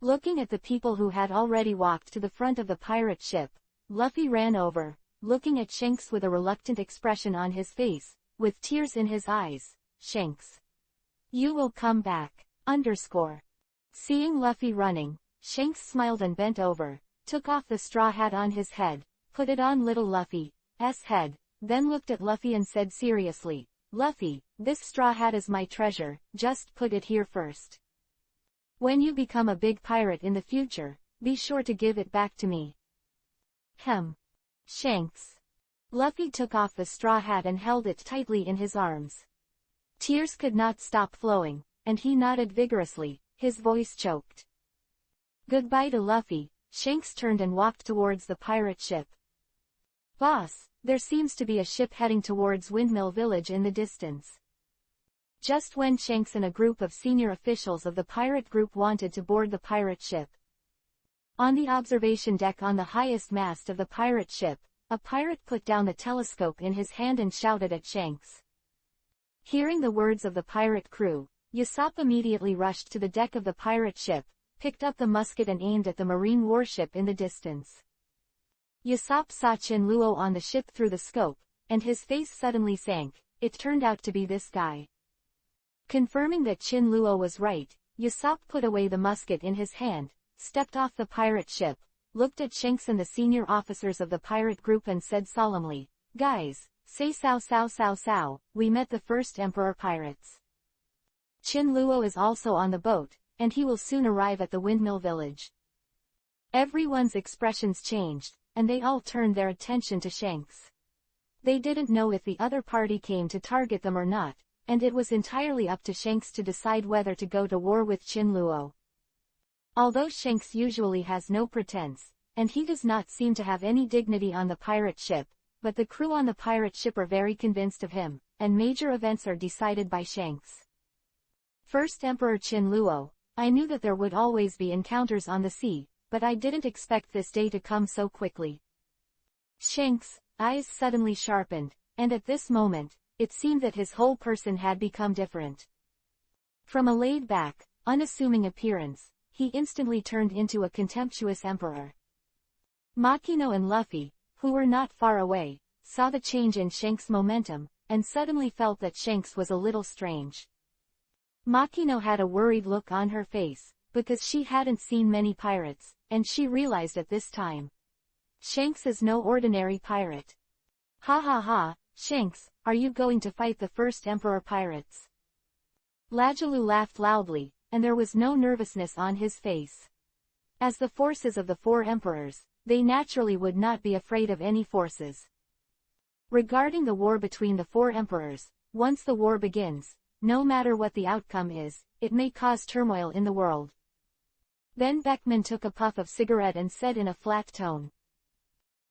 Looking at the people who had already walked to the front of the pirate ship, Luffy ran over, looking at Shanks with a reluctant expression on his face, with tears in his eyes. Shanks. You will come back. Seeing Luffy running, Shanks smiled and bent over, took off the straw hat on his head, put it on little Luffy's head, then looked at Luffy and said seriously, Luffy, this straw hat is my treasure, just put it here first. When you become a big pirate in the future, be sure to give it back to me. Shanks. Luffy took off the straw hat and held it tightly in his arms. Tears could not stop flowing, and he nodded vigorously, his voice choked. Goodbye to Luffy, Shanks turned and walked towards the pirate ship. Boss, there seems to be a ship heading towards Windmill Village in the distance. Just when Shanks and a group of senior officials of the pirate group wanted to board the pirate ship. On the observation deck on the highest mast of the pirate ship, a pirate put down the telescope in his hand and shouted at Shanks. Hearing the words of the pirate crew, Usopp immediately rushed to the deck of the pirate ship, picked up the musket and aimed at the marine warship in the distance. Usopp saw Chin Luo on the ship through the scope, and his face suddenly sank. It turned out to be this guy. Confirming that Qin Luo was right, Usopp put away the musket in his hand, stepped off the pirate ship, looked at Shanks and the senior officers of the pirate group and said solemnly, "Guys, say sao sao sao sao, we met the first Emperor pirates. Qin Luo is also on the boat, and he will soon arrive at the windmill village." Everyone's expressions changed, and they all turned their attention to Shanks. They didn't know if the other party came to target them or not, and it was entirely up to Shanks to decide whether to go to war with Qin Luo. Although Shanks usually has no pretense, and he does not seem to have any dignity on the pirate ship, but the crew on the pirate ship are very convinced of him, and major events are decided by Shanks. First Emperor Qin Luo, I knew that there would always be encounters on the sea, but I didn't expect this day to come so quickly. Shanks' eyes suddenly sharpened, and at this moment, it seemed that his whole person had become different. From a laid-back, unassuming appearance, he instantly turned into a contemptuous emperor. Makino and Luffy, who were not far away, saw the change in Shanks' momentum, and suddenly felt that Shanks was a little strange. Makino had a worried look on her face, because she hadn't seen many pirates, and she realized at this time. Shanks is no ordinary pirate. Ha ha ha, Shanks, are you going to fight the first Emperor pirates? Lajalu laughed loudly, and there was no nervousness on his face. As the forces of the four emperors, they naturally would not be afraid of any forces. Regarding the war between the four emperors, once the war begins, no matter what the outcome is, it may cause turmoil in the world. Then Beckman took a puff of cigarette and said in a flat tone,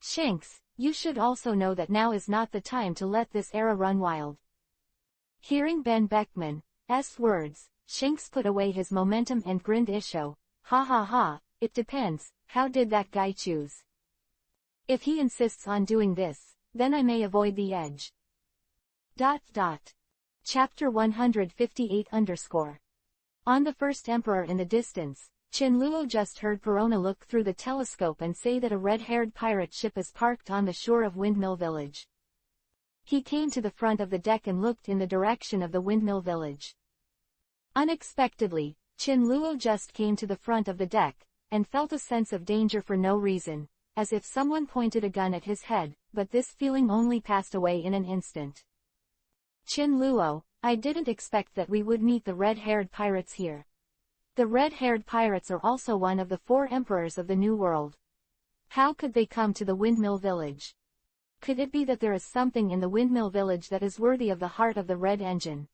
"Shanks, you should also know that now is not the time to let this era run wild." Hearing Ben Beckman's words, Shanks put away his momentum and grinned Isho, "Ha ha ha, it depends, how did that guy choose? If he insists on doing this, then I may avoid the edge." Chapter 158 On the first emperor in the distance, Qin Luo just heard Perona look through the telescope and say that a red-haired pirate ship is parked on the shore of Windmill Village. He came to the front of the deck and looked in the direction of the Windmill Village. Unexpectedly, Qin Luo just came to the front of the deck, and felt a sense of danger for no reason, as if someone pointed a gun at his head, but this feeling only passed away in an instant. "Qin Luo, I didn't expect that we would meet the red-haired pirates here. The red-haired pirates are also one of the four emperors of the New World. How could they come to the Windmill Village? Could it be that there is something in the Windmill Village that is worthy of the heart of the Red Engine?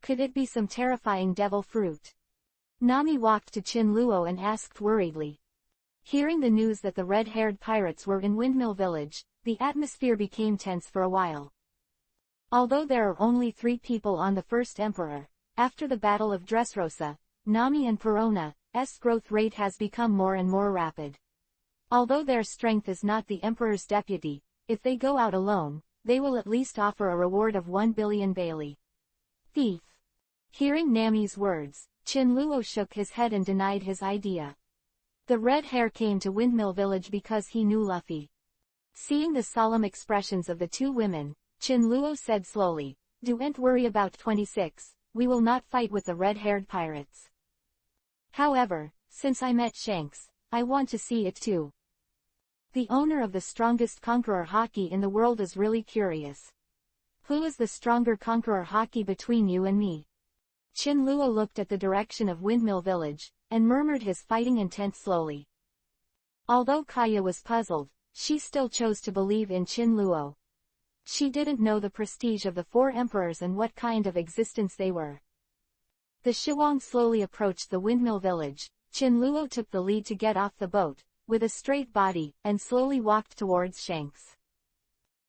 Could it be some terrifying devil fruit?" Nami walked to Qin Luo and asked worriedly. Hearing the news that the red-haired pirates were in Windmill Village, the atmosphere became tense for a while. Although there are only 3 people on the first emperor, after the Battle of Dressrosa, Nami and Perona's growth rate has become more and more rapid. Although their strength is not the emperor's deputy, if they go out alone, they will at least offer a reward of 1 billion Bailey. Thief. Hearing Nami's words, Qin Luo shook his head and denied his idea. The red hair came to Windmill Village because he knew Luffy. Seeing the solemn expressions of the 2 women, Qin Luo said slowly, "Don't worry about 26, we will not fight with the red-haired pirates. However, since I met Shanks, I want to see it too. The owner of the strongest conqueror haki in the world is really curious. Who is the stronger conqueror haki between you and me?" Qin Luo looked at the direction of Windmill Village, and murmured his fighting intent slowly. Although Kaya was puzzled, she still chose to believe in Qin Luo. She didn't know the prestige of the 4 emperors and what kind of existence they were. The Shiwang slowly approached the Windmill Village. Qin Luo took the lead to get off the boat, with a straight body, and slowly walked towards Shanks.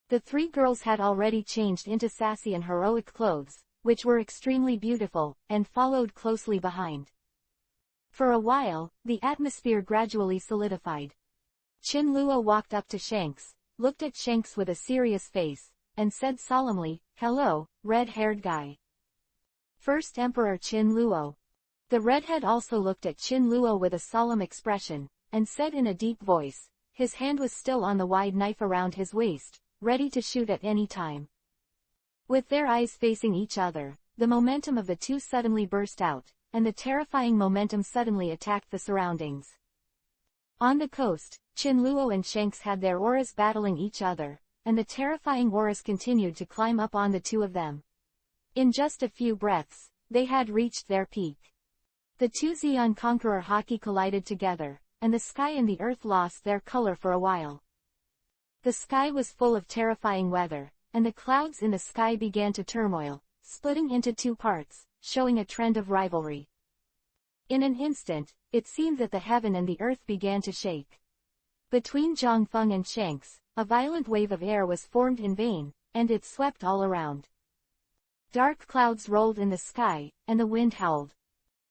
The 3 girls had already changed into sassy and heroic clothes, which were extremely beautiful, and followed closely behind. For a while, the atmosphere gradually solidified. Qin Luo walked up to Shanks, looked at Shanks with a serious face, and said solemnly, "Hello, red-haired guy." First Emperor Qin Luo. The redhead also looked at Qin Luo with a solemn expression, and said in a deep voice, his hand was still on the wide knife around his waist, ready to shoot at any time. With their eyes facing each other, the momentum of the two suddenly burst out, and the terrifying momentum suddenly attacked the surroundings. On the coast, Chin-luo and Shanks had their auras battling each other, and the terrifying auras continued to climb up on the two of them. In just a few breaths, they had reached their peak. The two Zeon Conqueror Haki collided together, and the sky and the earth lost their color for a while. The sky was full of terrifying weather, and the clouds in the sky began to turmoil, splitting into two parts, showing a trend of rivalry. In an instant, it seemed that the heaven and the earth began to shake. Between Zhongfeng and Shanks, a violent wave of air was formed in vain, and it swept all around. Dark clouds rolled in the sky, and the wind howled.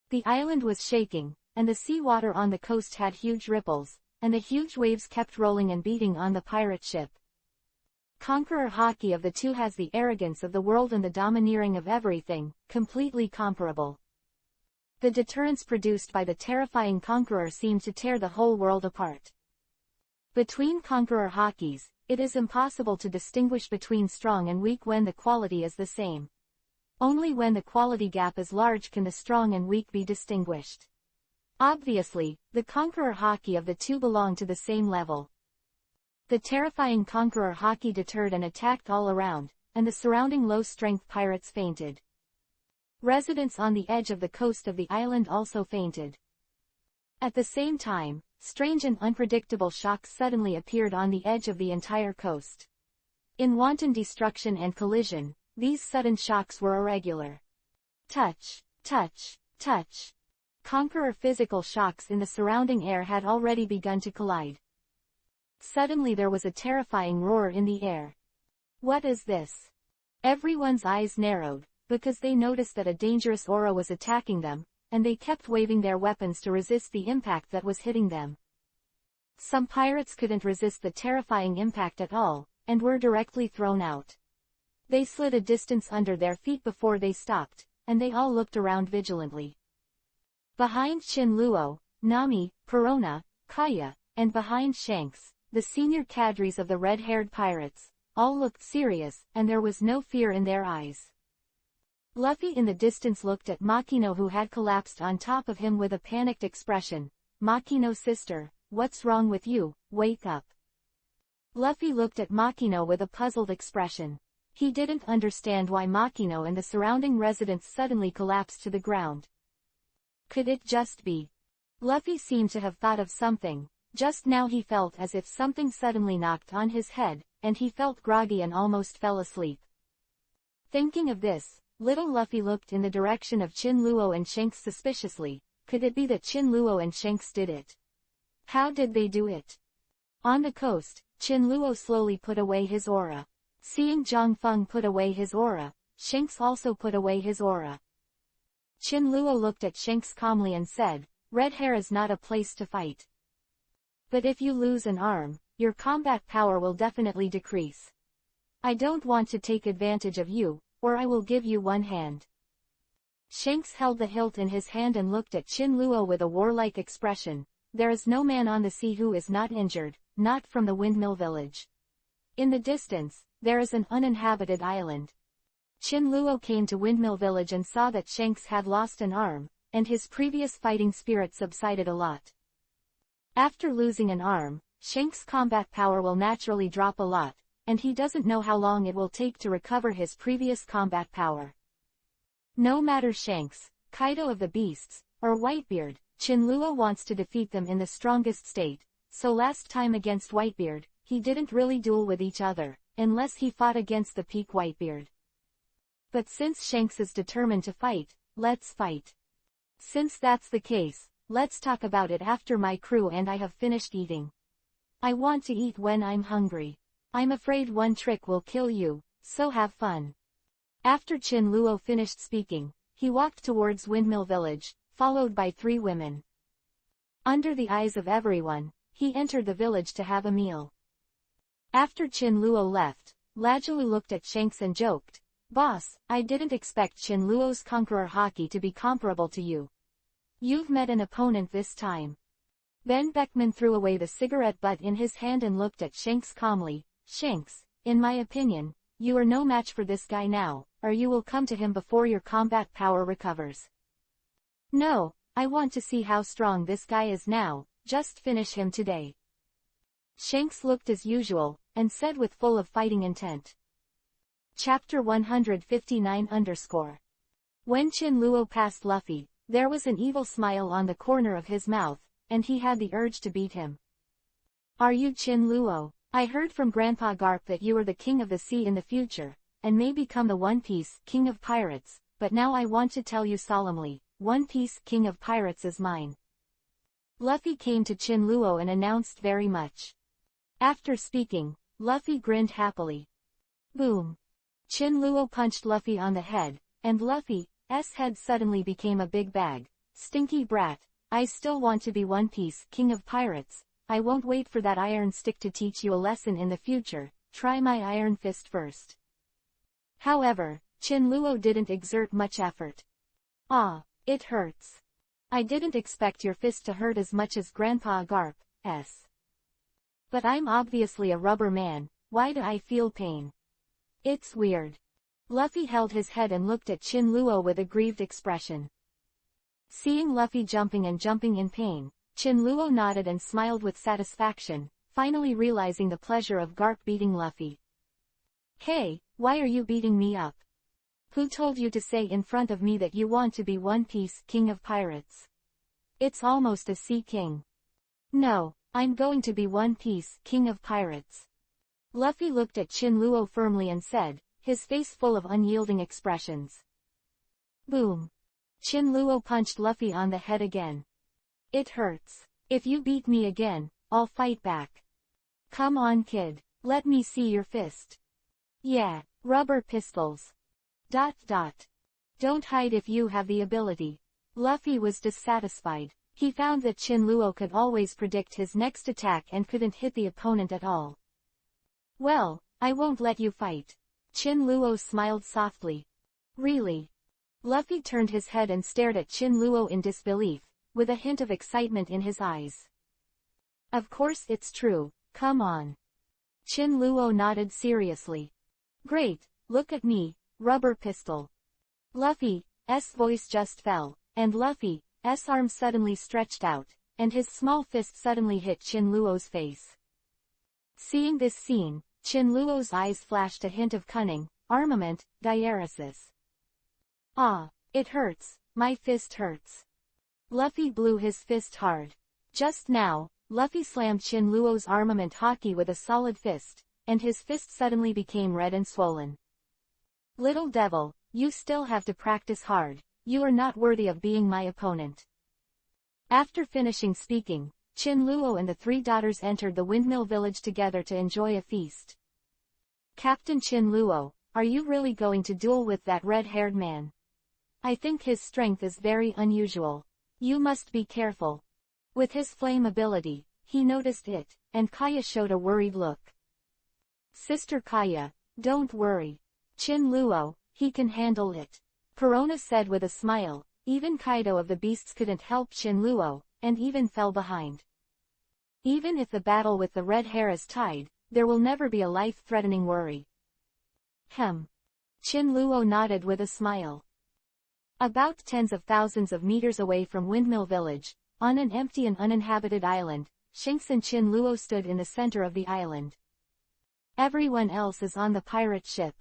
The island was shaking, and the sea water on the coast had huge ripples, and the huge waves kept rolling and beating on the pirate ship. Conqueror Haki of the two has the arrogance of the world and the domineering of everything, completely comparable. The deterrence produced by the terrifying conqueror seemed to tear the whole world apart. Between conqueror Hakis, it is impossible to distinguish between strong and weak when the quality is the same. Only when the quality gap is large can the strong and weak be distinguished. Obviously, the conqueror Haki of the two belong to the same level. The terrifying conqueror Haki deterred and attacked all around, and the surrounding low-strength pirates fainted. Residents on the edge of the coast of the island also fainted. At the same time, strange and unpredictable shocks suddenly appeared on the edge of the entire coast. In wanton destruction and collision, these sudden shocks were irregular. Touch, touch, touch. Conqueror physical shocks in the surrounding air had already begun to collide. Suddenly there was a terrifying roar in the air. What is this? Everyone's eyes narrowed, because they noticed that a dangerous aura was attacking them, and they kept waving their weapons to resist the impact that was hitting them. Some pirates couldn't resist the terrifying impact at all, and were directly thrown out. They slid a distance under their feet before they stopped, and they all looked around vigilantly. Behind Chin-luo, Nami, Perona, Kaya, and behind Shanks, the senior cadres of the red-haired pirates, all looked serious, and there was no fear in their eyes. Luffy in the distance looked at Makino, who had collapsed on top of him with a panicked expression. Makino sister, what's wrong with you? Wake up. Luffy looked at Makino with a puzzled expression. He didn't understand why Makino and the surrounding residents suddenly collapsed to the ground. Could it just be? Luffy seemed to have thought of something. Just now he felt as if something suddenly knocked on his head, and he felt groggy and almost fell asleep. Thinking of this, little Luffy looked in the direction of Chin-luo and Shanks suspiciously. Could it be that Chin-luo and Shanks did it? How did they do it? On the coast, Chin-luo slowly put away his aura. Seeing Zhongfeng put away his aura, Shanks also put away his aura. Chin-luo looked at Shanks calmly and said, "Red hair is not a place to fight. But if you lose an arm, your combat power will definitely decrease. I don't want to take advantage of you, or I will give you one hand." Shanks held the hilt in his hand and looked at Chin-luo with a warlike expression. There is no man on the sea who is not injured, not from the windmill village. In the distance, there is an uninhabited island. Chin-luo came to Windmill Village and saw that Shanks had lost an arm, and his previous fighting spirit subsided a lot. After losing an arm, Shanks' combat power will naturally drop a lot, and he doesn't know how long it will take to recover his previous combat power. No matter Shanks, Kaido of the Beasts, or Whitebeard, Chin-luo wants to defeat them in the strongest state, so last time against Whitebeard, he didn't really duel with each other, unless he fought against the peak Whitebeard. But since Shanks is determined to fight, let's fight. Since that's the case, let's talk about it after my crew and I have finished eating. I want to eat when I'm hungry. I'm afraid one trick will kill you, so have fun. After Chin-luo finished speaking, he walked towards Windmill Village, followed by 3 women. Under the eyes of everyone, he entered the village to have a meal. After Chin-luo left, Lajalu looked at Shanks and joked, "Boss, I didn't expect Chin-luo's Conqueror Haki to be comparable to you. You've met an opponent this time." Ben Beckman threw away the cigarette butt in his hand and looked at Shanks calmly. "Shanks, in my opinion, you are no match for this guy now, or you will come to him before your combat power recovers. No, I want to see how strong this guy is now, just finish him today. Shanks looked as usual, and said with full of fighting intent. Chapter 159 _ When Chin Luo passed Luffy, there was an evil smile on the corner of his mouth, and he had the urge to beat him. Are you Chin Luo? I heard from Grandpa Garp that you are the king of the sea in the future, and may become the One Piece King of Pirates, but now I want to tell you solemnly, One Piece King of Pirates is mine. Luffy came to Chin Luo and announced very much. After speaking, Luffy grinned happily. Boom! Chin Luo punched Luffy on the head, and Luffy's head suddenly became a big bag. Stinky brat, I still want to be One Piece King of Pirates. I won't wait for that iron stick to teach you a lesson in the future, try my iron fist first. However, Chin Luo didn't exert much effort. Ah, it hurts. I didn't expect your fist to hurt as much as Grandpa Garp's. But I'm obviously a rubber man, why do I feel pain? It's weird. Luffy held his head and looked at Chin Luo with a grieved expression. Seeing Luffy jumping in pain, Chin Luo nodded and smiled with satisfaction, finally realizing the pleasure of Garp beating Luffy. Hey, why are you beating me up? Who told you to say in front of me that you want to be One Piece King of Pirates? It's almost a sea king. No, I'm going to be One Piece King of Pirates. Luffy looked at Chin Luo firmly and said, his face full of unyielding expressions. Boom! Chin Luo punched Luffy on the head again. It hurts. If you beat me again, I'll fight back. Come on kid, let me see your fist. Yeah, rubber pistols. ... Don't hide if you have the ability. Luffy was dissatisfied. He found that Chin Luo could always predict his next attack and couldn't hit the opponent at all. Well, I won't let you fight. Chin Luo smiled softly. Really? Luffy turned his head and stared at Chin Luo in disbelief, with a hint of excitement in his eyes. Of course it's true, come on. Chin Luo nodded seriously. Great, look at me, rubber pistol. Luffy's voice just fell, and Luffy's arm suddenly stretched out, and his small fist suddenly hit Chin Luo's face. Seeing this scene, Chin Luo's eyes flashed a hint of cunning, armament, diaresis. Ah, it hurts, my fist hurts. Luffy blew his fist hard. Just now, Luffy slammed Chin Luo's armament hockey with a solid fist, and his fist suddenly became red and swollen. Little devil, you still have to practice hard, you are not worthy of being my opponent. After finishing speaking, Chin Luo and the three daughters entered the windmill village together to enjoy a feast. Captain Chin Luo, are you really going to duel with that red-haired man? I think his strength is very unusual. You must be careful. With his flame ability, he noticed it, and Kaya showed a worried look. Sister Kaya, don't worry. Chin Luo, he can handle it. Perona said with a smile. Even Kaido of the Beasts couldn't help Chin Luo, and even fell behind. Even if the battle with the red hair is tied, there will never be a life-threatening worry. Chin Luo nodded with a smile. About tens of thousands of meters away from Windmill Village, on an empty and uninhabited island, Shanks and Chin Luo stood in the center of the island. Everyone else is on the pirate ship.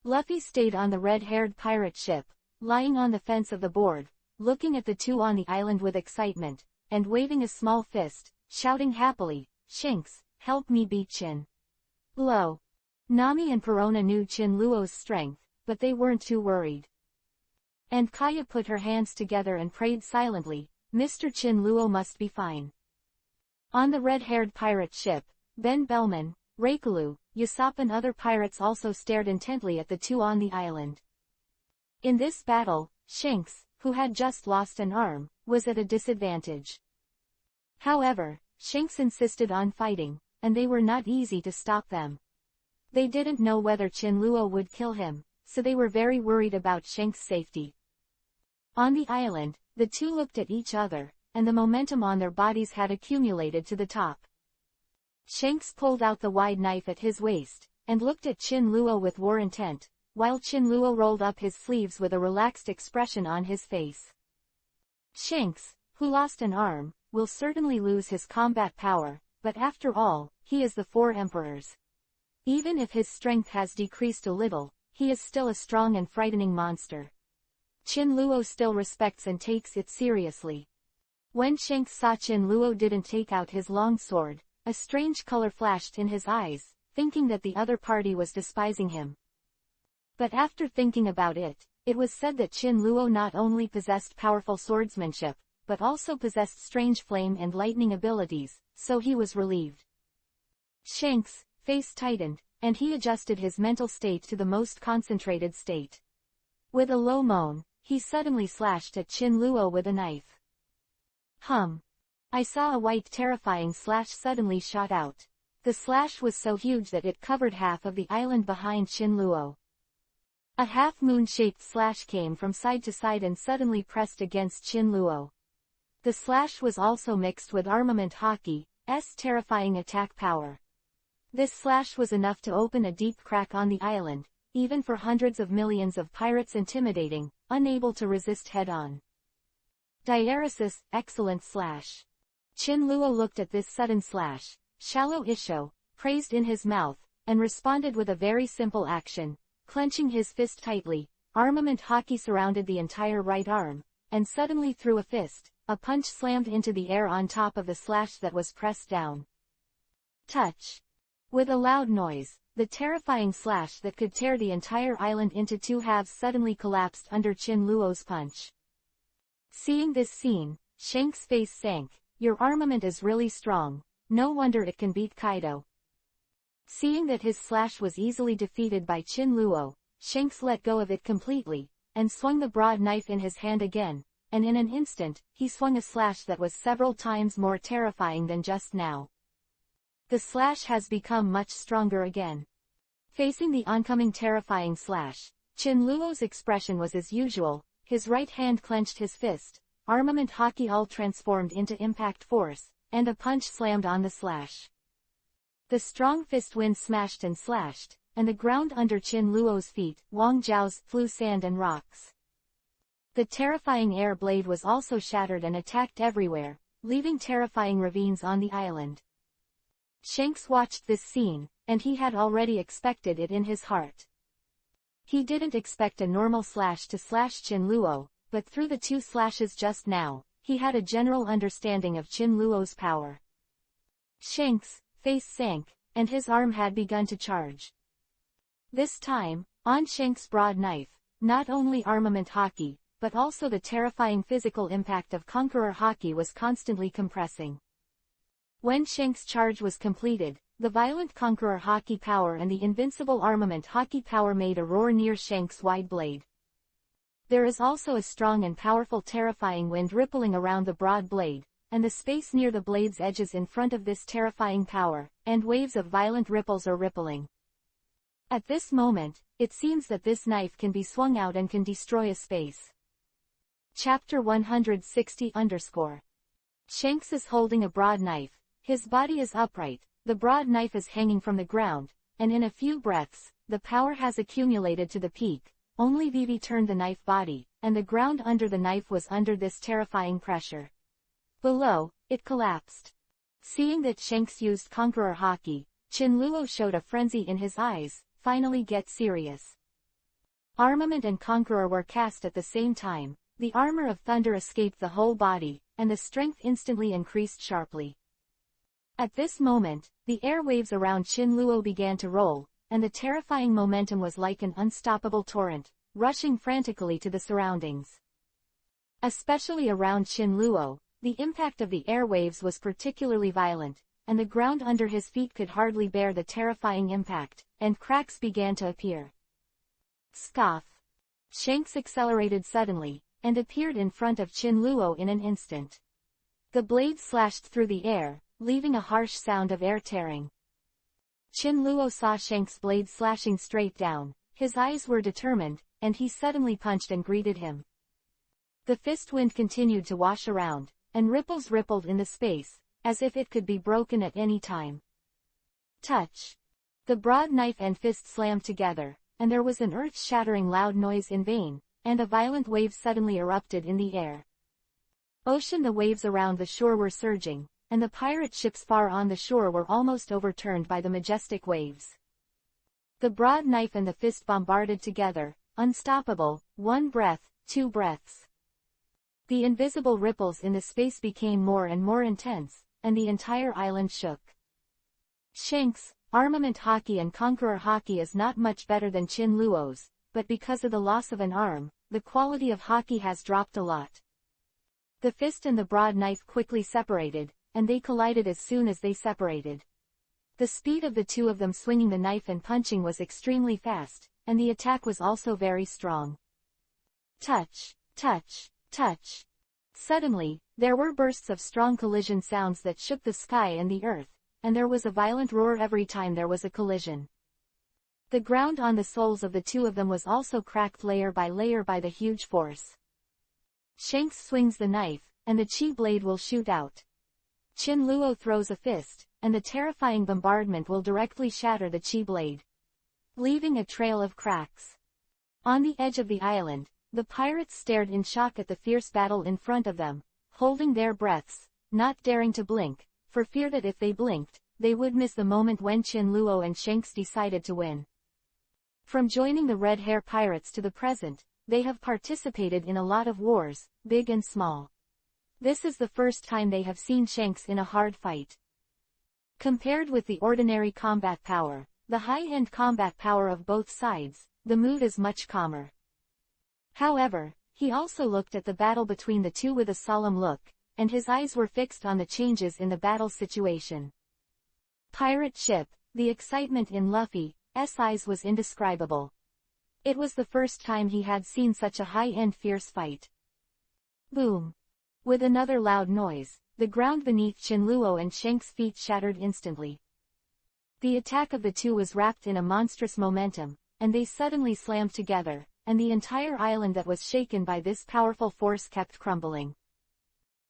Luffy stayed on the red-haired pirate ship, lying on the fence of the board, looking at the two on the island with excitement, and waving a small fist, shouting happily, Shanks, help me beat Chin Luo. Nami and Perona knew Chin Luo's strength, but they weren't too worried. And Kaya put her hands together and prayed silently, Mr. Chin Luo must be fine. On the red-haired pirate ship, Ben Bellman, Reikalu, Usopp and other pirates also stared intently at the two on the island. In this battle, Shanks, who had just lost an arm, was at a disadvantage. However, Shanks insisted on fighting, and they were not easy to stop them. They didn't know whether Chin Luo would kill him, so they were very worried about Shanks' safety. On the island, the two looked at each other, and the momentum on their bodies had accumulated to the top. Shanks pulled out the wide knife at his waist, and looked at Chin Luo with war intent, while Qin Luo rolled up his sleeves with a relaxed expression on his face. Shanks, who lost an arm, will certainly lose his combat power, but after all, he is the Four Emperors. Even if his strength has decreased a little, he is still a strong and frightening monster. Qin Luo still respects and takes it seriously. When Shanks saw Qin Luo didn't take out his long sword, a strange color flashed in his eyes, thinking that the other party was despising him. But after thinking about it, it was said that Qin Luo not only possessed powerful swordsmanship, but also possessed strange flame and lightning abilities, so he was relieved. Shanks' face tightened, and he adjusted his mental state to the most concentrated state. With a low moan, he suddenly slashed at Qin Luo with a knife. I saw a white terrifying slash suddenly shot out. The slash was so huge that it covered half of the island behind Qin Luo. A half-moon-shaped slash came from side to side and suddenly pressed against Qin Luo. The slash was also mixed with Armament Haki's terrifying attack power. This slash was enough to open a deep crack on the island, even for hundreds of millions of pirates, intimidating, unable to resist head-on. Diaresis, excellent slash. Qin Luo looked at this sudden slash, shallow isho, praised in his mouth, and responded with a very simple action. Clenching his fist tightly, Armament Haki surrounded the entire right arm, and suddenly threw a fist. A punch slammed into the air on top of the slash that was pressed down. Touch. With a loud noise, the terrifying slash that could tear the entire island into two halves suddenly collapsed under Qin Luo's punch. Seeing this scene, Shanks' face sank. Your armament is really strong. No wonder it can beat Kaido. Seeing that his slash was easily defeated by Qin Luo, Shanks let go of it completely, and swung the broad knife in his hand again, and in an instant, he swung a slash that was several times more terrifying than just now. The slash has become much stronger again. Facing the oncoming terrifying slash, Qin Luo's expression was as usual. His right hand clenched his fist, Armament Haki all transformed into impact force, and a punch slammed on the slash. The strong fist wind smashed and slashed, and the ground under Qin Luo's feet, Wang Zhao's, flew sand and rocks. The terrifying air blade was also shattered and attacked everywhere, leaving terrifying ravines on the island. Shanks watched this scene, and he had already expected it in his heart. He didn't expect a normal slash to slash Qin Luo, but through the two slashes just now, he had a general understanding of Qin Luo's power. Shanks' face sank, and his arm had begun to charge. This time, on Shanks' broad knife, not only Armament Haki, but also the terrifying physical impact of Conqueror Haki was constantly compressing. When Shanks' charge was completed, the violent Conqueror Haki power and the invincible Armament Haki power made a roar near Shanks' wide blade. There is also a strong and powerful terrifying wind rippling around the broad blade, and the space near the blade's edges in front of this terrifying power, and waves of violent ripples are rippling. At this moment, it seems that this knife can be swung out and can destroy a space. Chapter 160 Shanks is holding a broad knife. His body is upright, the broad knife is hanging from the ground, and in a few breaths, the power has accumulated to the peak. Only Vivi turned the knife body, and the ground under the knife was under this terrifying pressure. Below, it collapsed. Seeing that Shanks used Conqueror Haki, Qin Luo showed a frenzy in his eyes. Finally get serious. Armament and Conqueror were cast at the same time. The armor of thunder escaped the whole body, and the strength instantly increased sharply. At this moment, the airwaves around Qin Luo began to roll, and the terrifying momentum was like an unstoppable torrent, rushing frantically to the surroundings. Especially around Qin Luo, the impact of the airwaves was particularly violent, and the ground under his feet could hardly bear the terrifying impact, and cracks began to appear. Scoff. Shanks accelerated suddenly, and appeared in front of Qin Luo in an instant. The blade slashed through the air, leaving a harsh sound of air tearing. Qin Luo saw Shanks' blade slashing straight down, his eyes were determined, and he suddenly punched and greeted him. The fist wind continued to wash around, and ripples rippled in the space, as if it could be broken at any time. Touch. The broad knife and fist slammed together, and there was an earth-shattering loud noise in vain, and a violent wave suddenly erupted in the air. The waves around the shore were surging, and the pirate ships far on the shore were almost overturned by the majestic waves. The broad knife and the fist bombarded together, unstoppable, 1 breath, 2 breaths. The invisible ripples in the space became more and more intense, and the entire island shook. Shanks, armament hockey and conqueror hockey is not much better than Chin Luo's, but because of the loss of an arm, the quality of hockey has dropped a lot. The fist and the broad knife quickly separated, and they collided as soon as they separated. The speed of the two of them swinging the knife and punching was extremely fast, and the attack was also very strong. Touch, touch, touch. Suddenly, there were bursts of strong collision sounds that shook the sky and the earth, and there was a violent roar every time there was a collision. The ground on the soles of the two of them was also cracked layer by the huge force. Shanks swings the knife, and the chi blade will shoot out. Chin Luo throws a fist, and the terrifying bombardment will directly shatter the chi blade, leaving a trail of cracks. On the edge of the island, the pirates stared in shock at the fierce battle in front of them, holding their breaths, not daring to blink, for fear that if they blinked, they would miss the moment when Chin Luo and Shanks decided to win. From joining the Red Hair Pirates to the present, they have participated in a lot of wars, big and small. This is the first time they have seen Shanks in a hard fight. Compared with the ordinary combat power, the high-end combat power of both sides, the mood is much calmer. However, he also looked at the battle between the two with a solemn look, and his eyes were fixed on the changes in the battle situation. Pirate ship, the excitement in Luffy's eyes was indescribable. It was the first time he had seen such a high-end fierce fight. Boom! With another loud noise, the ground beneath Chin Luo and Shanks' feet shattered instantly. The attack of the two was wrapped in a monstrous momentum, and they suddenly slammed together, and the entire island that was shaken by this powerful force kept crumbling.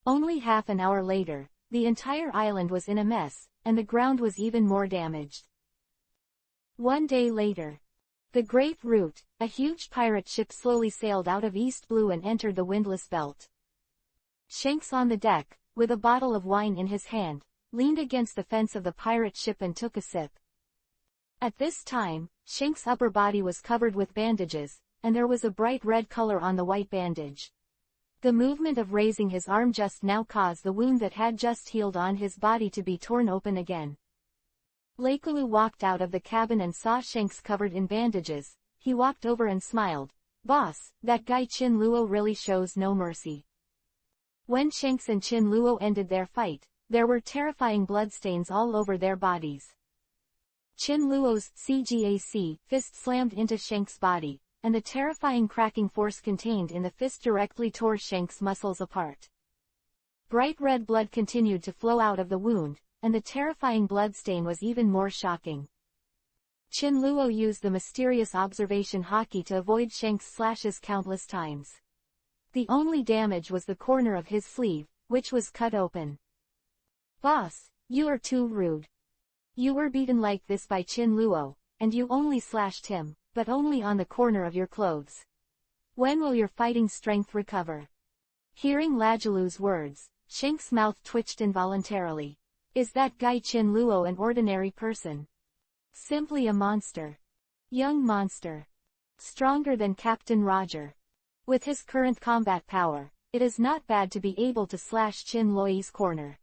Only half an hour later, the entire island was in a mess, and the ground was even more damaged. 1 day later, the Great Root, a huge pirate ship slowly sailed out of East Blue and entered the windless belt. Shanks on the deck, with a bottle of wine in his hand, leaned against the fence of the pirate ship and took a sip. At this time, Shanks' upper body was covered with bandages, and there was a bright red color on the white bandage. The movement of raising his arm just now caused the wound that had just healed on his body to be torn open again. Lakulu walked out of the cabin and saw Shanks covered in bandages. He walked over and smiled. "Boss, that guy Chin Luo really shows no mercy." When Shanks and Chin Luo ended their fight, there were terrifying bloodstains all over their bodies. Chin Luo's CGAC fist slammed into Shanks' body, and the terrifying cracking force contained in the fist directly tore Shanks' muscles apart. Bright red blood continued to flow out of the wound, and the terrifying bloodstain was even more shocking. Chin Luo used the mysterious observation hockey to avoid Shanks' slashes countless times. The only damage was the corner of his sleeve, which was cut open. "Boss, you are too rude. You were beaten like this by Chin Luo, and you only slashed him, but only on the corner of your clothes. When will your fighting strength recover?" Hearing Lajalu's words, Shanks' mouth twitched involuntarily. Is that guy Chin Luo an ordinary person? Simply a monster. Young monster. Stronger than Captain Roger. With his current combat power, it is not bad to be able to slash Chin Luo's corner.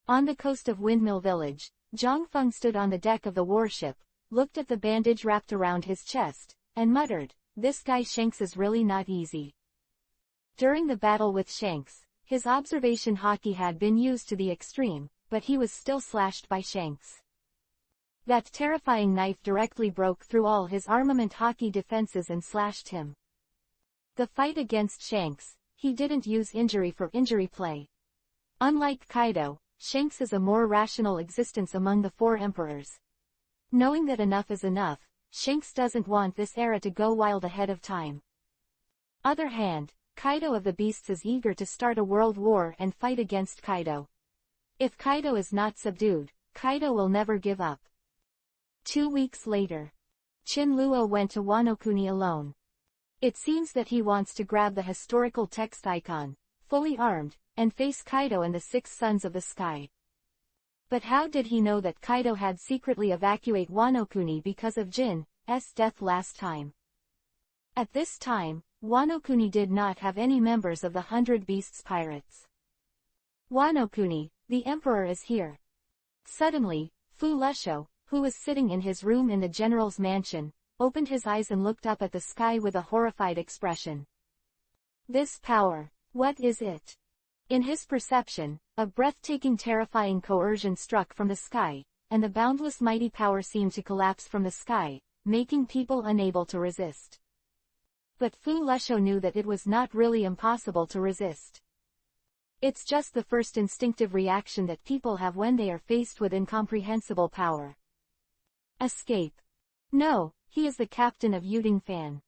On the coast of Windmill Village, Zhang Feng stood on the deck of the warship, looked at the bandage wrapped around his chest, and muttered, "This guy Shanks is really not easy." During the battle with Shanks, his observation hockey had been used to the extreme, but he was still slashed by Shanks. That terrifying knife directly broke through all his armament hockey defenses and slashed him. The fight against Shanks, he didn't use injury for injury play. Unlike Kaido, Shanks is a more rational existence among the four emperors. Knowing that enough is enough, Shanks doesn't want this era to go wild ahead of time. Other hand, Kaido of the Beasts is eager to start a world war and fight against Kaido. If Kaido is not subdued, Kaido will never give up. 2 weeks later, Chin Luo went to Wano Kuni alone. It seems that he wants to grab the historical text icon, fully armed, and face Kaido and the 6 Sons of the Sky. But how did he know that Kaido had secretly evacuated Wano Kuni because of Jin's death last time? At this time, Wano Kuni did not have any members of the 100 Beasts Pirates. Wano Kuni, the Emperor is here. Suddenly, Fu Lusho, who was sitting in his room in the general's mansion, opened his eyes and looked up at the sky with a horrified expression. This power, what is it? In his perception, a breathtaking terrifying coercion struck from the sky, and the boundless mighty power seemed to collapse from the sky, making people unable to resist. But Fu Lusho knew that it was not really impossible to resist. It's just the first instinctive reaction that people have when they are faced with incomprehensible power. Escape. No, he is the captain of Yuding Fan.